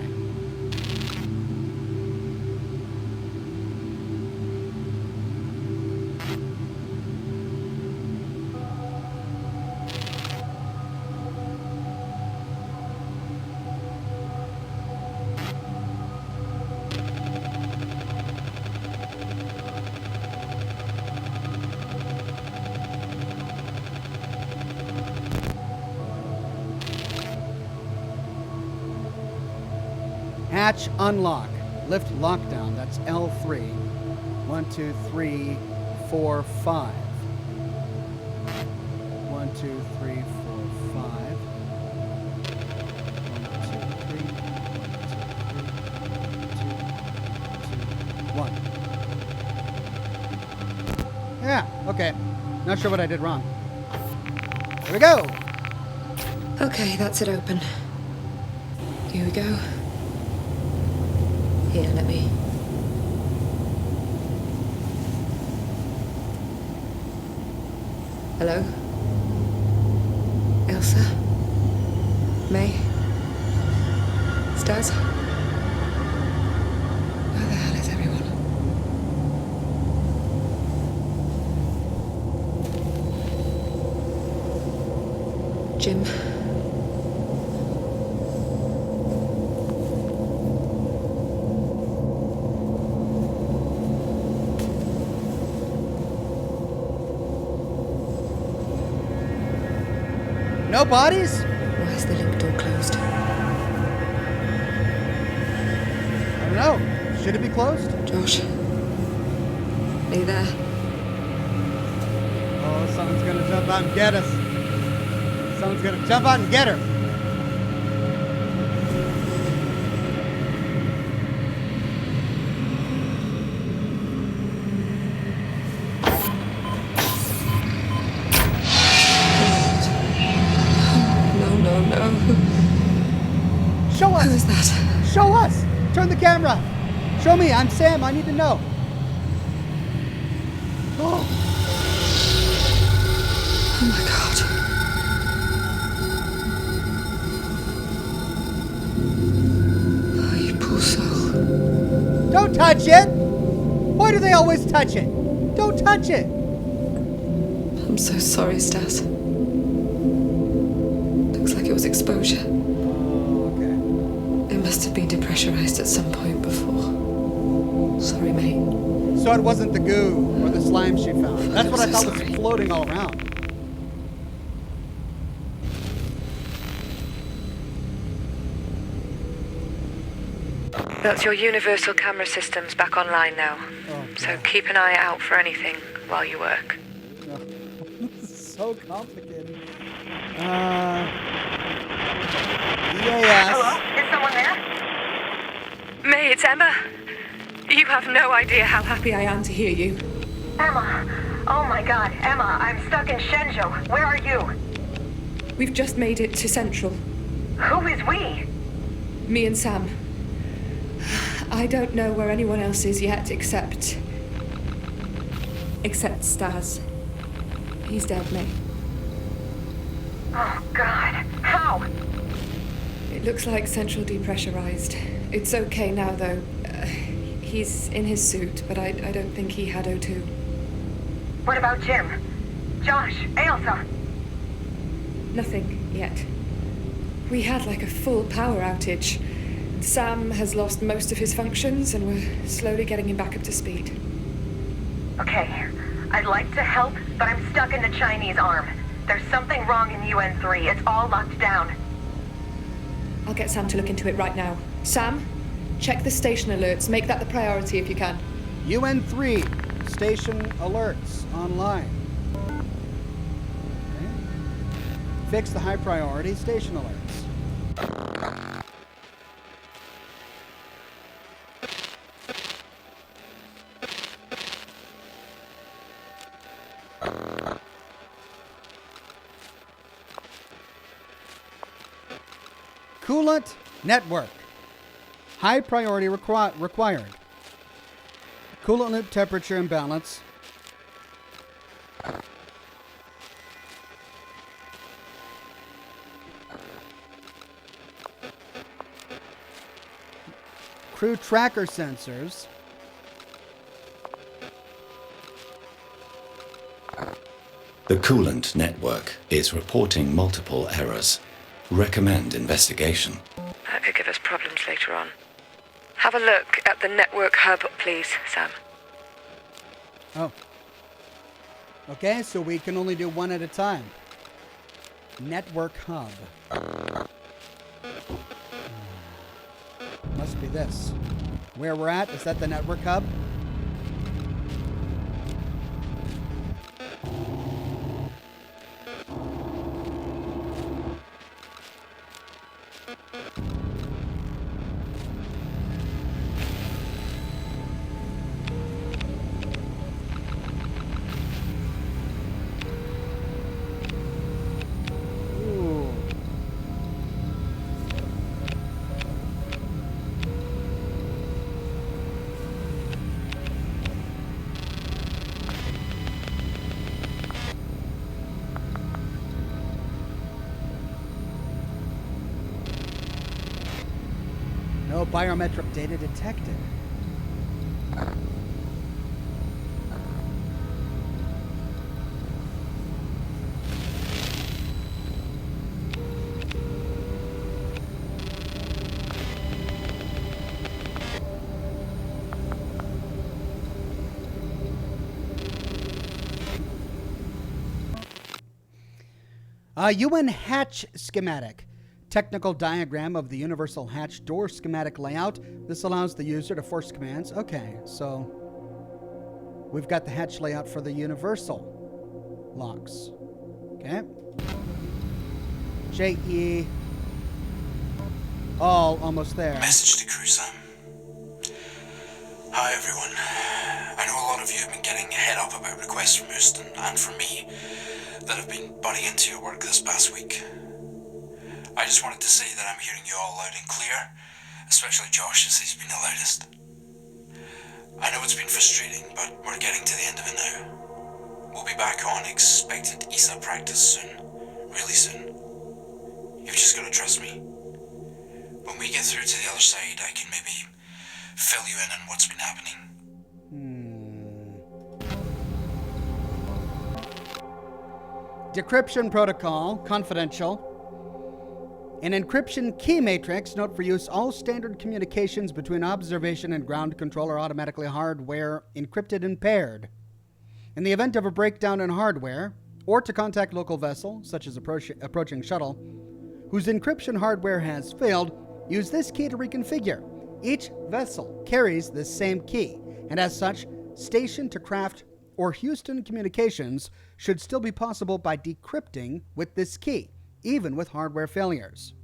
Hatch unlock. Lift lockdown. That's L3. 1, 2, 3, 4, 5. 1, 2, 3, 4, 5. 1, 2, 3, 1. Yeah, okay. Not sure what I did wrong. Here we go. Okay, that's it open. Here we go. Here, let me. Hello? Elsa? May? Stars? Where the hell is everyone? Jim? No bodies? Why is the link door closed? I don't know. Should it be closed? Josh? Are you there? Oh, someone's gonna jump out and get us. Someone's gonna jump out and get her. No. Show us. Who is that? Show us. Turn the camera. Show me. I'm Sam. I need to know. Oh. Oh my god. Oh, you poor soul. Don't touch it. Why do they always touch it? Don't touch it. I'm so sorry, Stas. Looks like it was exposure. Oh, okay. It must have been depressurized at some point before. Sorry, mate. So it wasn't the goo or the slime she found. That's what I thought was Sorry. floating all around. That's your universal camera systems back online now. Oh, So keep an eye out for anything while you work. This is so complicated. Yes. Hello? Is someone there? May, it's Emma. You have no idea how Happy I am to hear you. Emma. Oh my god, Emma, I'm stuck in Shenzhou. Where are you? We've just made it to Central. Who is we? Me and Sam. I don't know where anyone else is yet except Stas. He's dead, May. Oh god, how? It looks like Central depressurized. It's okay now, though. He's in his suit, but I don't think he had O2. What about Jim? Josh? Ailsa? Nothing yet. We had like a full power outage. Sam has lost most of his functions, and we're slowly getting him back up to speed. Okay, I'd like to help, but I'm stuck in the Chinese arm. There's something wrong in UN-3. It's all locked down. I'll get Sam to look into it right now. Sam, check the station alerts. Make that the priority if you can. UN3 station alerts online. Okay. Fix the high priority station alerts. Coolant network. High priority required. Coolant loop temperature imbalance. Crew tracker sensors. The coolant network is reporting multiple errors. Recommend investigation. That could give us problems later on. Have a look at the network hub, please, Sam. Oh. Okay, so we can only do one at a time. Network hub. Must be this. Where we're at, is that the network hub? No biometric data detected. UN hatch schematic. Technical diagram of the universal hatch door schematic layout. This allows the user to force commands. Okay, so we've got the hatch layout for the universal. locks. Okay. JE. All almost there. Message to crew, Sam. Hi, everyone. I know a lot of you have been getting head up about requests from Houston and from me that have been butting into your work this past week. I just wanted to say that I'm hearing you all loud and clear, especially Josh, as he's been the loudest. I know it's been frustrating, but we're getting to the end of it now. We'll be back on expectant ESA practice soon. Really soon. You've just got to trust me. When we get through to the other side, I can maybe fill you in on what's been happening. Decryption protocol, confidential. An encryption key matrix, note for use, all standard communications between observation and ground control are automatically hardware encrypted and paired. In the event of a breakdown in hardware, or to contact local vessel, such as approaching shuttle, whose encryption hardware has failed, use this key to reconfigure. Each vessel carries this same key, and as such, station to craft or Houston communications should still be possible by decrypting with this key, even with hardware failures.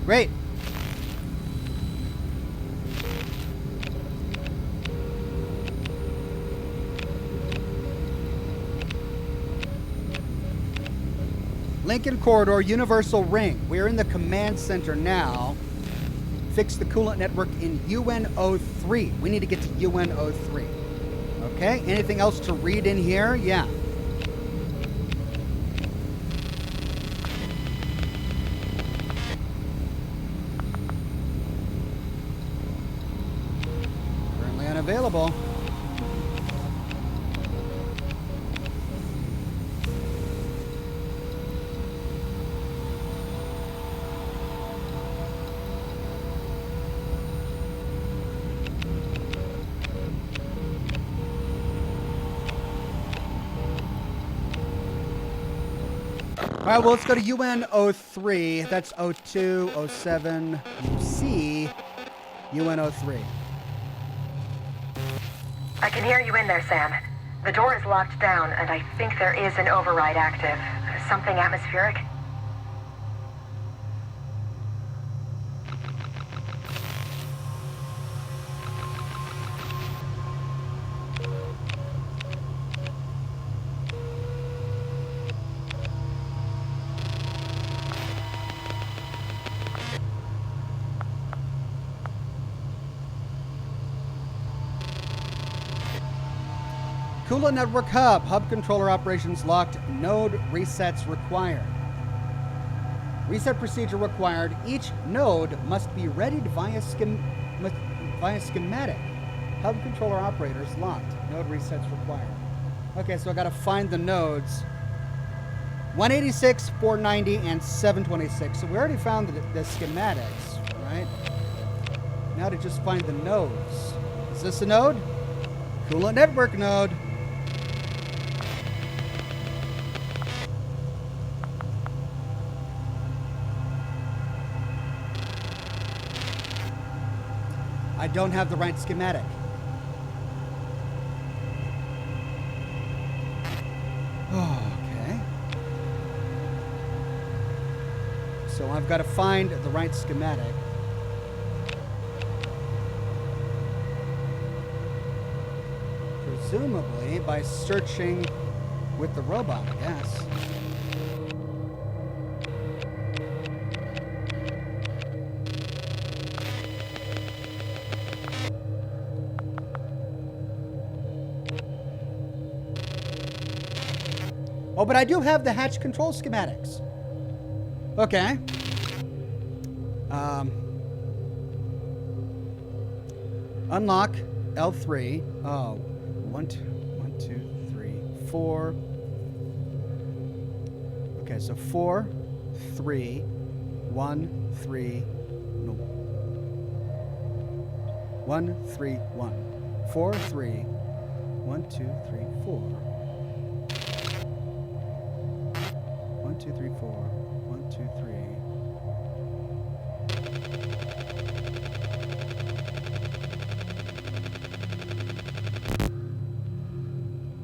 Great. Lincoln Corridor, Universal Ring. We're in the command center now. Fix the coolant network in UN03. We need to get to UN03. Okay, anything else to read in here? Yeah. Currently unavailable. All right, well, let's go to UN03. That's 02, 07, UC, UN03. I can hear you in there, Sam. The door is locked down, and I think there is an override active. Something atmospheric? Kula Network Hub. Hub controller operations locked. Node resets required. Reset procedure required. Each node must be readied via schematic. Hub controller operators locked. Node resets required. Okay, so I got to find the nodes. 186, 490, and 726. So we already found the schematics, right? Now to just find the nodes. Is this a node? Kula Network node. I don't have the right schematic. Okay. So I've got to find the right schematic. Presumably by searching with the robot, I guess. Oh, but I do have the hatch control schematics. Okay. Unlock L3. Oh, 1, 2, 3, 4. Okay, so 4, 3, 1, 3. No. 1, 3, 1. 4, 3. 1, 2, 3, 4. 1, 2, 3, 4. 1, 2, 3.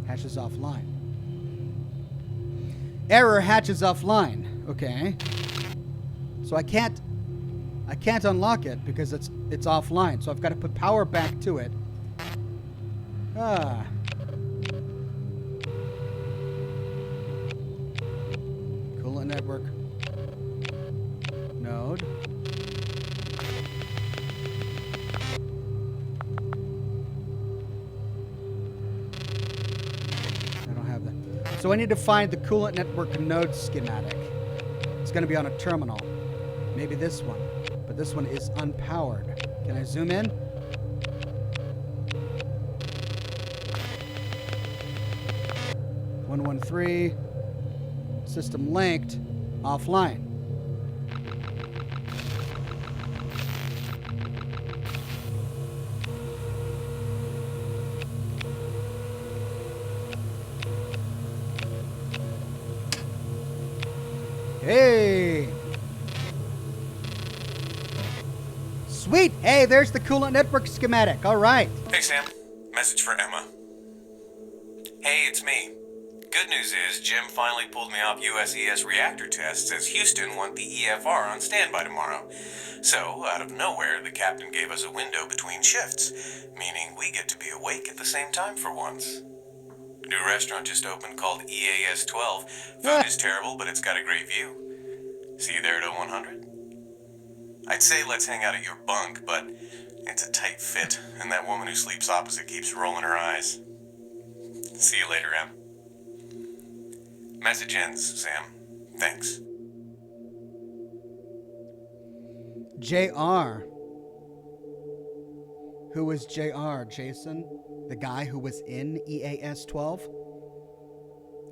Hatch hatches offline. Error hatches offline. Okay. So I can't unlock it because it's offline. So I've got to put power back to it. Ah. Coolant network node. I don't have that. So I need to find the coolant network node schematic. It's going to be on a terminal. Maybe this one. But this one is unpowered. Can I zoom in? (113) system linked, offline. Hey! Sweet! Hey, there's the coolant network schematic. All right. Hey, Sam. Message for Emma. Hey, it's me. Good news is Jim finally pulled me off USES reactor tests as Houston want the EFR on standby tomorrow. So, out of nowhere, the captain gave us a window between shifts, meaning we get to be awake at the same time for once. New restaurant just opened called EAS 12. Food is terrible, but it's got a great view. See you there at 0100? I'd say let's hang out at your bunk, but it's a tight fit, and that woman who sleeps opposite keeps rolling her eyes. See you later, Em. Message ends, Sam. Thanks. JR. Who was JR? Jason? The guy who was in EAS 12?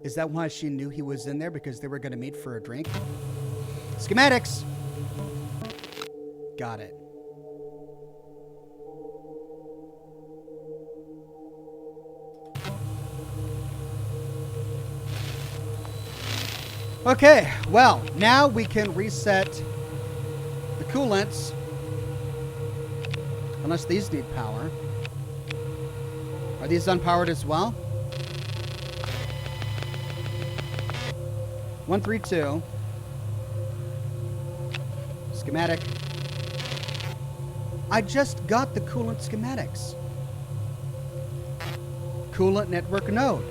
Is that why she knew he was in there? Because they were going to meet for a drink? Schematics! Got it. Okay, well, now we can reset the coolants. Unless these need power. Are these unpowered as well? 132. Schematic. I just got the coolant schematics. Coolant network node.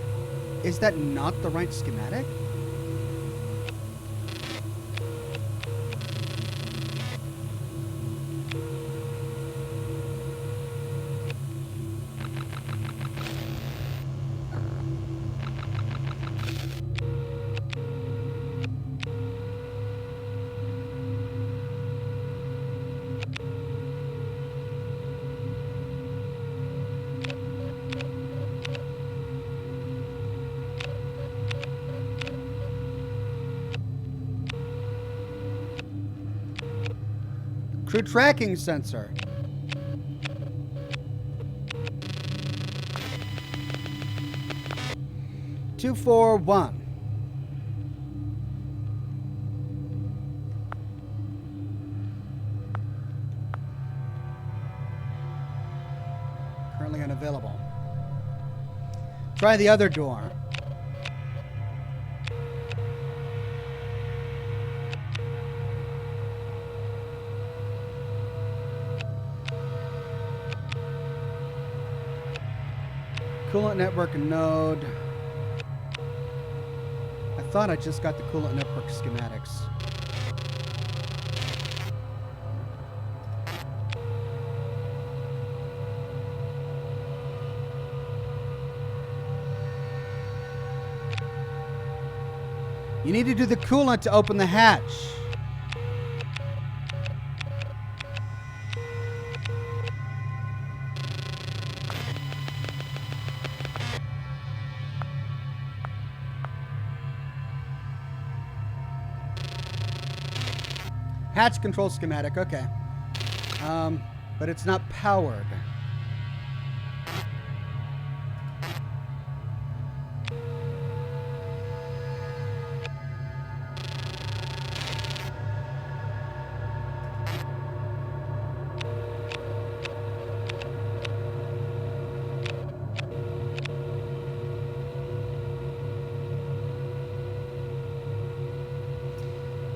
Is that not the right schematic? Crew tracking sensor. Two, 4, 1. Currently unavailable. Try the other door. Coolant network node. I thought I just got the coolant network schematics. You need to do the coolant to open the hatch. Hatch control schematic, okay. But it's not powered.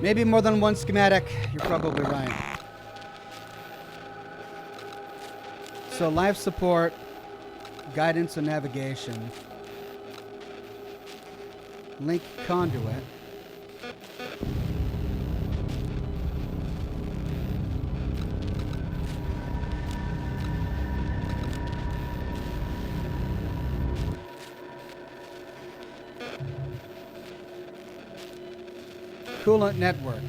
Maybe more than one schematic. You're probably right. So life support, guidance and navigation, link conduit. Coolant network.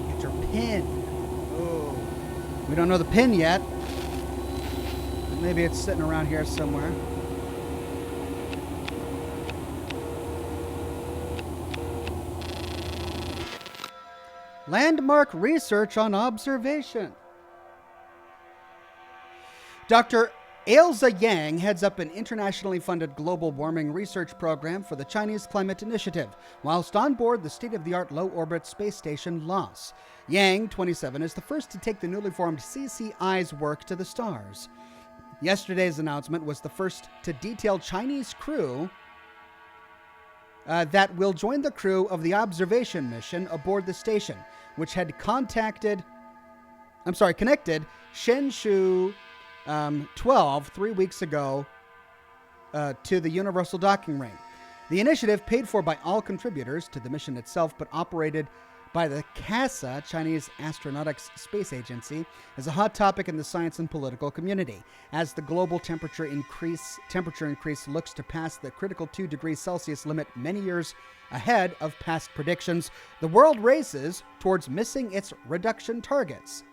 Get your pin. Oh, we don't know the pin yet. Maybe it's sitting around here somewhere. Landmark research on observation. Dr. Ailsa Yang heads up an internationally funded global warming research program for the Chinese Climate Initiative, whilst on board the state-of-the-art low-orbit space station Laos. Yang, 27, is the first to take the newly formed CCI's work to the stars. Yesterday's announcement was the first to detail Chinese crew that will join the crew of the observation mission aboard the station, which had connected Shenzhou 12 3 weeks ago to the Universal Docking Ring. The initiative, paid for by all contributors to the mission itself, but operated by the CASA, Chinese Astronautics Space Agency, is a hot topic in the science and political community. As the global temperature increase looks to pass the critical 2 degrees Celsius limit many years ahead of past predictions, the world races towards missing its reduction targets.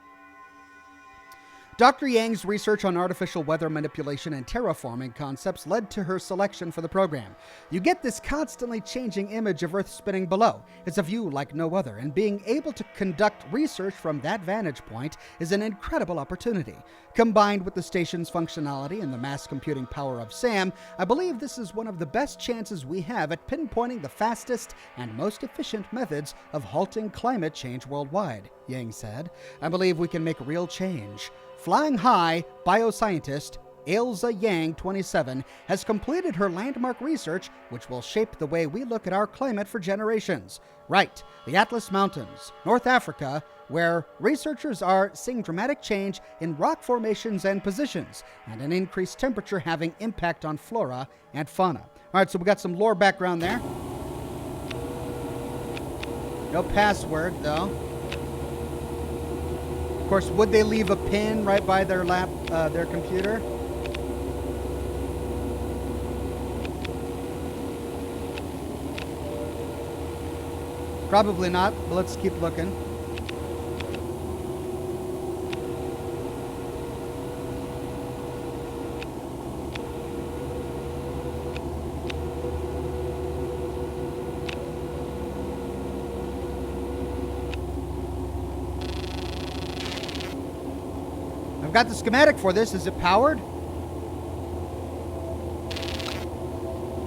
Dr. Yang's research on artificial weather manipulation and terraforming concepts led to her selection for the program. You get this constantly changing image of Earth spinning below. It's a view like no other, and being able to conduct research from that vantage point is an incredible opportunity. Combined with the station's functionality and the mass computing power of SAM, I believe this is one of the best chances we have at pinpointing the fastest and most efficient methods of halting climate change worldwide, Yang said. I believe we can make real change. Flying high bioscientist Ailsa Yang, 27, has completed her landmark research, which will shape the way we look at our climate for generations. Right, the Atlas Mountains, North Africa, where researchers are seeing dramatic change in rock formations and positions, and an increased temperature having impact on flora and fauna. All right, so we got some lore background there. No password, though. Of course, would they leave a pin right by their their computer? Probably not, but let's keep looking. I've got the schematic for this. Is it powered?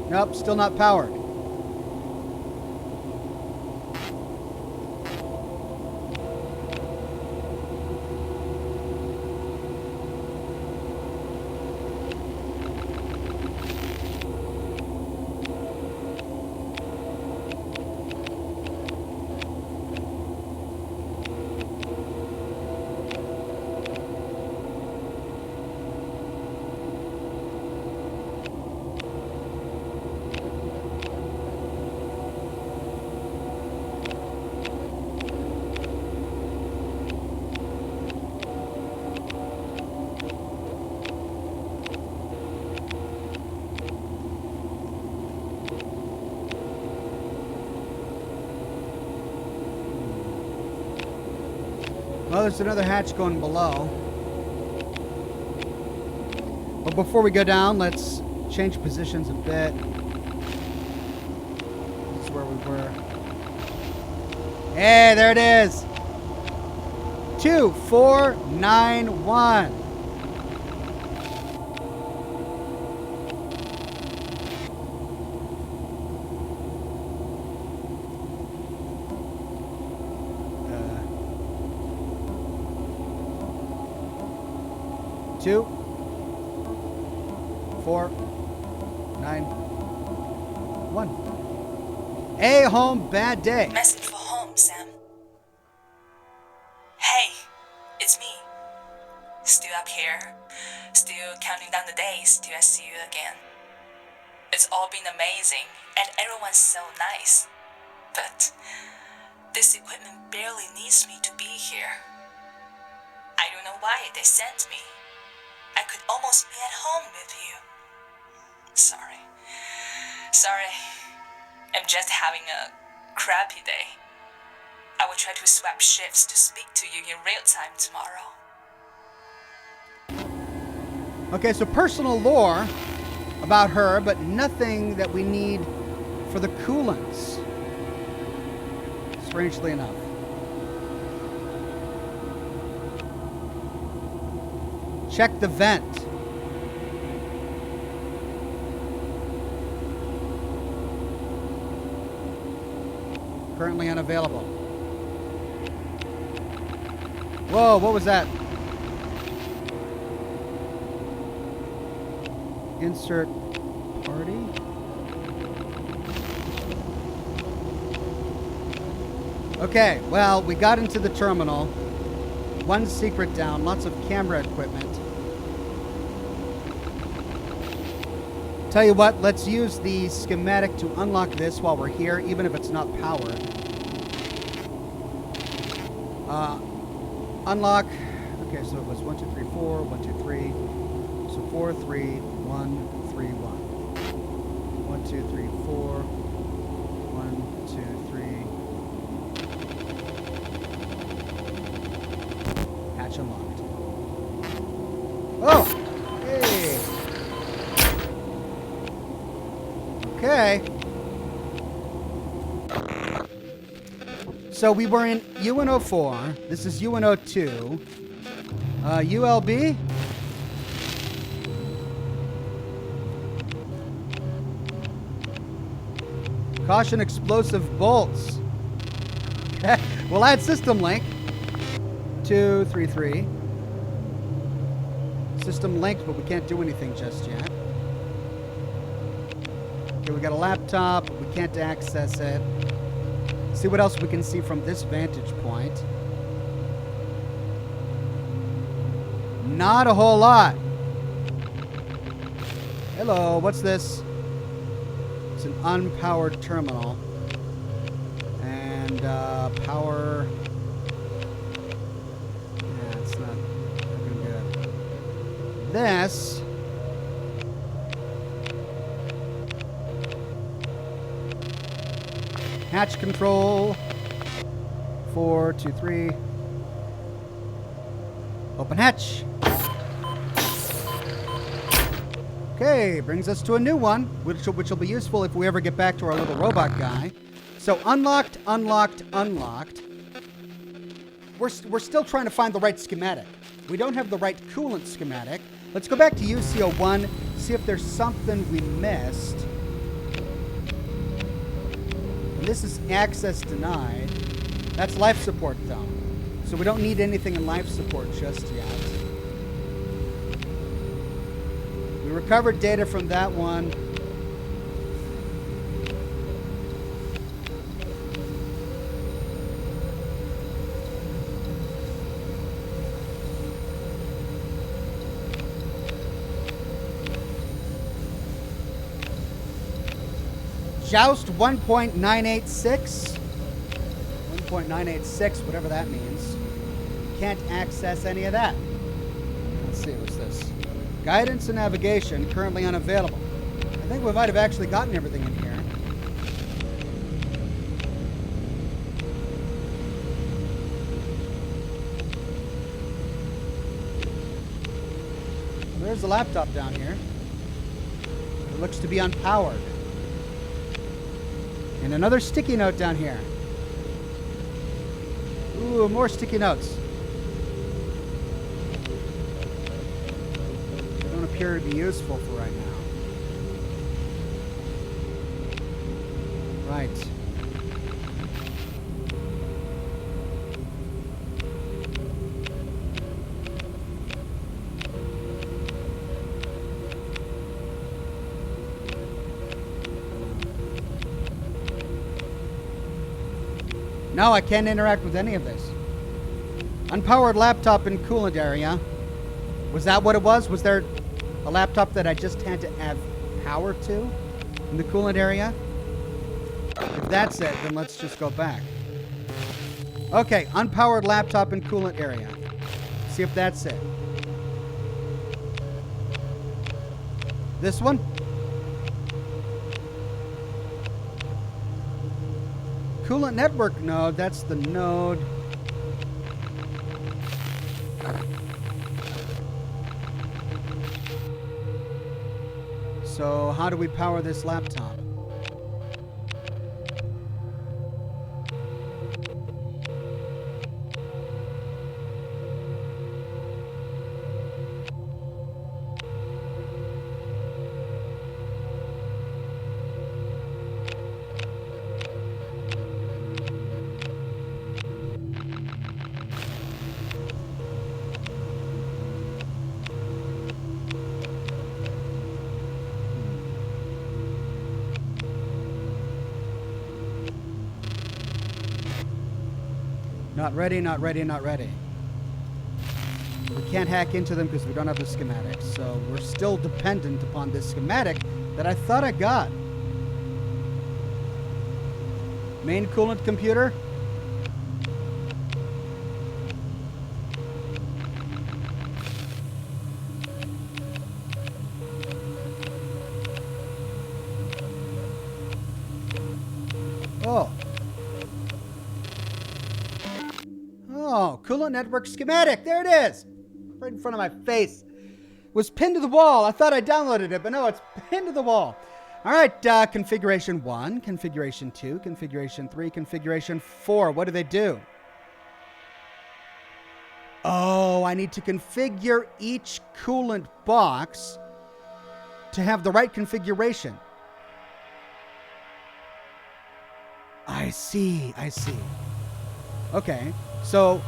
Nope, still not powered. Well, there's another hatch going below. But before we go down, let's change positions a bit. This is where we were. Hey, there it is. 2491. 2, 4, 9, 1. A home, bad day. Message for home, Sam. Hey, it's me. Still up here. Still counting down the days till I see you again. It's all been amazing, and everyone's so nice. But this equipment barely needs me to be here. I don't know why they sent me. I could almost be at home with you. Sorry. I'm just having a crappy day. I will try to swap shifts to speak to you in real time tomorrow. Okay, so personal lore about her, but nothing that we need for the coolants. Strangely enough. Check the vent. Currently unavailable. Whoa, what was that? Insert party. Okay, well, we got into the terminal. One secret down, lots of camera equipment. Tell you what, let's use the schematic to unlock this while we're here, even if it's not powered. Unlock. Okay, so it was 1, 2, 3, 4, 1, 2, 3. So 4, 3, 1, 3, 1. 1, 2, 3, 4. 1, 2, 3. Hatch unlocked. Oh! Hey! Okay. So we were in UNO4. This is UNO2. ULB? Caution explosive bolts. Okay. We'll add system link. 2, 3, 3. System linked, but we can't do anything just yet. Okay, we got a laptop, but we can't access it. See what else we can see from this vantage point. Not a whole lot. Hello, what's this? It's an unpowered terminal. And power. Yeah, it's not looking good. This. Hatch control. 4, 2, 3. Open hatch. Okay, brings us to a new one, which will be useful if we ever get back to our little robot guy. So unlocked, unlocked, unlocked. We're still trying to find the right schematic. We don't have the right coolant schematic. Let's go back to UCO1, see if there's something we missed. And this is access denied. That's life support, though. So we don't need anything in life support just yet. We recovered data from that one. Joust 1.986. 1.986, whatever that means. Can't access any of that. Let's see, what's this? Guidance and navigation, currently unavailable. I think we might have actually gotten everything in here. Well, there's the laptop down here. It looks to be unpowered. And another sticky note down here. Ooh, more sticky notes. They don't appear to be useful for right now. Right. No, I can't interact with any of this. Unpowered laptop in coolant area. Was that what it was? Was there a laptop that I just had to add power to in the coolant area? If that's it, then let's just go back. Okay, unpowered laptop in coolant area. See if that's it. This one? Coolant network node, that's the node. So how do we power this laptop? Not ready, not ready, not ready. We can't hack into them because we don't have the schematic. So we're still dependent upon this schematic that I thought I got. Main coolant computer. Oh. Oh, coolant network schematic. There it is. Right in front of my face. It was pinned to the wall. I thought I downloaded it, but no, it's pinned to the wall. All right, configuration 1, configuration 2, configuration 3, configuration 4. What do they do? Oh, I need to configure each coolant box to have the right configuration. I see, I see. Okay, so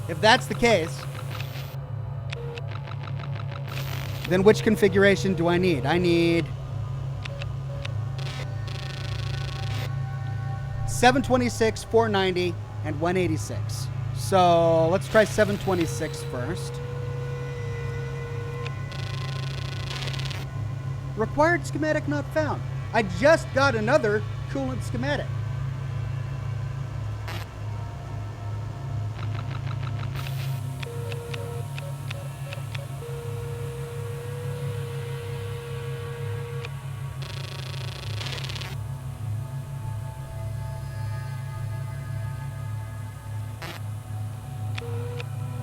if that's the case, then which configuration do I need? I need 726, 490, and 186. So let's try 726 first. Required schematic not found. I just got another coolant schematic.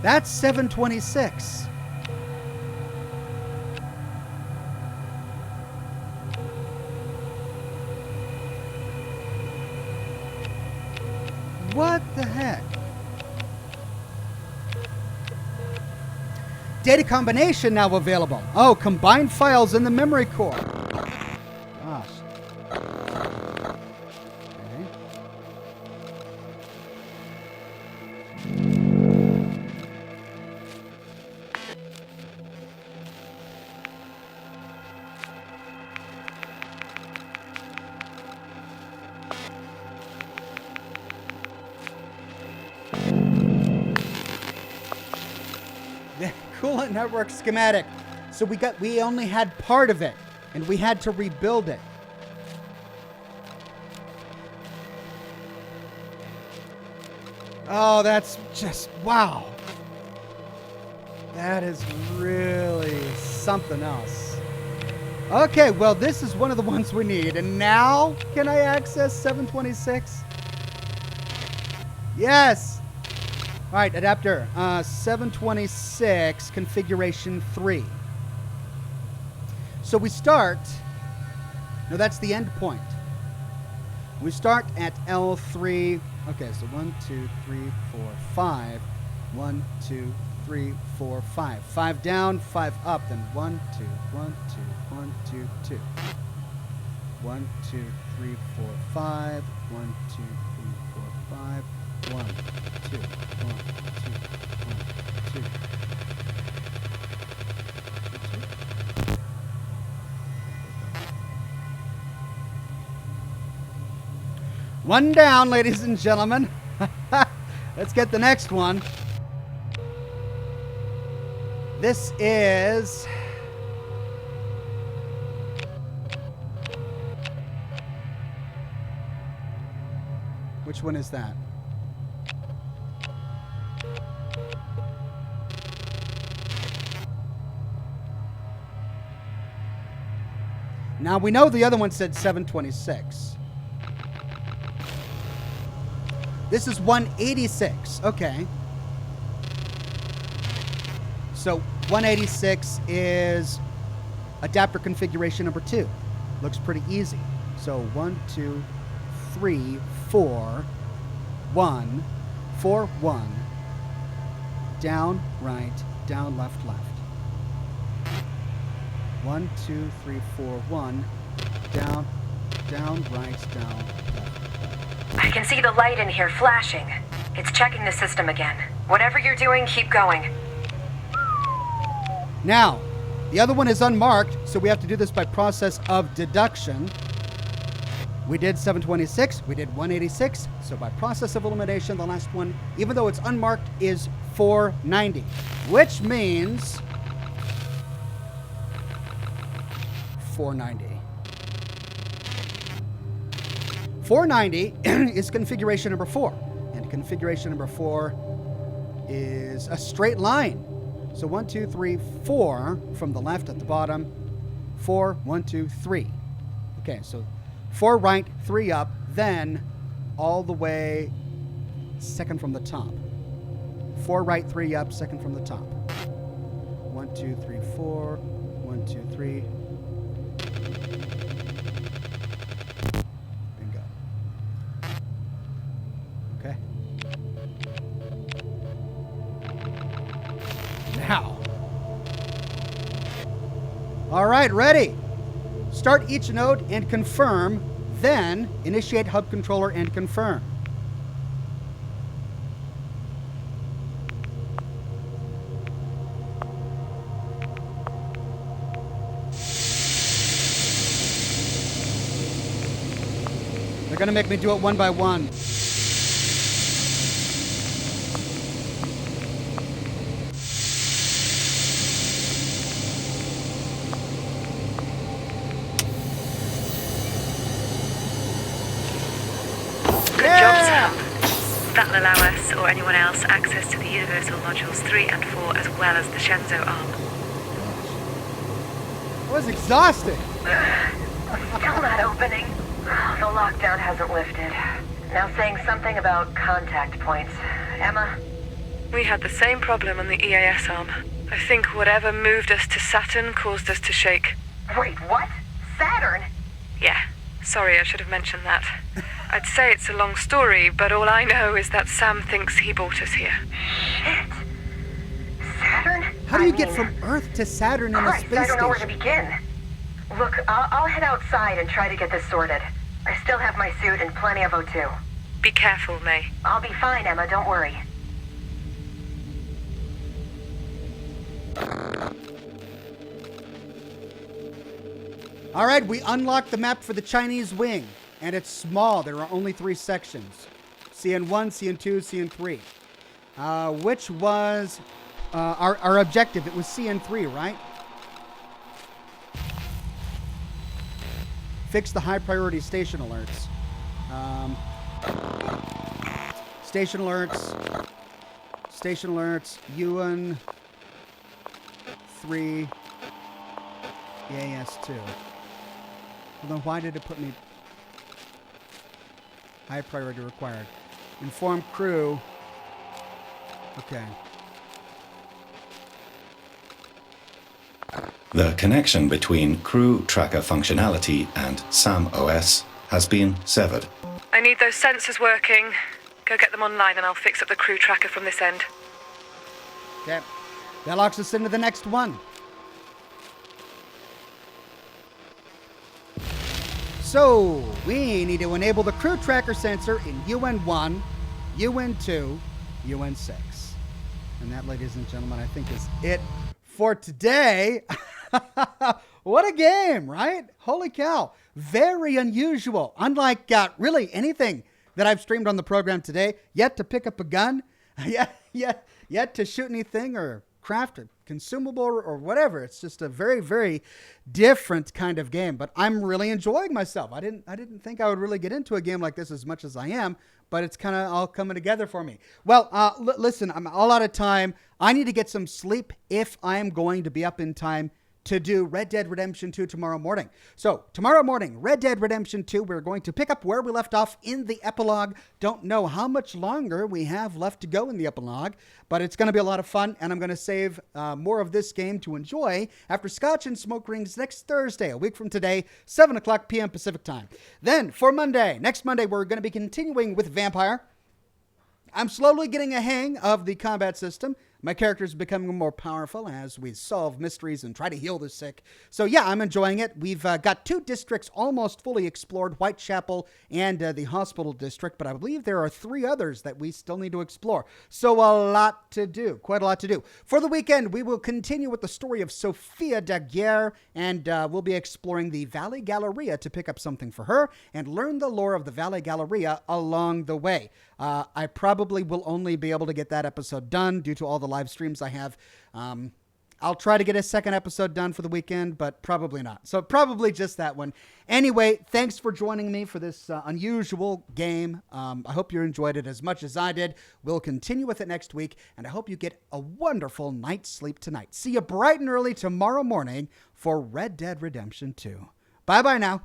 That's 726. What the heck? Data combination now available. Oh, combined files in the memory core. Gosh. Okay. The coolant network schematic. So we only had part of it, and we had to rebuild it. Oh, that's just wow. That is really something else. Okay, well, this is one of the ones we need. And now, can I access 726? Yes. All right, adapter. 726, configuration 3. So we start... No, that's the end point. We start at L3. Okay, so 1, 2, 3, 4, 5. 1, 2, 3, 4, 5. 5 down, 5 up. Then 1, 2, 1, 2, 1, 2, 2. 1, 2, 3, 4, 5. 1, 2, 3, 4, 5. 1, 2, 1, 2, 1, 2. One down, ladies and gentlemen. Let's get the next one. This is... Which one is that? Now, we know the other one said 726. This is 186. Okay. So 186 is adapter configuration number 2. Looks pretty easy. So 1, 2, 3, 4, 1, 4, 1. Down, right, down, left, left. 1, 2, 3, 4, 1. Down, down, right, down, left. I can see the light in here flashing. It's checking the system again. Whatever you're doing, keep going. Now, the other one is unmarked, so we have to do this by process of deduction. We did 726, we did 186, so by process of elimination, the last one, even though it's unmarked, is 490, which means 490. 490 is configuration number 4, and configuration number 4 is a straight line. So 1, 2, 3, 4 from the left at the bottom. 4, 1, 2, 3. Okay, so 4 right, 3 up, then all the way second from the top. 4 right, 3 up, second from the top. 1, 2, 3, 4. 1, 2, 3. Bingo. Okay. Now. All right, ready. Start each node and confirm, then initiate hub controller and confirm. They're going to make me do it one by one. That'll allow us, or anyone else, access to the Universal Modules 3 and 4, as well as the Shenzhou arm. It was exhausting. Still not opening. The lockdown hasn't lifted. Now saying something about contact points. Emma? We had the same problem on the EAS arm. I think whatever moved us to Saturn caused us to shake. Wait, what? Saturn? Yeah. Sorry, I should have mentioned that. I'd say it's a long story, but all I know is that Sam thinks he brought us here. Shit! Saturn? How do you get from Earth to Saturn in a space station? I don't know where to begin. Look, I'll head outside and try to get this sorted. I still have my suit and plenty of O2. Be careful, May. I'll be fine, Emma, don't worry. All right, we unlocked the map for the Chinese wing, and it's small. There are only 3 sections. CN1, CN2, CN3. Which was our objective? It was CN3, right? Fix the high priority station alerts. Station alerts. Station alerts. UN 3. EAS 2. Well, then why did it put me high priority required? Inform crew. Okay. The connection between crew tracker functionality and SAM OS has been severed. I need those sensors working. Go get them online and I'll fix up the crew tracker from this end. Okay. That locks us into the next one. So, we need to enable the crew tracker sensor in UN1, UN2, UN6. And that, ladies and gentlemen, I think is it for today. What a game, right? Holy cow. Very unusual. Unlike really anything that I've streamed on the program today, yet to pick up a gun, yet to shoot anything or craft a consumable or whatever. It's just a very, very different kind of game, but I'm really enjoying myself. I didn't think I would really get into a game like this as much as I am, but it's kind of all coming together for me. Well, listen, I'm all out of time. I need to get some sleep if I'm going to be up in time to do Red Dead Redemption 2 tomorrow morning. So tomorrow morning, Red Dead Redemption 2, we're going to pick up where we left off in the epilogue. Don't know how much longer we have left to go in the epilogue, but it's going to be a lot of fun, and I'm going to save more of this game to enjoy after Scotch and Smoke Rings next Thursday, a week from today, 7 o'clock p.m. Pacific time. Then for next Monday, we're going to be continuing with Vampire. I'm slowly getting a hang of the combat system. My character's becoming more powerful as we solve mysteries and try to heal the sick. So yeah, I'm enjoying it. We've got 2 districts almost fully explored, Whitechapel and the hospital district, but I believe there are 3 others that we still need to explore. So a lot to do, quite a lot to do. For the weekend, we will continue with the story of Sophia Daguerre, and we'll be exploring the Valley Galleria to pick up something for her and learn the lore of the Valley Galleria along the way. I probably will only be able to get that episode done due to all the live streams I have. I'll try to get a second episode done for the weekend, but probably not. So probably just that one. Anyway, thanks for joining me for this unusual game. I hope you enjoyed it as much as I did. We'll continue with it next week, and I hope you get a wonderful night's sleep tonight. See you bright and early tomorrow morning for Red Dead Redemption 2. Bye-bye now.